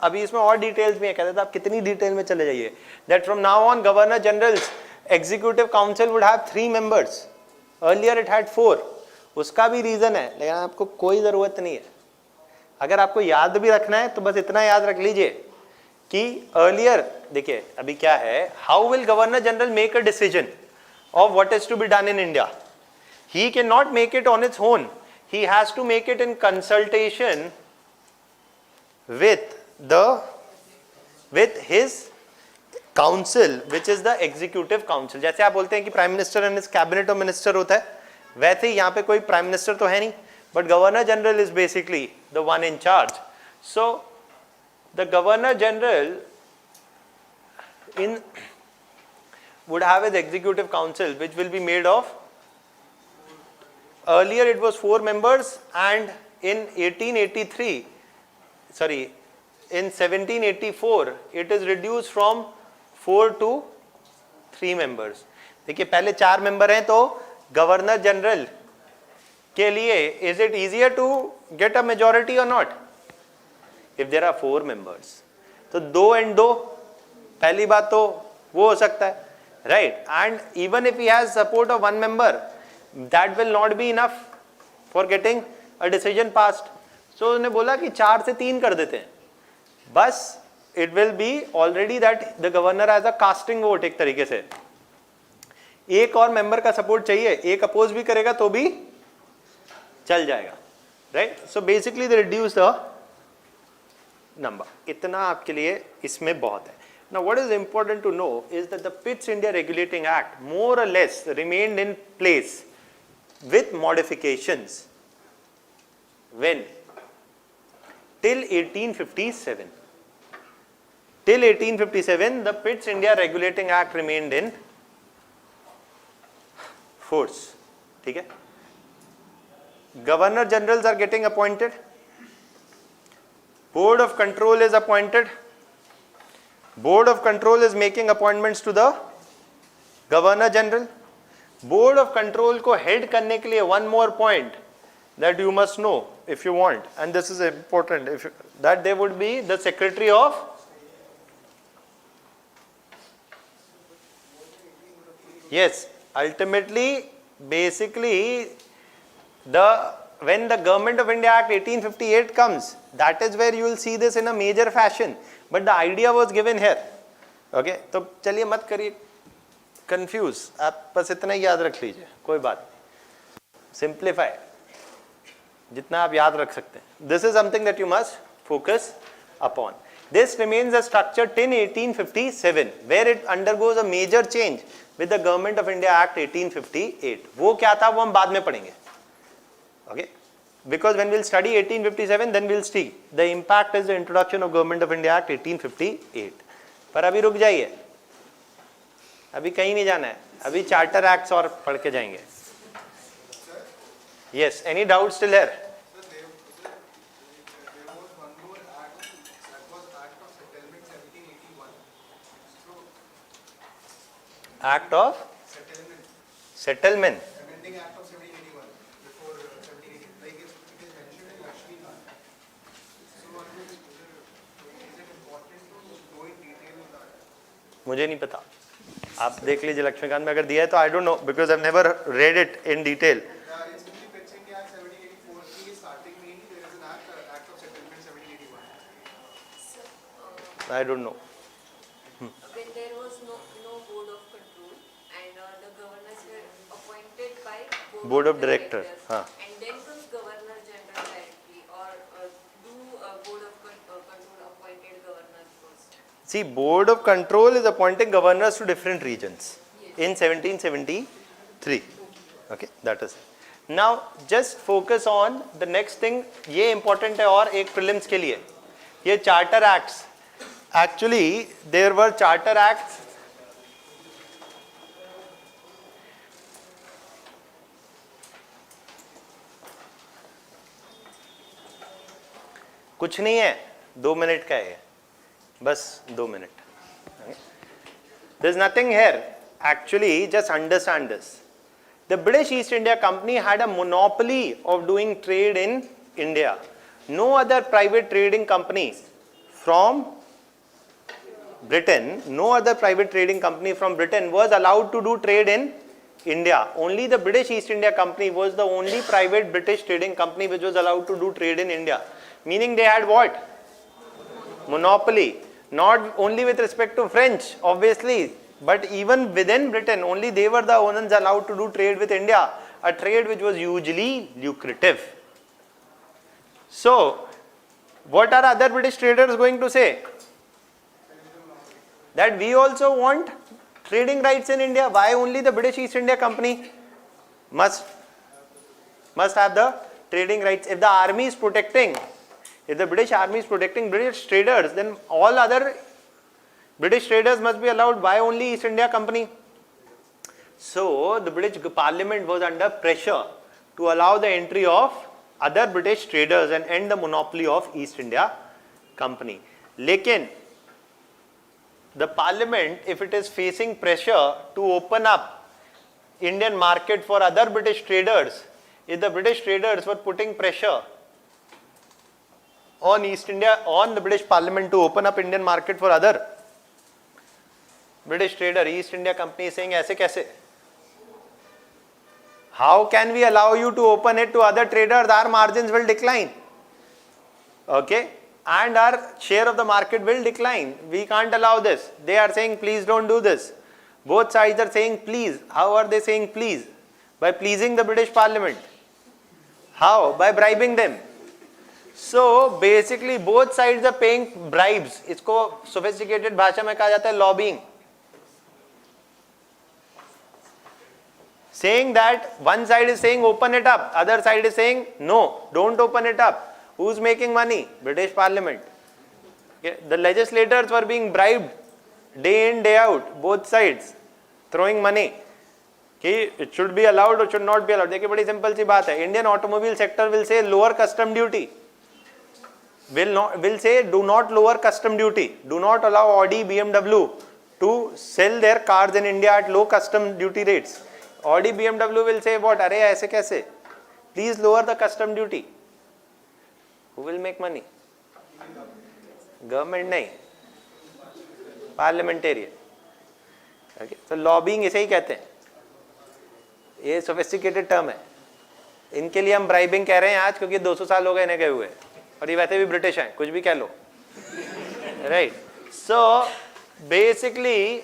Speaker 1: अभी इसमें और डिटेल्स में है. कहते थे आप कितनी डिटेल में चले जाइए. That from now on governor generals executive council would have 3 members. Earlier it had 4. उसका भी रीजन है, लेकिन आपको कोई जरूरत नहीं है. अगर आपको याद भी रखना है तो बस इतना याद रख लीजिए कि अर्लियर, देखिए अभी क्या है, how will governor general make a decision of what is to be done in India. He can not make it on its own. He has to make it in consultation with his council, which is the executive council. जैसे आप बोलते हैं कि prime minister and cabinet of minister होता है, वैसे ही यहाँ पे कोई प्राइम मिनिस्टर तो है नहीं, but governor general is basically the one in charge. So the governor general in would have his executive council, which will be made of, earlier it was 4 members, and in 1784 it is reduced from 4 to 3 members. देखिए पहले 4 member हैं, तो governor general के लिए is it easier to get a majority or not? If there are 4 members, तो 2 and 2, पहली बात तो वो हो सकता है, right? And even if he has support of 1 member, that will not be enough for getting a decision passed. So उन्होंने बोला कि 4 से 3 कर देते हैं, बस it will be already that the governor has a casting vote. एक तरीके से एक और मेंबर का सपोर्ट चाहिए, एक अपोज भी करेगा तो भी चल जाएगा, right? So basically they reduce the number. इतना आपके लिए इसमें बहुत है. Now what is important to know is that the Pitt's India Regulating Act more or less remained in place with modifications when? Till 1857. Till 1857 the Pitt's India Regulating Act remained in force. ठीक है? Governor generals are getting appointed, Board of Control is appointed, Board of Control is making appointments to the Governor General. Board of Control को head करने के लिए one more point that you must know if you want, and this is important, that there would be the Secretary of yes, ultimately basically when the Government of India Act 1858 comes, that is where you will see this in a major fashion, but the idea was given here. Okay, तो चलिए मत करिए confuse, आप बस इतना ही याद रख लीजिए, कोई बात नहीं, सिंप्लीफाई जितना आप याद रख सकते हैं. This is something that you must focus upon. This remains a structure till 1857 where it undergoes a major change with the Government of India Act 1858. वो क्या था वो हम बाद में पढ़ेंगे. Okay, because when we'll study 1857 then we'll see the impact is the introduction of Government of India Act 1858. पर अभी रुक जाइए, अभी कहीं नहीं जाना है, अभी चार्टर एक्ट्स और पढ़ के जाएंगे. Yes, any doubt still here? Act of settlement.
Speaker 2: Amending Act of 1781 before 1780, like it is mentioned in Lakshmi Kant. So is it important to go in detail on that?
Speaker 1: मुझे नहीं पता, आप देख लीजिए लक्ष्मीकांत में अगर दिया है तो I don't know because I have never read it in detail.
Speaker 2: It's in the Pitt's India Act 1784 की starting में ही there is an act of settlement 1781.
Speaker 1: I don't know.
Speaker 3: When there was no board of control and the governors were appointed by
Speaker 1: Board of Directors, हाँ.
Speaker 3: and then comes governor general directly, or do board of control appointed governors first?
Speaker 1: See, Board of Control is appointing governors to different regions.
Speaker 3: Yes.
Speaker 1: In 1773. Okay, that is it. Now just focus on the next thing. ये important है और एक prelims के लिए, ये charter acts. Actually there were charter acts कुछ नहीं है, 2 मिनट का है, बस 2 minute. There's nothing here. Actually, just understand this. The British East India Company had a monopoly of doing trade in India. No other private trading company from Britain, was allowed to do trade in India. Only the British East India Company was the only private British trading company which was allowed to do trade in India. Meaning they had what? Monopoly. Not only with respect to French, obviously, but even within Britain, only they were the ones allowed to do trade with India, a trade which was hugely lucrative. So, what are other British traders going to say? That we also want trading rights in India. Why only the British East India Company must have the trading rights? If the army is protecting, if the British army is protecting British traders, then all other British traders must be allowed. Why only East India Company? So the British Parliament was under pressure to allow the entry of other British traders and end the monopoly of East India Company. Lekin the Parliament, if it is facing pressure to open up Indian market for other British traders, if the British traders were putting pressure on the British Parliament to open up Indian market for other British trader, East India Company is saying, aise kaise? How can we allow you to open it to other traders? Our margins will decline. Okay? And our share of the market will decline. We can't allow this. They are saying, please don't do this. Both sides are saying, please. How are they saying, please? By pleasing the British Parliament. How? By bribing them. So basically both sides are paying bribes. इसको sophisticated भाषा में कहा जाता है lobbying. Saying that one side is saying open it up, other side is saying no, don't open it up. Who's making money? British Parliament. Okay. The legislators were being bribed day in, day out, both sides, throwing money. कि it should be allowed or should not be allowed. देखिए बड़ी simple सी बात है. Indian automobile sector will say lower custom duty. Will say do not lower custom duty. Do not allow Audi, BMW to sell their cars in India at low custom duty rates. Audi, BMW will say what? अरे ऐसे कैसे? Please lower the custom duty. Who will make money? Government नहीं. Parliamentarian. Okay. So lobbying इसे ही कहते हैं. ये sophisticated term है. इनके लिए हम bribing कह रहे हैं आज क्योंकि 200 साल हो गए इन्हें गए हुए और ये वैसे भी ब्रिटिश हैं, कुछ भी कह लो. Right. So basically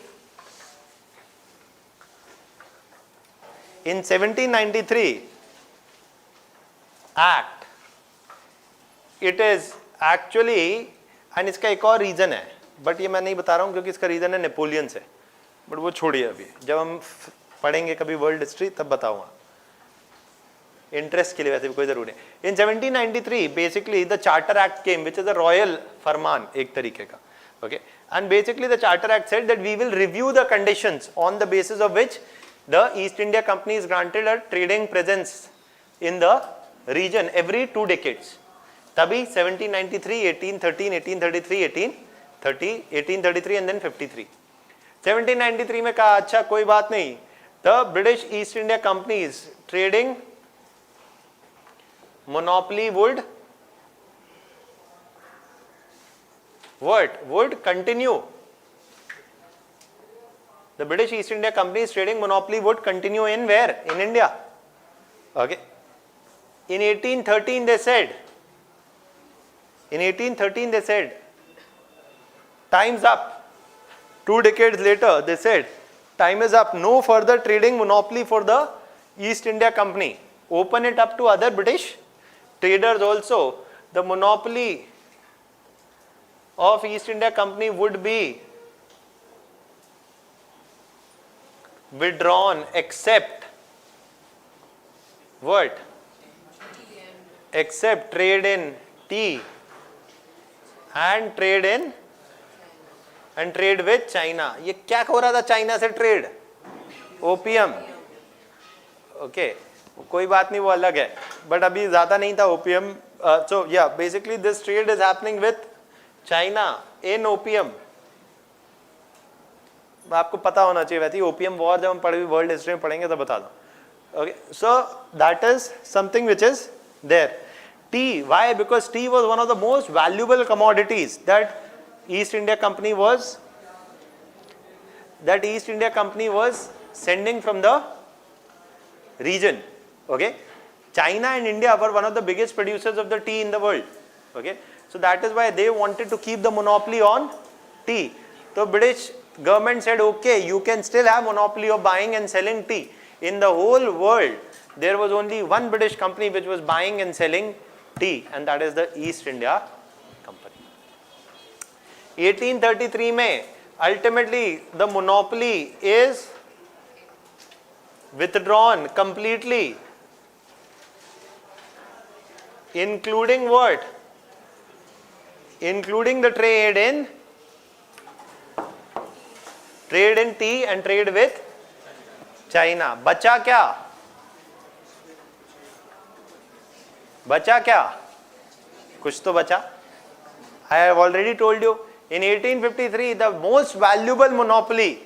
Speaker 1: in 1793 Act, it is actually, and इसका एक और रीजन है, बट ये मैं नहीं बता रहा हूँ क्योंकि इसका रीजन है नेपोलियन से, बट वो छोड़िए अभी, जब हम पढ़ेंगे कभी वर्ल्ड हिस्ट्री तब बताऊंगा, इंटरेस्ट के लिए वैसे भी कोई जरूरी नहीं. In 1793 basically the charter act came, which is a royal फरमान एक तरीके का. Okay, and basically the charter act said that we will review the conditions on the basis of which the East India Company is granted a trading presence in the region every 2 decades. तभी 1793, 1813, 1833, 1833 and then 53. 1793 में कहा अच्छा कोई बात नहीं, the British East India Company's trading monopoly would continue. The British East India Company's trading monopoly would continue in where? In India. Okay. In 1813 they said, time's up. 2 decades later they said, time is up. No further trading monopoly for the East India Company. Open it up to other British traders also. The monopoly of East India Company would be withdrawn except what? Except trade in tea and trade with China. ये क्या हो रहा था China से trade? Opium. Okay, कोई बात नहीं, वो अलग है, बट अभी ज्यादा नहीं था opium So yeah, basically this trade is happening with China in opium. आपको पता होना चाहिए वैसे ओपियम वॉर जब हम पढ़े वर्ल्ड हिस्ट्री में पढ़ेंगे तो बता दो. Okay, so that is something which is there. Tea, why? Because tea was one of the most valuable commodities that East India Company was sending from the region. Okay, China and India were one of the biggest producers of the tea in the world. Okay, so that is why they wanted to keep the monopoly on tea. So British government said, okay, you can still have monopoly of buying and selling tea. In the whole world, there was only one British company which was buying and selling tea, and that is the East India Company. 1833 में ultimately the monopoly is withdrawn completely, including what? Including the trade in tea and trade with China. बचा क्या? कुछ तो बचा. I have already told you, in 1853 the most valuable monopoly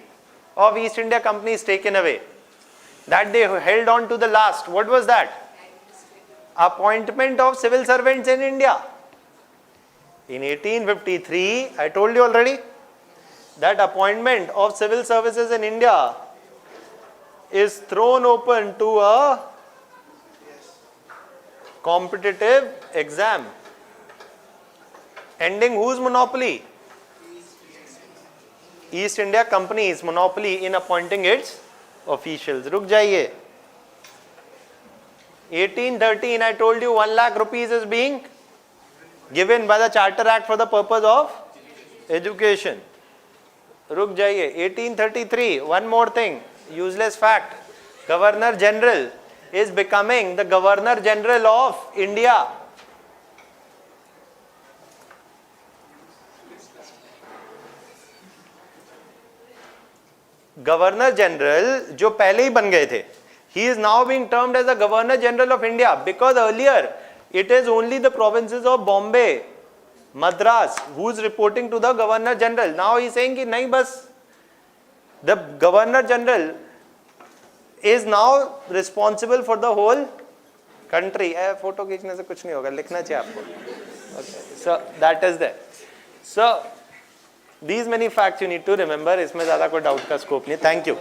Speaker 1: of East India Company is taken away. That they held on to the last. What was that? Appointment of civil servants in India. In 1853, I told you already, that appointment of civil services in India is thrown open to a competitive exam. Ending whose monopoly? East India Company's monopoly in appointing its officials. रुक जाइए. 1813, I told you 1 lakh rupees is being given by the Charter Act for the purpose of education. रुक जाइए. 1833, one more thing, useless fact. Governor General is becoming the Governor General of India. Governor General जो पहले ही बन गए थे, he is now being termed as the Governor General of India, because earlier it is only the provinces of Bombay, Madras who is reporting to the Governor General. Now he is saying कि नहीं बस, the Governor General is now responsible for the whole country. Photo खींचने से कुछ नहीं होगा, लिखना चाहिए आपको. Okay, so that is there. So these many facts you need to remember. इसमें ज़्यादा कोई doubt का scope नहीं. Thank you.